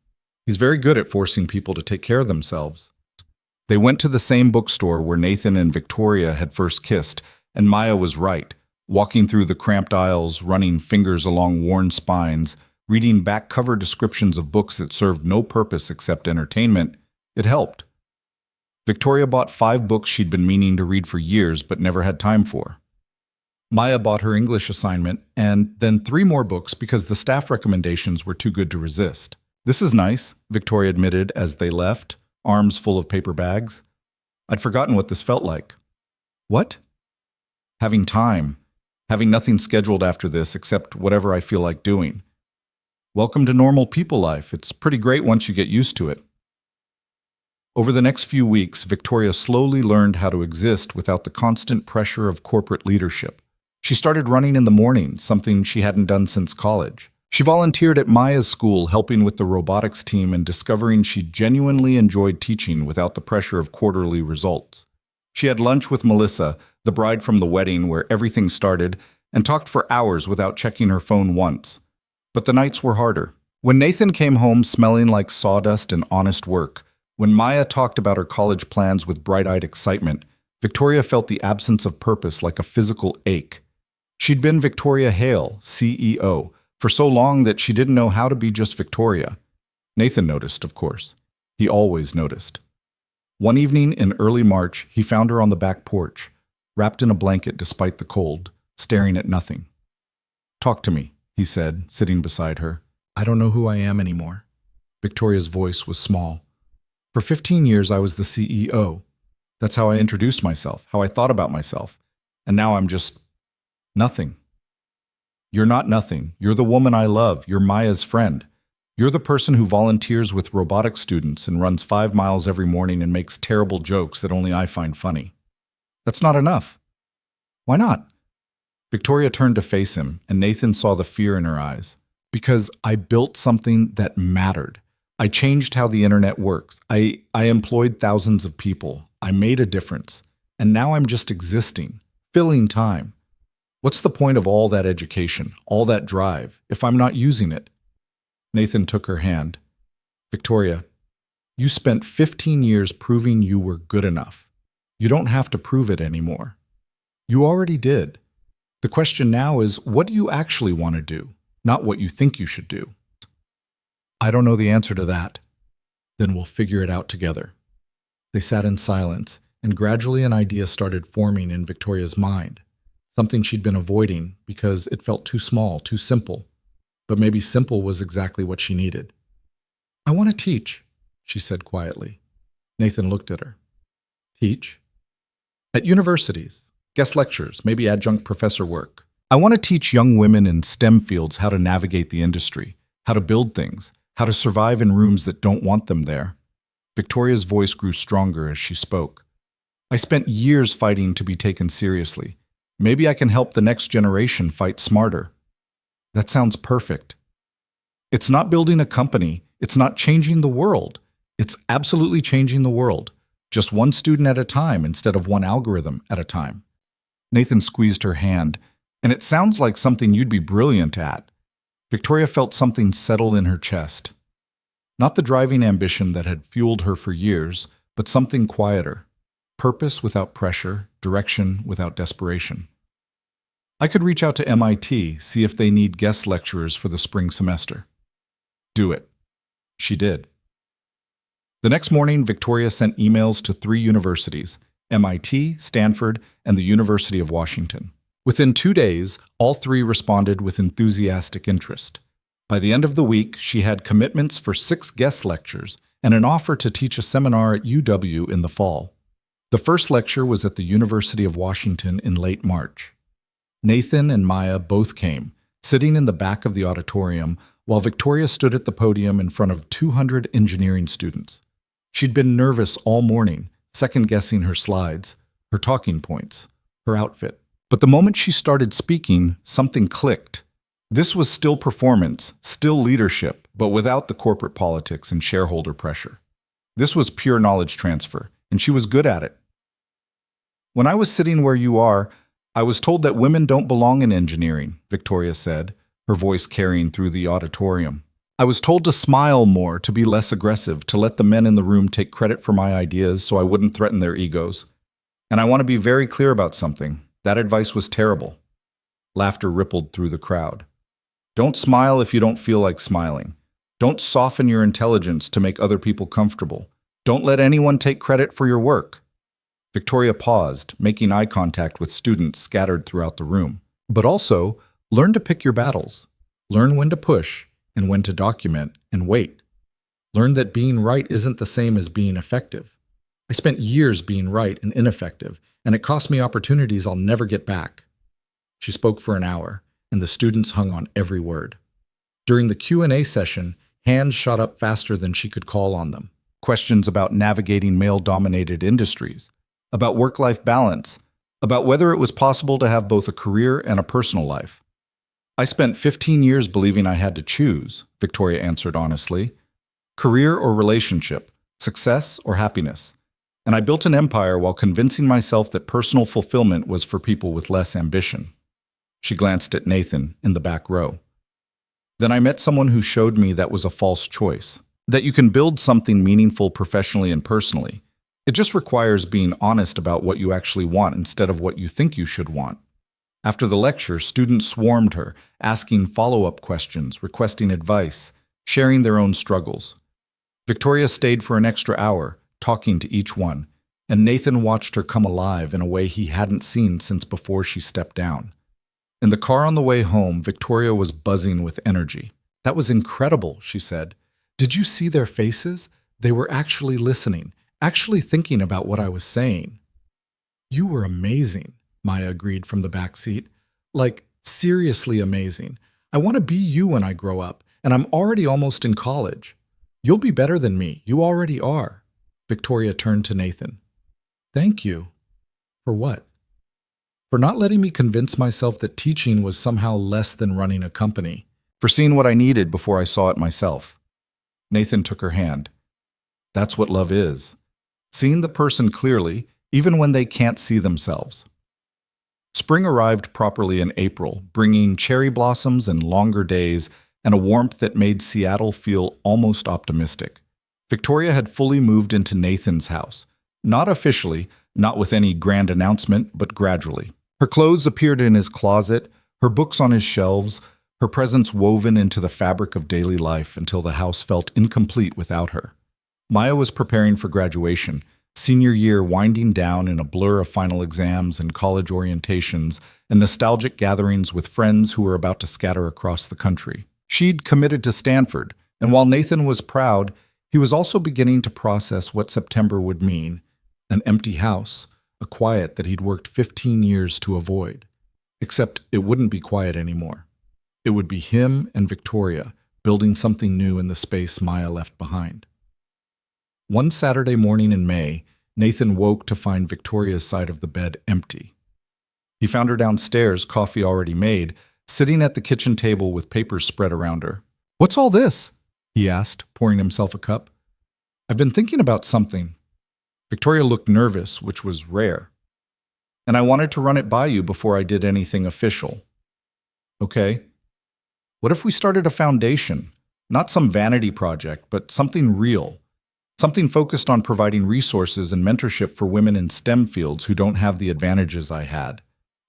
He's very good at forcing people to take care of themselves." They went to the same bookstore where Nathan and Victoria had first kissed, and Maya was right. Walking through the cramped aisles, running fingers along worn spines, reading back cover descriptions of books that served no purpose except entertainment, it helped. Victoria bought 5 books she'd been meaning to read for years but never had time for. Maya bought her English assignment, and then 3 more books because the staff recommendations were too good to resist. "This is nice," Victoria admitted as they left, arms full of paper bags. "I'd forgotten what this felt like." "What?" "Having time. Having nothing scheduled after this except whatever I feel like doing. Welcome to normal people life. It's pretty great once you get used to it." Over the next few weeks, Victoria slowly learned how to exist without the constant pressure of corporate leadership. She started running in the morning, something she hadn't done since college. She volunteered at Maya's school, helping with the robotics team and discovering she genuinely enjoyed teaching without the pressure of quarterly results. She had lunch with Melissa, the bride from the wedding where everything started, and talked for hours without checking her phone once. But the nights were harder. When Nathan came home smelling like sawdust and honest work, when Maya talked about her college plans with bright-eyed excitement, Victoria felt the absence of purpose like a physical ache. She'd been Victoria Hale, CEO, for so long that she didn't know how to be just Victoria. Nathan noticed, of course. He always noticed. One evening in early March, he found her on the back porch, wrapped in a blanket despite the cold, staring at nothing. "Talk to me," he said, sitting beside her. "I don't know who I am anymore." Victoria's voice was small. "For 15 years, I was the CEO. That's how I introduced myself, how I thought about myself. And now I'm just nothing." "You're not nothing. You're the woman I love. You're Maya's friend. You're the person who volunteers with robotics students and runs 5 miles every morning and makes terrible jokes that only I find funny." "That's not enough." "Why not?" Victoria turned to face him, and Nathan saw the fear in her eyes. "Because I built something that mattered. I changed how the internet works. I employed thousands of people. I made a difference. And now I'm just existing, filling time. What's the point of all that education, all that drive, if I'm not using it?" Nathan took her hand. "Victoria, you spent 15 years proving you were good enough. You don't have to prove it anymore. You already did. The question now is, what do you actually want to do, not what you think you should do?" "I don't know the answer to that." "Then we'll figure it out together." They sat in silence, and gradually an idea started forming in Victoria's mind. Something she'd been avoiding because it felt too small, too simple. But maybe simple was exactly what she needed. "I want to teach," she said quietly. Nathan looked at her. "Teach?" "At universities, guest lectures, maybe adjunct professor work. I want to teach young women in STEM fields how to navigate the industry, how to build things, how to survive in rooms that don't want them there." Victoria's voice grew stronger as she spoke. "I spent years fighting to be taken seriously. Maybe I can help the next generation fight smarter." "That sounds perfect." "It's not building a company, It's not changing the world. It's absolutely changing the world. Just one student at a time instead of one algorithm at a time. Nathan squeezed her hand, and it sounds like something you'd be brilliant at. Victoria felt something settle in her chest. Not the driving ambition that had fueled her for years, but something quieter. Purpose without pressure, direction without desperation. I could reach out to MIT, see if they need guest lecturers for the spring semester. Do it. She did. The next morning, Victoria sent emails to 3 universities, MIT, Stanford, and the University of Washington. Within 2 days, all 3 responded with enthusiastic interest. By the end of the week, she had commitments for 6 guest lectures and an offer to teach a seminar at UW in the fall. The first lecture was at the University of Washington in late March. Nathan and Maya both came, sitting in the back of the auditorium while Victoria stood at the podium in front of 200 engineering students. She'd been nervous all morning, second-guessing her slides, her talking points, her outfit. But the moment she started speaking, something clicked. This was still performance, still leadership, but without the corporate politics and shareholder pressure. This was pure knowledge transfer, and she was good at it. When I was sitting where you are, I was told that women don't belong in engineering, Victoria said, her voice carrying through the auditorium. I was told to smile more, to be less aggressive, to let the men in the room take credit for my ideas so I wouldn't threaten their egos. And I want to be very clear about something. That advice was terrible. Laughter rippled through the crowd. Don't smile if you don't feel like smiling. Don't soften your intelligence to make other people comfortable. Don't let anyone take credit for your work. Victoria paused, making eye contact with students scattered throughout the room. But also, learn to pick your battles. Learn when to push and when to document and wait. Learn that being right isn't the same as being effective. I spent years being right and ineffective, and it cost me opportunities I'll never get back. She spoke for an hour, and the students hung on every word. During the Q&A session, hands shot up faster than she could call on them. Questions about navigating male-dominated industries, about work-life balance, about whether it was possible to have both a career and a personal life. I spent 15 years believing I had to choose, Victoria answered honestly. Career or relationship, success or happiness. And I built an empire while convincing myself that personal fulfillment was for people with less ambition. She glanced at Nathan in the back row. Then I met someone who showed me that was a false choice, that you can build something meaningful professionally and personally. It just requires being honest about what you actually want instead of what you think you should want. After the lecture, students swarmed her, asking follow-up questions, requesting advice, sharing their own struggles. Victoria stayed for an extra hour, talking to each one, and Nathan watched her come alive in a way he hadn't seen since before she stepped down. In the car on the way home, Victoria was buzzing with energy. That was incredible, she said. Did you see their faces? They were actually listening, actually thinking about what I was saying. You were amazing, Maya agreed from the back seat. Like, seriously amazing. I want to be you when I grow up, and I'm already almost in college. You'll be better than me. You already are. Victoria turned to Nathan. Thank you. For what? For not letting me convince myself that teaching was somehow less than running a company. For seeing what I needed before I saw it myself. Nathan took her hand. That's what love is. Seeing the person clearly, even when they can't see themselves. Spring arrived properly in April, bringing cherry blossoms and longer days and a warmth that made Seattle feel almost optimistic. Victoria had fully moved into Nathan's house. Not officially, not with any grand announcement, but gradually. Her clothes appeared in his closet, her books on his shelves, her presence woven into the fabric of daily life until the house felt incomplete without her. Maya was preparing for graduation, senior year winding down in a blur of final exams and college orientations and nostalgic gatherings with friends who were about to scatter across the country. She'd committed to Stanford, and while Nathan was proud, he was also beginning to process what September would mean: an empty house, a quiet that he'd worked 15 years to avoid. Except it wouldn't be quiet anymore. It would be him and Victoria building something new in the space Maya left behind. One Saturday morning in May, Nathan woke to find Victoria's side of the bed empty. He found her downstairs, coffee already made, sitting at the kitchen table with papers spread around her. "What's all this?" he asked, pouring himself a cup. I've been thinking about something. Victoria looked nervous, which was rare. And I wanted to run it by you before I did anything official. Okay. What if we started a foundation? Not some vanity project, but something real. Something focused on providing resources and mentorship for women in STEM fields who don't have the advantages I had.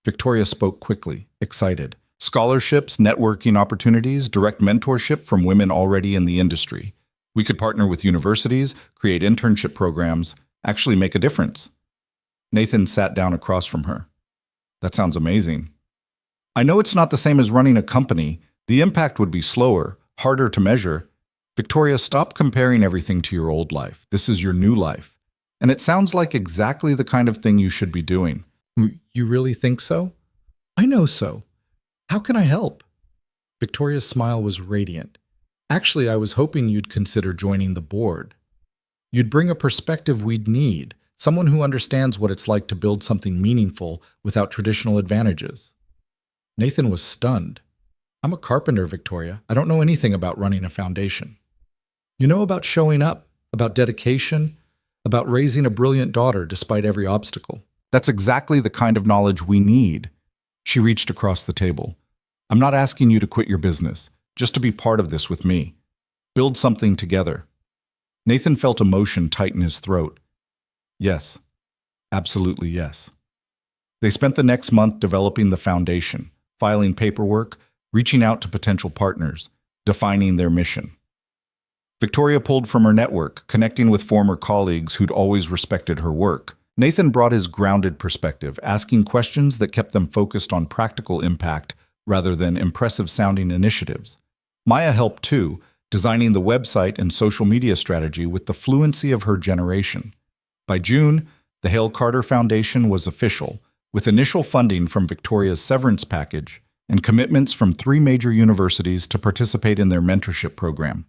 Victoria spoke quickly, excited. Scholarships, networking opportunities, direct mentorship from women already in the industry. We could partner with universities, create internship programs, actually make a difference. Nathan sat down across from her. That sounds amazing. I know it's not the same as running a company. The impact would be slower, harder to measure. Victoria, stop comparing everything to your old life. This is your new life. And it sounds like exactly the kind of thing you should be doing. You really think so? I know so. How can I help? Victoria's smile was radiant. Actually, I was hoping you'd consider joining the board. You'd bring a perspective we'd need, someone who understands what it's like to build something meaningful without traditional advantages. Nathan was stunned. I'm a carpenter, Victoria. I don't know anything about running a foundation. You know about showing up, about dedication, about raising a brilliant daughter despite every obstacle. That's exactly the kind of knowledge we need. She reached across the table. I'm not asking you to quit your business, just to be part of this with me. Build something together. Nathan felt emotion tighten his throat. Yes, absolutely yes. They spent the next month developing the foundation, filing paperwork, reaching out to potential partners, defining their mission. Victoria pulled from her network, connecting with former colleagues who'd always respected her work. Nathan brought his grounded perspective, asking questions that kept them focused on practical impact rather than impressive-sounding initiatives. Maya helped too, designing the website and social media strategy with the fluency of her generation. By June, the Hale Carter Foundation was official, with initial funding from Victoria's severance package and commitments from 3 major universities to participate in their mentorship program.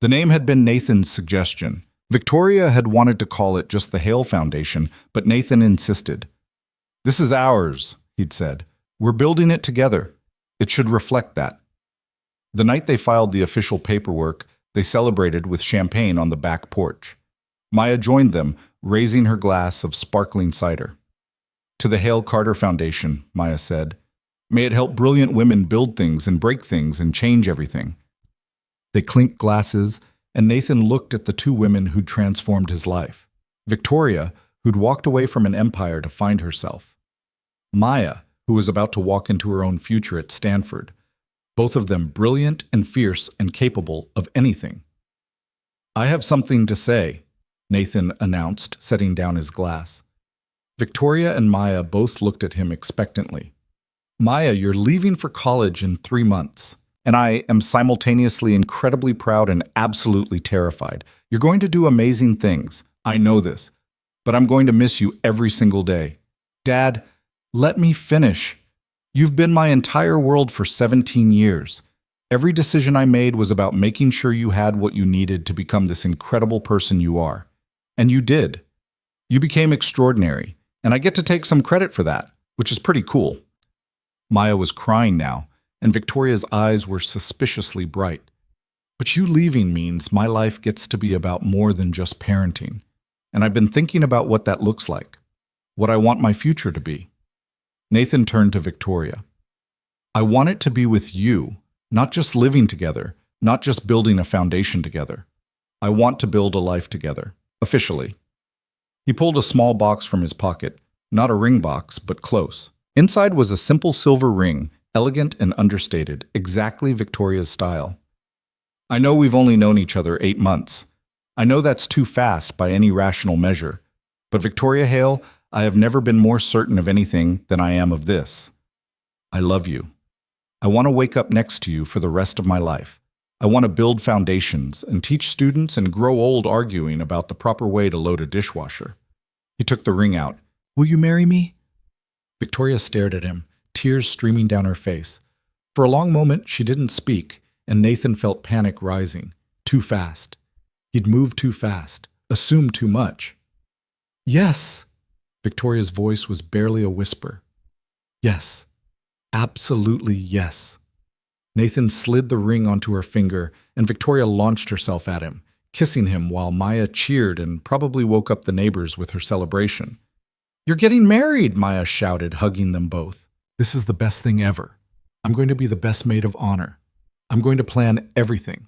The name had been Nathan's suggestion. Victoria had wanted to call it just the Hale Foundation, but Nathan insisted. This is ours, he'd said. We're building it together. It should reflect that. The night they filed the official paperwork, they celebrated with champagne on the back porch. Maya joined them, raising her glass of sparkling cider. To the Hale Carter Foundation, Maya said. May it help brilliant women build things and break things and change everything. They clinked glasses, and Nathan looked at the 2 women who'd transformed his life. Victoria, who'd walked away from an empire to find herself. Maya, who was about to walk into her own future at Stanford. Both of them brilliant and fierce and capable of anything. I have something to say, Nathan announced, setting down his glass. Victoria and Maya both looked at him expectantly. Maya, you're leaving for college in 3 months. And I am simultaneously incredibly proud and absolutely terrified. You're going to do amazing things. I know this. But I'm going to miss you every single day. Dad, let me finish. You've been my entire world for 17 years. Every decision I made was about making sure you had what you needed to become this incredible person you are. And you did. You became extraordinary. And I get to take some credit for that, which is pretty cool. Maya was crying now, and Victoria's eyes were suspiciously bright. But you leaving means my life gets to be about more than just parenting. And I've been thinking about what that looks like, what I want my future to be. Nathan turned to Victoria. I want it to be with you, not just living together, not just building a foundation together. I want to build a life together, officially. He pulled a small box from his pocket, not a ring box, but close. Inside was a simple silver ring, elegant and understated, exactly Victoria's style. I know we've only known each other 8 months. I know that's too fast by any rational measure. But Victoria Hale, I have never been more certain of anything than I am of this. I love you. I want to wake up next to you for the rest of my life. I want to build foundations and teach students and grow old arguing about the proper way to load a dishwasher. He took the ring out. Will you marry me? Victoria stared at him, tears streaming down her face. For a long moment, she didn't speak, and Nathan felt panic rising. Too fast. He'd moved too fast, assumed too much. Yes. Victoria's voice was barely a whisper. Yes. Absolutely yes. Nathan slid the ring onto her finger, and Victoria launched herself at him, kissing him while Maya cheered and probably woke up the neighbors with her celebration. "You're getting married," Maya shouted, hugging them both. "This is the best thing ever. I'm going to be the best maid of honor. I'm going to plan everything.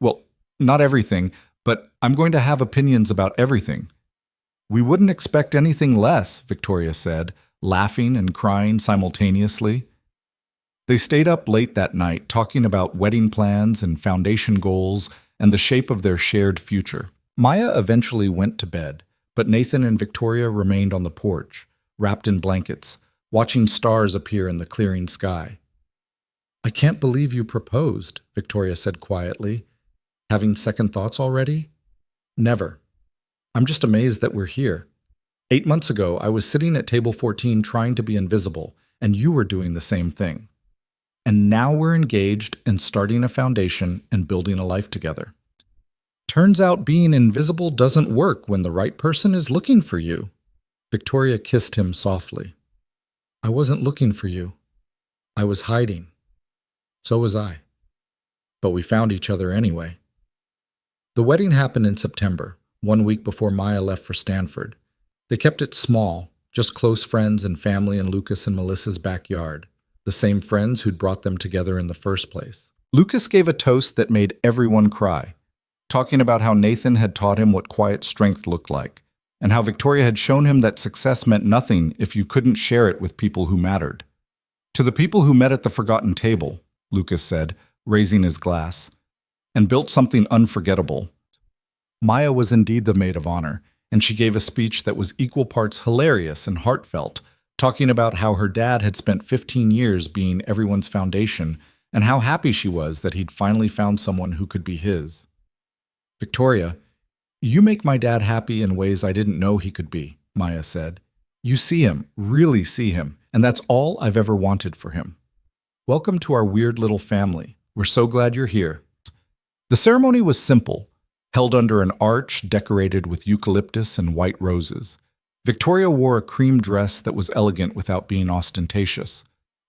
Well, not everything, but I'm going to have opinions about everything." "We wouldn't expect anything less," Victoria said, laughing and crying simultaneously. They stayed up late that night talking about wedding plans and foundation goals and the shape of their shared future. Maya eventually went to bed, but Nathan and Victoria remained on the porch, wrapped in blankets, watching stars appear in the clearing sky. "I can't believe you proposed," Victoria said quietly. "Having second thoughts already?" "Never. I'm just amazed that we're here. 8 months ago, I was sitting at table 14 trying to be invisible, and you were doing the same thing. And now we're engaged and starting a foundation and building a life together. Turns out being invisible doesn't work when the right person is looking for you." Victoria kissed him softly. "I wasn't looking for you. I was hiding. So was I. But we found each other anyway." The wedding happened in September, 1 week before Maya left for Stanford. They kept it small, just close friends and family in Lucas and Melissa's backyard, the same friends who'd brought them together in the first place. Lucas gave a toast that made everyone cry, talking about how Nathan had taught him what quiet strength looked like, and how Victoria had shown him that success meant nothing if you couldn't share it with people who mattered. "To the people who met at the forgotten table," Lucas said, raising his glass, "and built something unforgettable." Maya was indeed the maid of honor, and she gave a speech that was equal parts hilarious and heartfelt, talking about how her dad had spent 15 years being everyone's foundation and how happy she was that he'd finally found someone who could be his. "Victoria, you make my dad happy in ways I didn't know he could be," Maya said. "You see him, really see him, and that's all I've ever wanted for him. Welcome to our weird little family. We're so glad you're here." The ceremony was simple, held under an arch decorated with eucalyptus and white roses. Victoria wore a cream dress that was elegant without being ostentatious.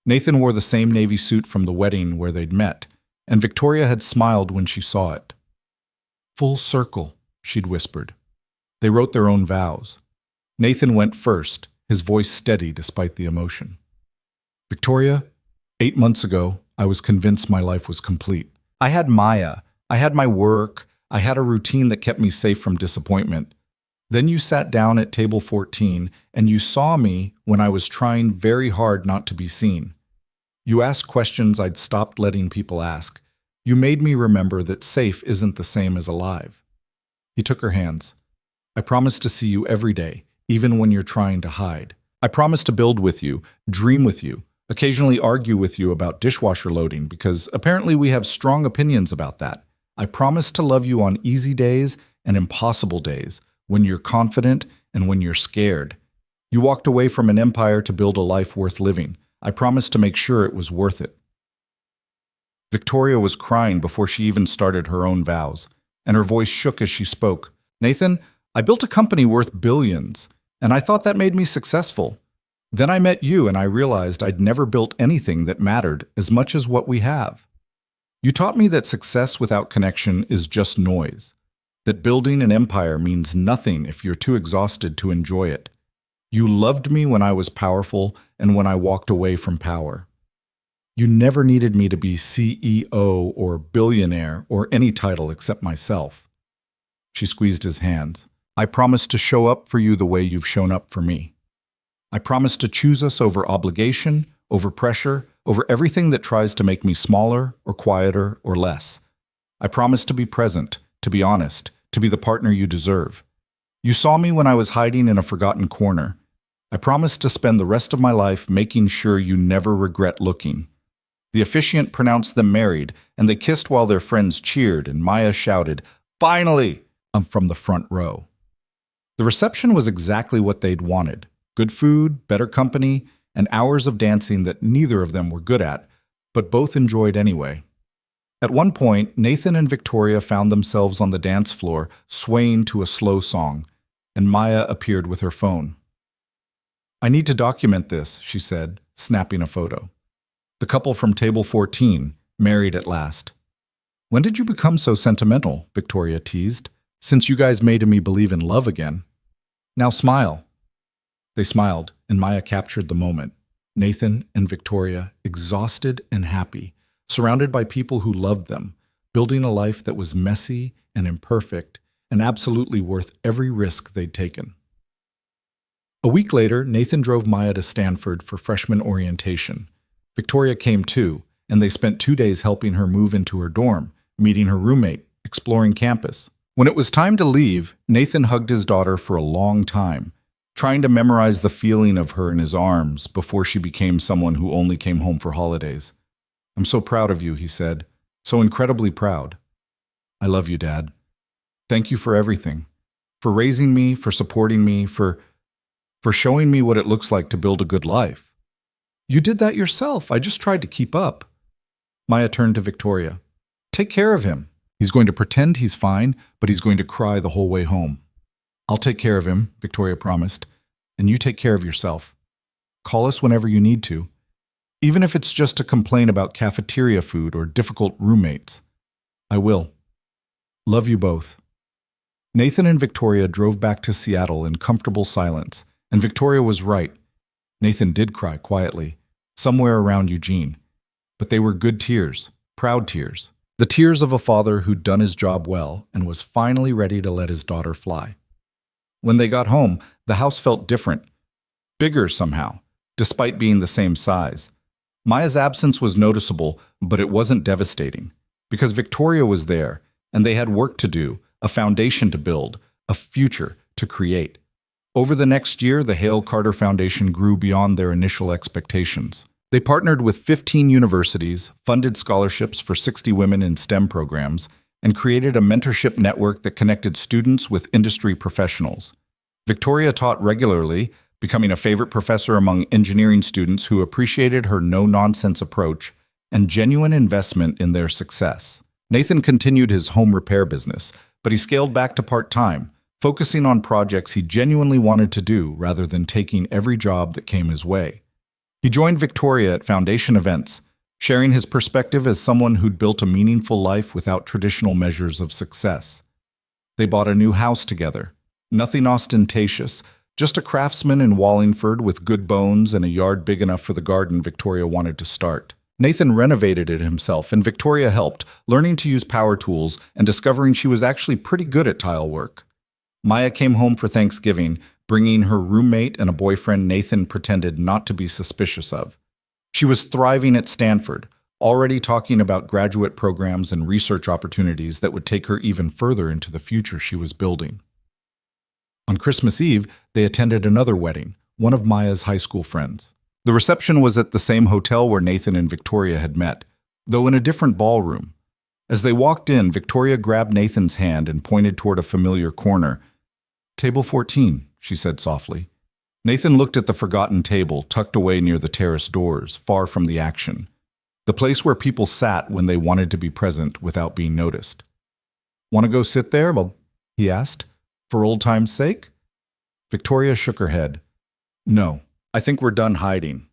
Nathan wore the same navy suit from the wedding where they'd met, and Victoria had smiled when she saw it. "Full circle," she'd whispered. They wrote their own vows. Nathan went first, his voice steady despite the emotion. "Victoria, 8 months ago, I was convinced my life was complete. I had Maya, I had my work, I had a routine that kept me safe from disappointment. Then you sat down at table 14, and you saw me when I was trying very hard not to be seen. You asked questions I'd stopped letting people ask. You made me remember that safe isn't the same as alive." He took her hands. "I promise to see you every day, even when you're trying to hide. I promise to build with you, dream with you, occasionally argue with you about dishwasher loading because apparently we have strong opinions about that. I promise to love you on easy days and impossible days, when you're confident and when you're scared. You walked away from an empire to build a life worth living. I promise to make sure it was worth it." Victoria was crying before she even started her own vows, and her voice shook as she spoke. "Nathan, I built a company worth billions, and I thought that made me successful. Then I met you and I realized I'd never built anything that mattered as much as what we have. You taught me that success without connection is just noise, that building an empire means nothing if you're too exhausted to enjoy it. You loved me when I was powerful and when I walked away from power. You never needed me to be CEO or billionaire or any title except myself." She squeezed his hands. "I promise to show up for you the way you've shown up for me. I promise to choose us over obligation, over pressure, over everything that tries to make me smaller or quieter or less. I promise to be present, to be honest, to be the partner you deserve. You saw me when I was hiding in a forgotten corner. I promise to spend the rest of my life making sure you never regret looking." The officiant pronounced them married, and they kissed while their friends cheered, and Maya shouted, "Finally!" from the front row. The reception was exactly what they'd wanted. Good food, better company, and hours of dancing that neither of them were good at, but both enjoyed anyway. At one point, Nathan and Victoria found themselves on the dance floor, swaying to a slow song, and Maya appeared with her phone. "I need to document this," she said, snapping a photo. The couple from table 14, Married at last. When did you become so sentimental? Victoria teased. Since you guys made me believe in love again. Now smile. They smiled, and Maya captured the moment. Nathan and Victoria, exhausted and happy, surrounded by people who loved them, building a life that was messy and imperfect and absolutely worth every risk they'd taken. A week later, Nathan drove Maya to Stanford for freshman orientation. Victoria came too, and they spent 2 days helping her move into her dorm, meeting her roommate, exploring campus. When it was time to leave, Nathan hugged his daughter for a long time, trying to memorize the feeling of her in his arms before she became someone who only came home for holidays. "I'm so proud of you," he said. "So incredibly proud." "I love you, Dad. Thank you for everything. For raising me, for supporting me, for showing me what it looks like to build a good life." "You did that yourself. I just tried to keep up." Maya turned to Victoria. "Take care of him. He's going to pretend he's fine, but he's going to cry the whole way home." "I'll take care of him," Victoria promised. "And you take care of yourself. Call us whenever you need to, even if it's just to complain about cafeteria food or difficult roommates." "I will. Love you both." Nathan and Victoria drove back to Seattle in comfortable silence, and Victoria was right. Nathan did cry quietly, somewhere around Eugene. But they were good tears, proud tears. The tears of a father who'd done his job well and was finally ready to let his daughter fly. When they got home, the house felt different, bigger somehow, despite being the same size. Maya's absence was noticeable, but it wasn't devastating, because Victoria was there, and they had work to do, a foundation to build, a future to create. Over the next year, the Hale Carter Foundation grew beyond their initial expectations. They partnered with 15 universities, funded scholarships for 60 women in STEM programs, and created a mentorship network that connected students with industry professionals. Victoria taught regularly, becoming a favorite professor among engineering students who appreciated her no-nonsense approach and genuine investment in their success. Nathan continued his home repair business, but he scaled back to part-time, focusing on projects he genuinely wanted to do rather than taking every job that came his way. He joined Victoria at foundation events, sharing his perspective as someone who'd built a meaningful life without traditional measures of success. They bought a new house together. Nothing ostentatious, just a craftsman in Wallingford with good bones and a yard big enough for the garden Victoria wanted to start. Nathan renovated it himself, and Victoria helped, learning to use power tools and discovering she was actually pretty good at tile work. Maya came home for Thanksgiving, bringing her roommate and a boyfriend Nathan pretended not to be suspicious of. She was thriving at Stanford, already talking about graduate programs and research opportunities that would take her even further into the future she was building. On Christmas Eve, they attended another wedding, one of Maya's high school friends. The reception was at the same hotel where Nathan and Victoria had met, though in a different ballroom. As they walked in, Victoria grabbed Nathan's hand and pointed toward a familiar corner. "Table 14, she said softly. Nathan looked at the forgotten table tucked away near the terrace doors, far from the action. The place where people sat when they wanted to be present without being noticed. "Want to go sit there?" he asked. "For old time's sake?" Victoria shook her head. "No, I think we're done hiding."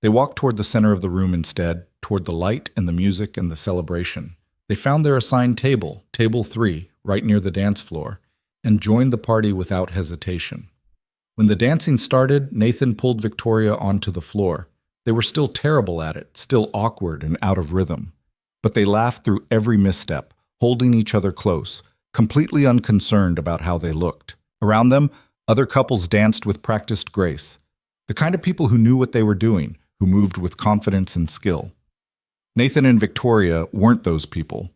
They walked toward the center of the room instead, toward the light and the music and the celebration. They found their assigned table, table 3, right near the dance floor, and joined the party without hesitation. When the dancing started, Nathan pulled Victoria onto the floor. They were still terrible at it, still awkward and out of rhythm. But they laughed through every misstep, holding each other close, completely unconcerned about how they looked. Around them, other couples danced with practiced grace. The kind of people who knew what they were doing, who moved with confidence and skill. Nathan and Victoria weren't those people.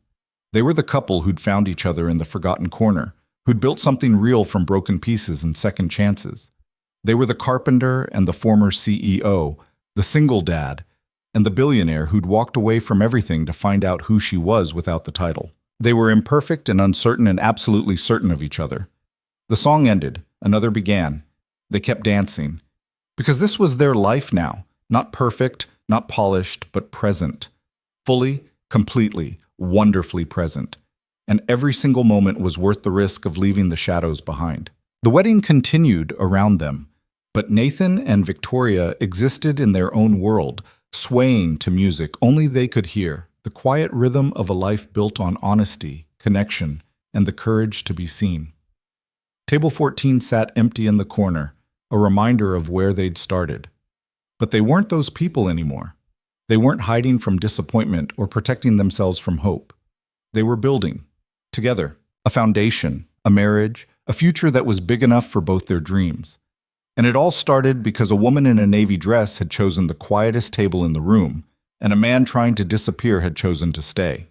They were the couple who'd found each other in the forgotten corner, who'd built something real from broken pieces and second chances. They were the carpenter and the former CEO, the single dad, and the billionaire who'd walked away from everything to find out who she was without the title. They were imperfect and uncertain and absolutely certain of each other. The song ended, another began. They kept dancing. Because this was their life now, not perfect, not polished, but present. Fully, completely, wonderfully present. And every single moment was worth the risk of leaving the shadows behind. The wedding continued around them, but Nathan and Victoria existed in their own world, swaying to music only they could hear. the quiet rhythm of a life built on honesty, connection, and the courage to be seen. Table 14 sat empty in the corner, a reminder of where they'd started. But they weren't those people anymore. They weren't hiding from disappointment or protecting themselves from hope. They were building, together, a foundation, a marriage, a future that was big enough for both their dreams. And it all started because a woman in a navy dress had chosen the quietest table in the room, and a man trying to disappear had chosen to stay.